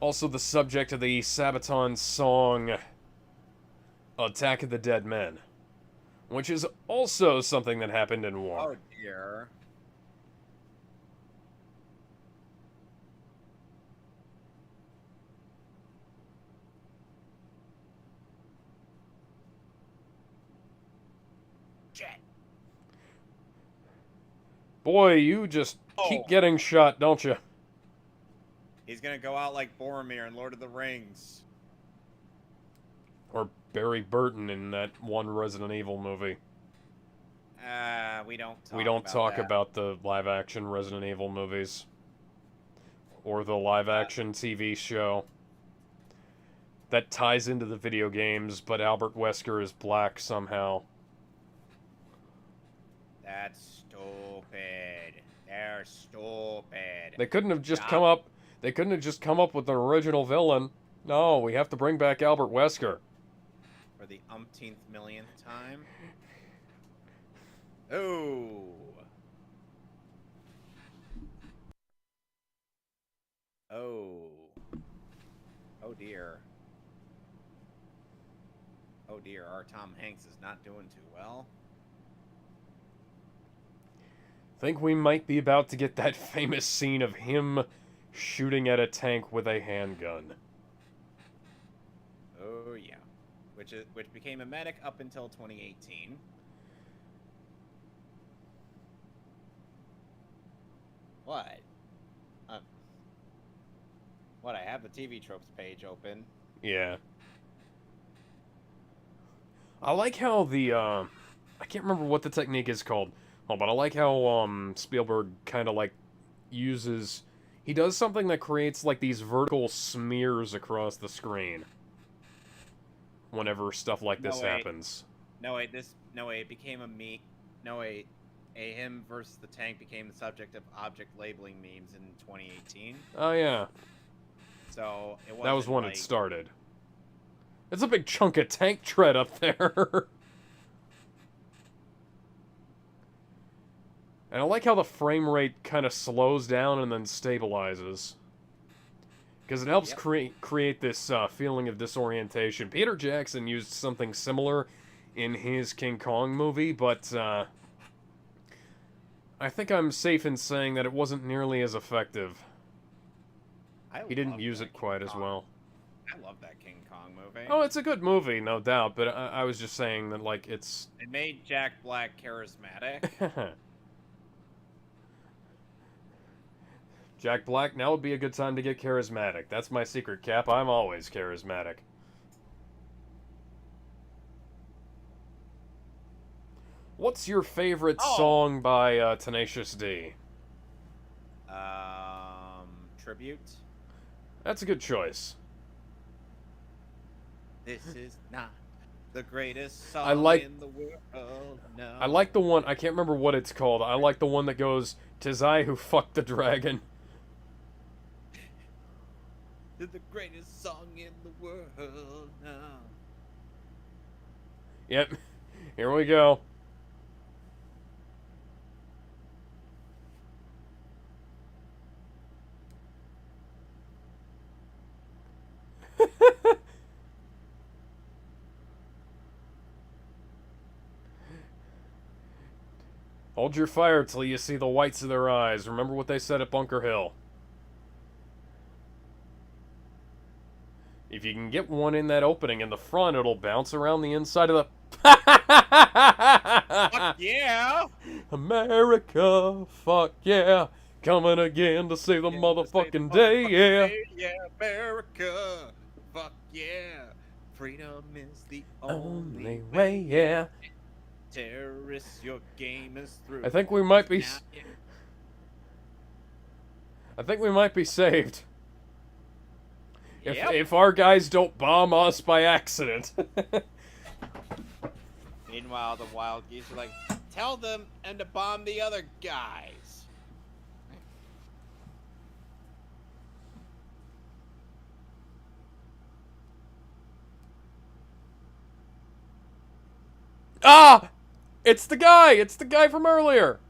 also the subject of the Sabaton song Attack of the Dead Men. Which is also something that happened in war. Oh dear. Shit. Boy, you just keep getting shot, don't you? He's gonna go out like Boromir in Lord of the Rings. Or Barry Burton in that one Resident Evil movie. We don't. We don't talk that. about the live-action Resident Evil movies. Or the live-action TV show. That ties into the video games, but Albert Wesker is black somehow. That's stupid. They're stupid. They couldn't have just Stop. come up. They couldn't have just come up with an original villain. No, we have to bring back Albert Wesker. For the umpteenth millionth time. Oh. Oh. Oh dear. Oh dear, our Tom Hanks is not doing too well. Think we might be about to get that famous scene of him shooting at a tank with a handgun. Oh yeah. Which became a medic up until 2018. What? Uh, what? I have the TV tropes page open. Yeah. I like how the, I can't remember what the technique is called. Oh, but I like how, Spielberg kind of, like, uses... He does something that creates, like, these vertical smears across the screen. Whenever stuff like this happens. No wait, it became a meme. No wait, a him versus the tank became the subject of object labeling memes in 2018. Oh, yeah. So it was. That was when it started. It's a big chunk of tank tread up there. And I like how the frame rate kind of slows down and then stabilizes. Because it helps create this feeling of disorientation. Peter Jackson used something similar in his King Kong movie, but I think I'm safe in saying that it wasn't nearly as effective. He didn't use it quite as well. I love that King Kong movie. Oh, it's a good movie, no doubt, but I was just saying that, like, it's... It made Jack Black charismatic. Jack Black, now would be a good time to get charismatic. That's my secret, Cap. I'm always charismatic. What's your favorite song by Tenacious D? Tribute. That's a good choice. This is not the greatest song in the world. No. I like the one, I can't remember what it's called. I like the one that goes, "'Tis I who fucked the dragon." The greatest song in the world now. Yep. Here we go. Hold your fire till you see the whites of their eyes. Remember what they said at Bunker Hill. If you can get one in that opening in the front, it'll bounce around the inside of the... Fuck yeah! America, fuck yeah. Coming again to save the motherfucking day, yeah. Yeah, America, fuck yeah. Freedom is the Only way, yeah. Terrorists, your game is through. I think we might be... I think we might be saved. If our guys don't bomb us by accident. Meanwhile, the wild geese are like, tell them and to bomb the other guys. Ah! It's the guy! It's the guy from earlier!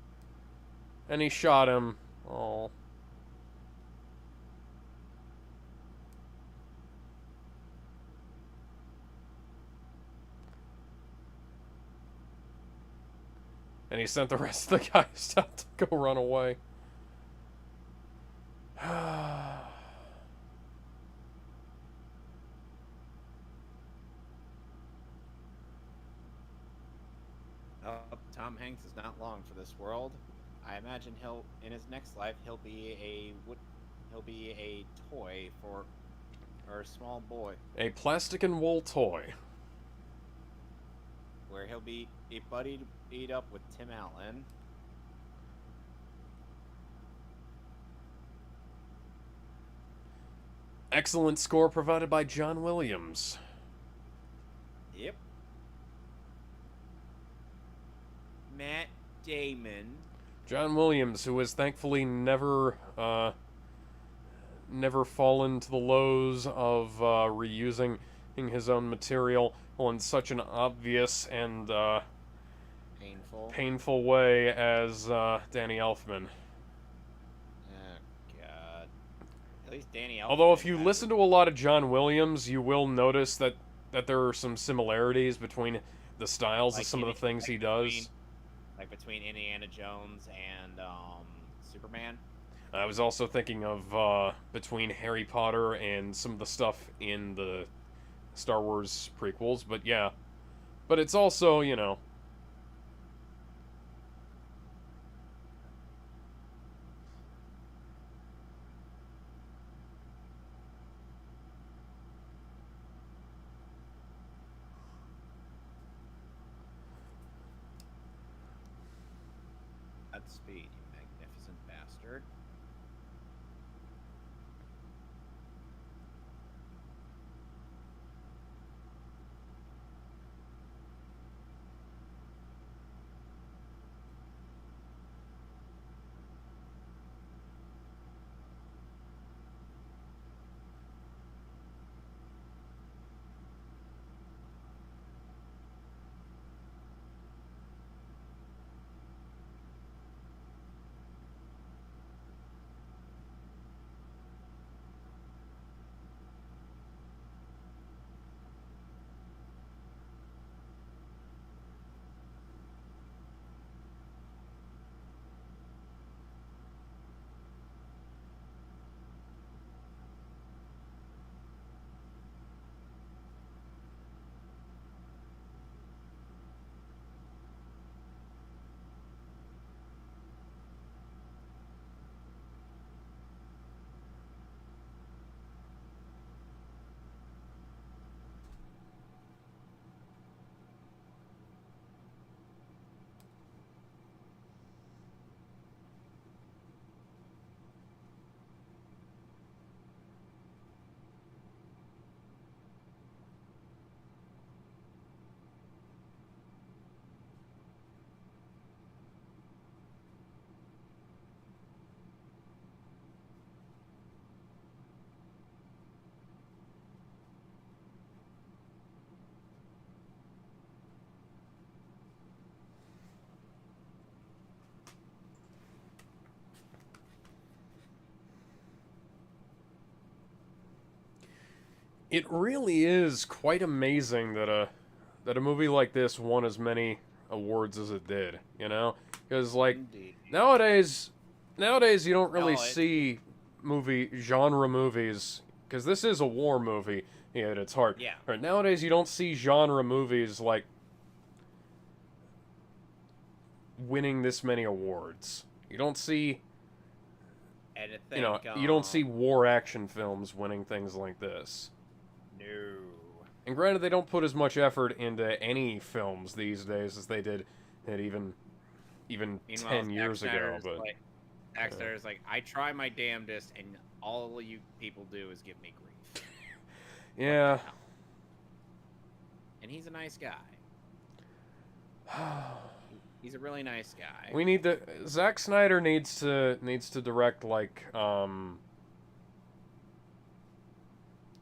And he shot him. Oh. And he sent the rest of the guys out to go run away. Tom Hanks is not long for this world. I imagine in his next life he'll be a toy or a small boy. A plastic and wool toy. Where he'll be a buddy to beat up with Tim Allen. Excellent score provided by John Williams. Yep. Matt Damon. John Williams, who has thankfully never fallen to the lows of reusing his own material in such an obvious and painful way as Danny Elfman. Oh, God. At least Danny Elfman. Although if you listen to a lot of John Williams, you will notice that there are some similarities between the styles of some of the things he does. Between Indiana Jones and Superman. I was also thinking of between Harry Potter and some of the stuff in the Star Wars prequels, but yeah. But it's also, you know... Godspeed, you magnificent bastard. It really is quite amazing that a movie like this won as many awards as it did. You know, because like Indeed. nowadays you don't really No, it- see genre movies, because this is a war movie at its heart. Yeah. Right, nowadays you don't see genre movies like winning this many awards. You don't see, And I you know, think, you don't see war action films winning things like this. No. And granted, they don't put as much effort into any films these days as they did at even Meanwhile, 10 years ago. But Zack Snyder's like, I try my damnedest, and all you people do is give me grief. yeah, What the hell? And he's a nice guy. He's a really nice guy. we need to. Zack Snyder needs to direct like.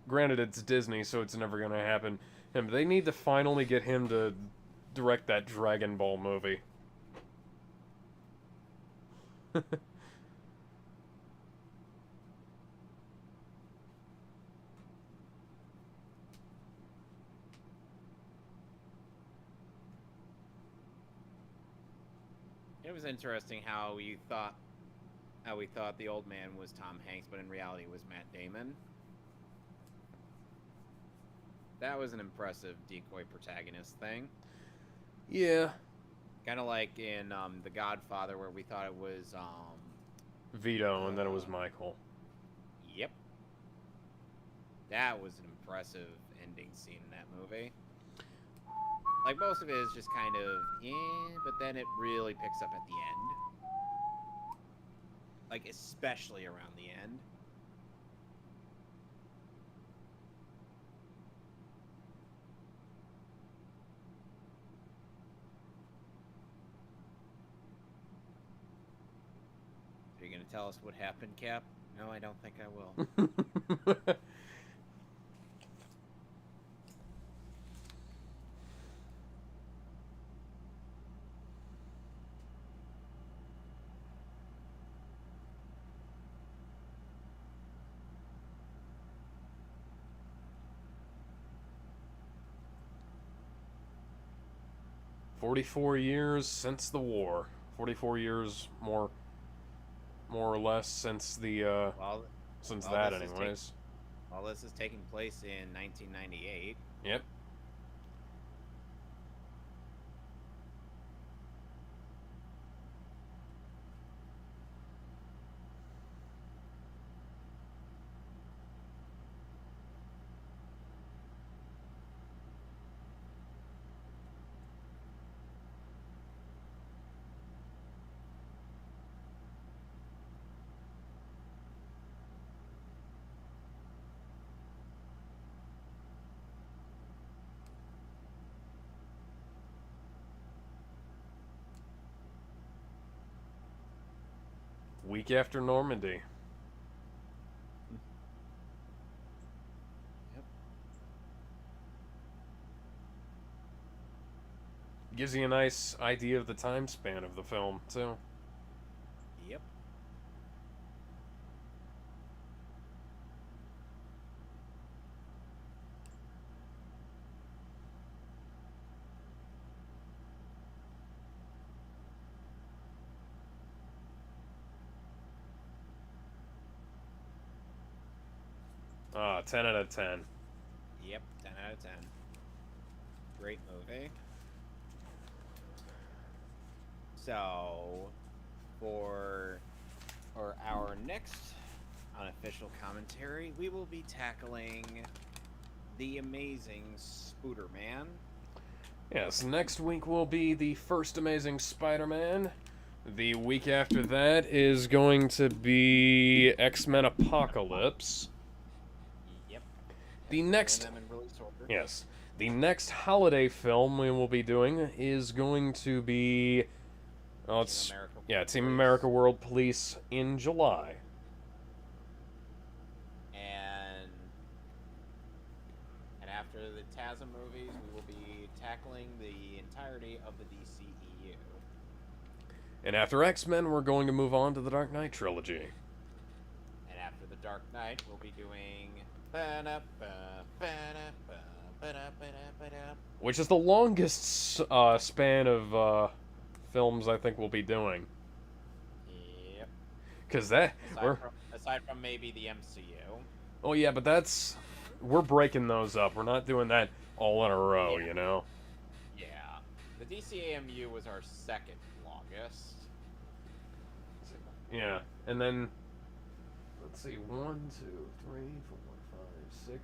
Granted, it's Disney, so it's never gonna happen. And they need to finally get him to direct that Dragon Ball movie. It was interesting how we thought the old man was Tom Hanks, but in reality it was Matt Damon. That was an impressive decoy protagonist thing. Yeah, Kind of like in The Godfather, where we thought it was Vito, and then it was Michael. Yep. That was an impressive ending scene in that movie. Like, most of it is just kind of, but then it really picks up at the end. Like, especially around the end. Are you going to tell us what happened, Cap? No, I don't think I will. 44 years since the war. 44 years more or less since the Well, since well, that this is anyways. all this is taking place in 1998. Yep. Week after Normandy. Yep. Gives you a nice idea of the time span of the film, too. Yep. 10 out of 10. Yep. 10 out of 10. Great movie. So, for our next unofficial commentary, we will be tackling the amazing Spooderman. Yes, next week will be the first Amazing Spider-Man. The week after that is going to be X-Men Apocalypse. Yep. The Doing next... them in release order. Yes. The next holiday film we will be doing is going to be... Oh, it's... Team America Yeah, World Team Police. America World Police in July. And after the TASM movies, we will be tackling the entirety of the DCEU. And after X-Men, we're going to move on to the Dark Knight trilogy. And after the Dark Knight, we'll be doing... Which is the longest span of films I think we'll be doing. Yep. Because that... Aside from maybe the MCU. Oh yeah, but that's... We're breaking those up. We're not doing that all in a row, Yeah. you know? Yeah. The DCAMU was our second longest. Yeah. And then... Let's see. 1, 2, 3, 4, 5, 6, 7, 8, 9,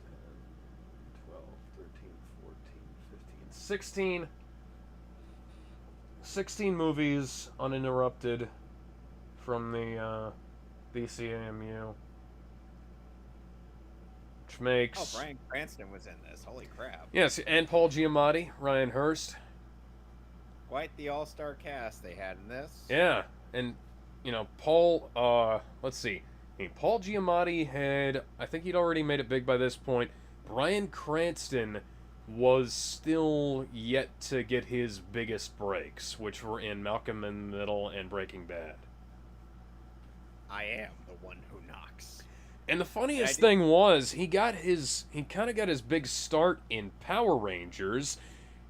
10, 12, 13, 14, 15, 16... 16 movies uninterrupted from the DCAMU. Which makes... Oh, Bryan Cranston was in this. Holy crap. Yes, and Paul Giamatti, Ryan Hurst. Quite the all-star cast they had in this. Yeah, and, you know, Paul, let's see. I mean, Paul Giamatti had, I think he'd already made it big by this point. Bryan Cranston was still yet to get his biggest breaks, which were in Malcolm in the Middle and Breaking Bad. I am the one who knocks. And the funniest thing was, he kind of got his big start in Power Rangers,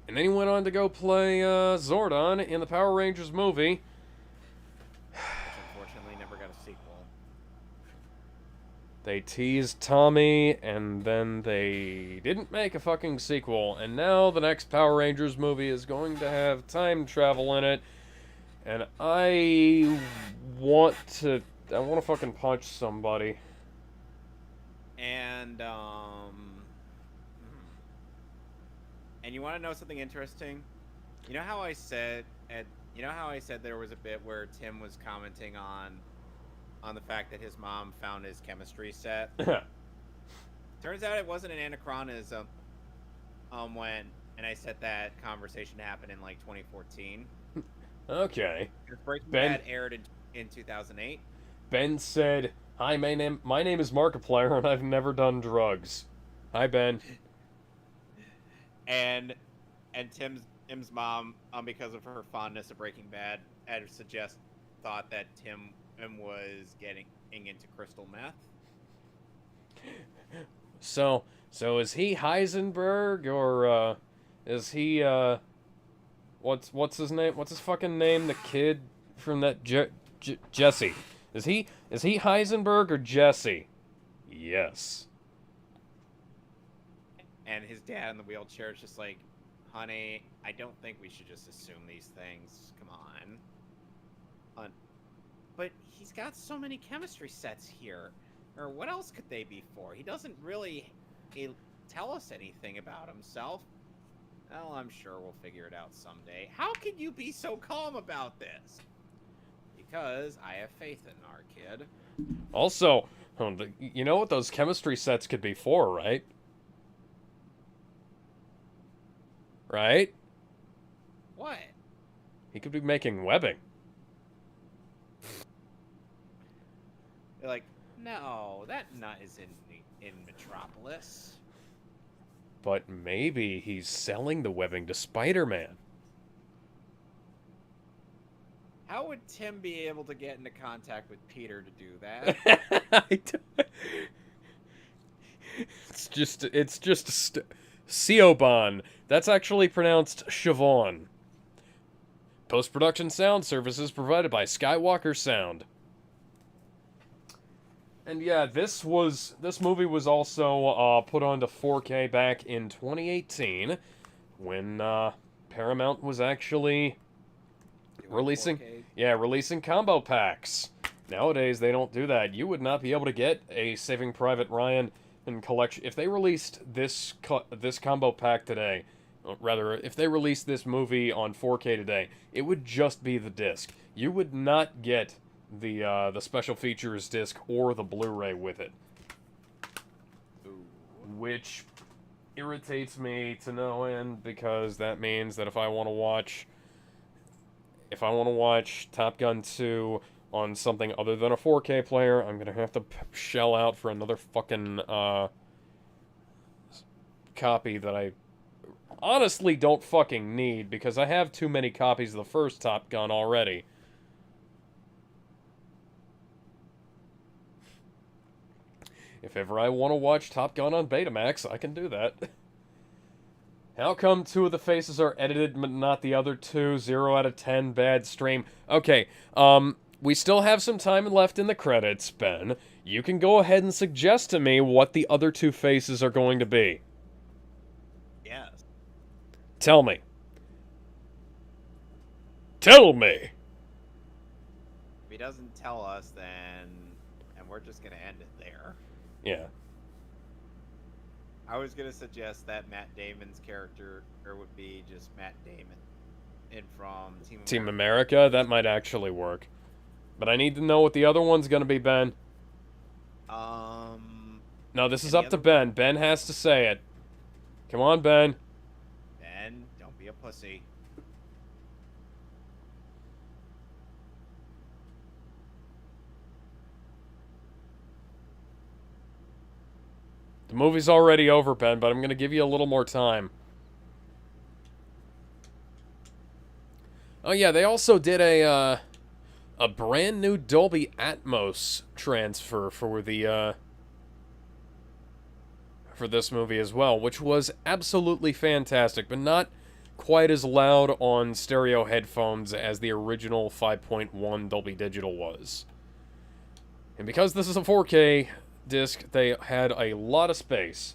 and then he went on to go play Zordon in the Power Rangers movie. Which unfortunately never got a sequel. They teased Tommy, and then they didn't make a fucking sequel, and now the next Power Rangers movie is going to have time travel in it, and I want to fucking punch somebody. And you want to know something interesting? You know how I said there was a bit where Tim was commenting on the fact that his mom found his chemistry set. Turns out it wasn't an anachronism. And I said that conversation happened in like 2014. Okay. Breaking Ben- Bad aired in 2008. Ben said, "Hi, my name is Markiplier, and I've never done drugs." Hi, Ben. And Tim's mom, because of her fondness of Breaking Bad, thought that Tim was getting into crystal meth. So is he Heisenberg, or is he what's his name? What's his fucking name? The kid from that Jesse. Is he Heisenberg or Jesse? Yes. And his dad in the wheelchair is just like, "Honey, I don't think we should just assume these things. Come on." But he's got so many chemistry sets here. Or what else could they be for? He doesn't really tell us anything about himself. Well, I'm sure we'll figure it out someday. How can you be so calm about this? Because I have faith in our kid. Also, you know what those chemistry sets could be for, right? Right? What? He could be making webbing. You're like, no, that nut is in Metropolis. But maybe he's selling the webbing to Spider-Man. How would Tim be able to get into contact with Peter to do that? It's just Siobhan. That's actually pronounced Siobhan. Post-production sound services provided by Skywalker Sound. And yeah, this movie was also put onto 4K back in 2018 when Paramount was actually releasing 4K? releasing combo packs. Nowadays they don't do that. You would not be able to get a Saving Private Ryan and collection if they released this combo pack today. Rather, if they released this movie on 4K today, it would just be the disc. You would not get the special features disc or the Blu-ray with it, which irritates me to no end because that means that if I want to watch Top Gun 2 on something other than a 4K player, I'm gonna have to shell out for another fucking copy that I honestly don't fucking need because I have too many copies of the first Top Gun already. If ever I want to watch Top Gun on Betamax, I can do that. How come 2 of the faces are edited but not the other 2? 0 out of 10, bad stream. Okay, we still have some time left in the credits, Ben. You can go ahead and suggest to me what the other 2 faces are going to be. Yes. Tell me. Tell me! If he doesn't tell us, then... And we're just gonna end it there. Yeah. I was gonna suggest that Matt Damon's character would be just Matt Damon. And from Team America, that might actually work. But I need to know what the other one's gonna be, Ben. No, this is up to Ben. Ben has to say it. Come on, Ben. Ben, don't be a pussy. The movie's already over, Ben, but I'm gonna give you a little more time. Oh yeah, they also did a brand new Dolby Atmos transfer for the for this movie as well, which was absolutely fantastic, but not quite as loud on stereo headphones as the original 5.1 Dolby Digital was. And because this is a 4K disc, they had a lot of space.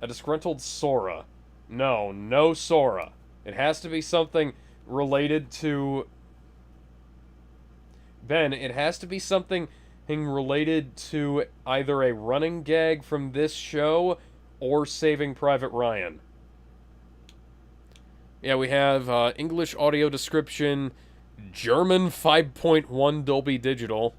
A disgruntled Sora. No Sora. It has to be something related to... Ben, it has to be something related to either a running gag from this show or Saving Private Ryan. Yeah, we have English audio description, German 5.1 Dolby Digital.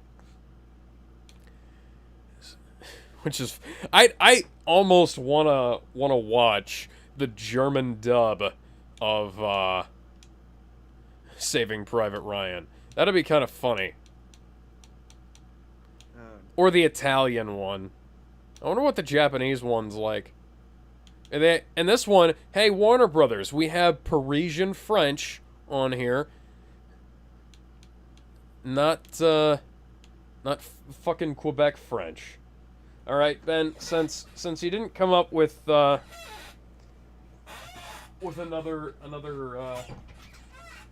Which is... I almost wanna watch the German dub of Saving Private Ryan. That'd be kind of funny. Or the Italian one. I wonder what the Japanese one's like. And this one, hey, Warner Brothers, we have Parisian French on here. Not fucking Quebec French. All right, Ben. Since you didn't come up with another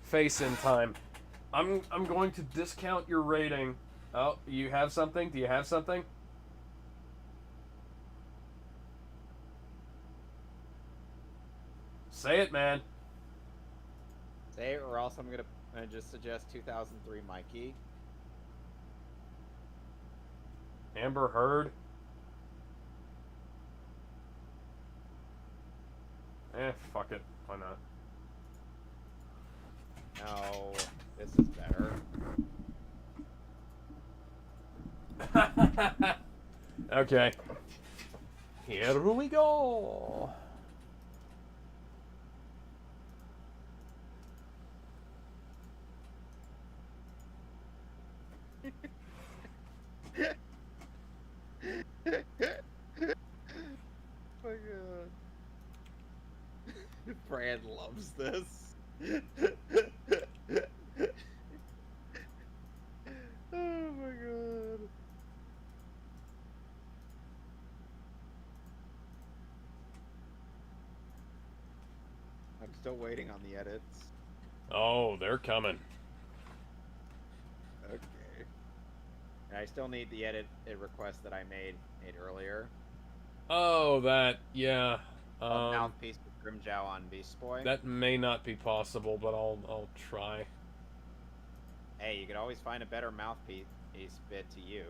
face in time, I'm going to discount your rating. Oh, you have something? Do you have something? Say it, man. Say it, or else I'm gonna just suggest 2003 Mikey. Amber Heard. Fuck it. Why not? No, this is better. Okay. Here we go. Ed loves this. Oh my god. I'm still waiting on the edits. Oh, they're coming. Okay. And I still need the edit request that I made earlier. Oh, that, yeah. Of Mouthpiece with Grimjow on Beast Boy. That may not be possible, but I'll try. Hey, you could always find a better mouthpiece bit to use.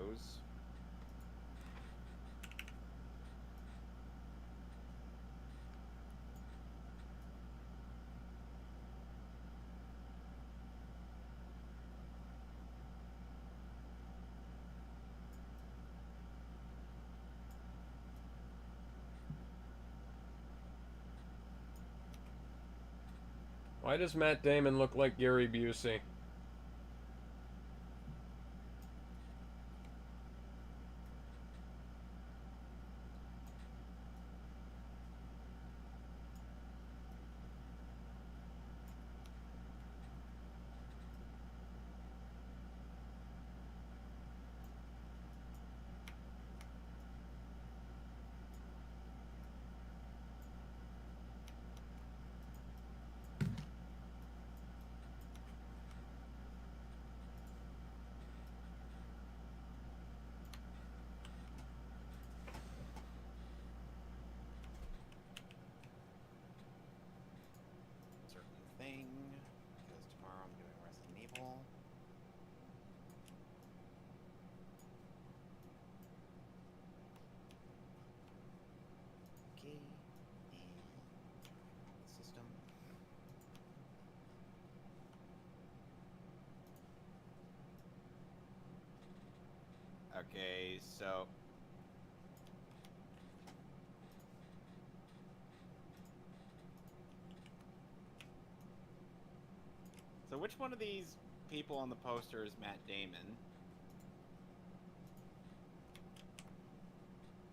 Why does Matt Damon look like Gary Busey? Certain thing, because tomorrow I'm doing Resident Evil. Okay, and the system. Okay, so which one of these people on the poster is Matt Damon?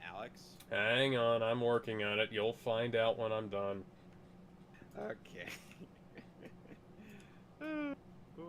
Alex? Hang on, I'm working on it. You'll find out when I'm done. Okay. Oh, boy.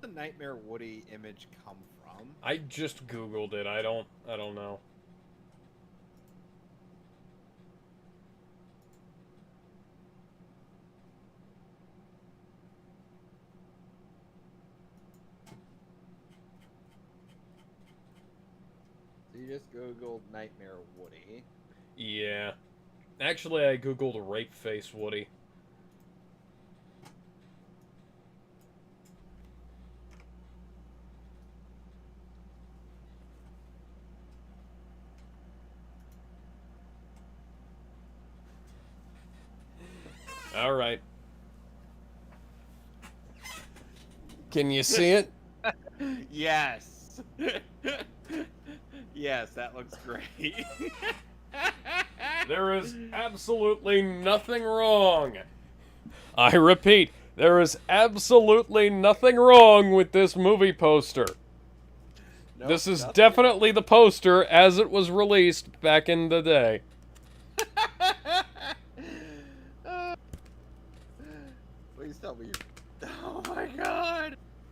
The Nightmare Woody image come from? I just Googled it. I don't know. So you just Googled Nightmare Woody. Yeah. Actually, I Googled rape face Woody. All right. Can you see it? Yes. Yes, that looks great. There is absolutely nothing wrong. I repeat, there is absolutely nothing wrong with this movie poster. Nope, This is nothing. definitely the poster as it was released back in the day. Please tell me. Oh my god.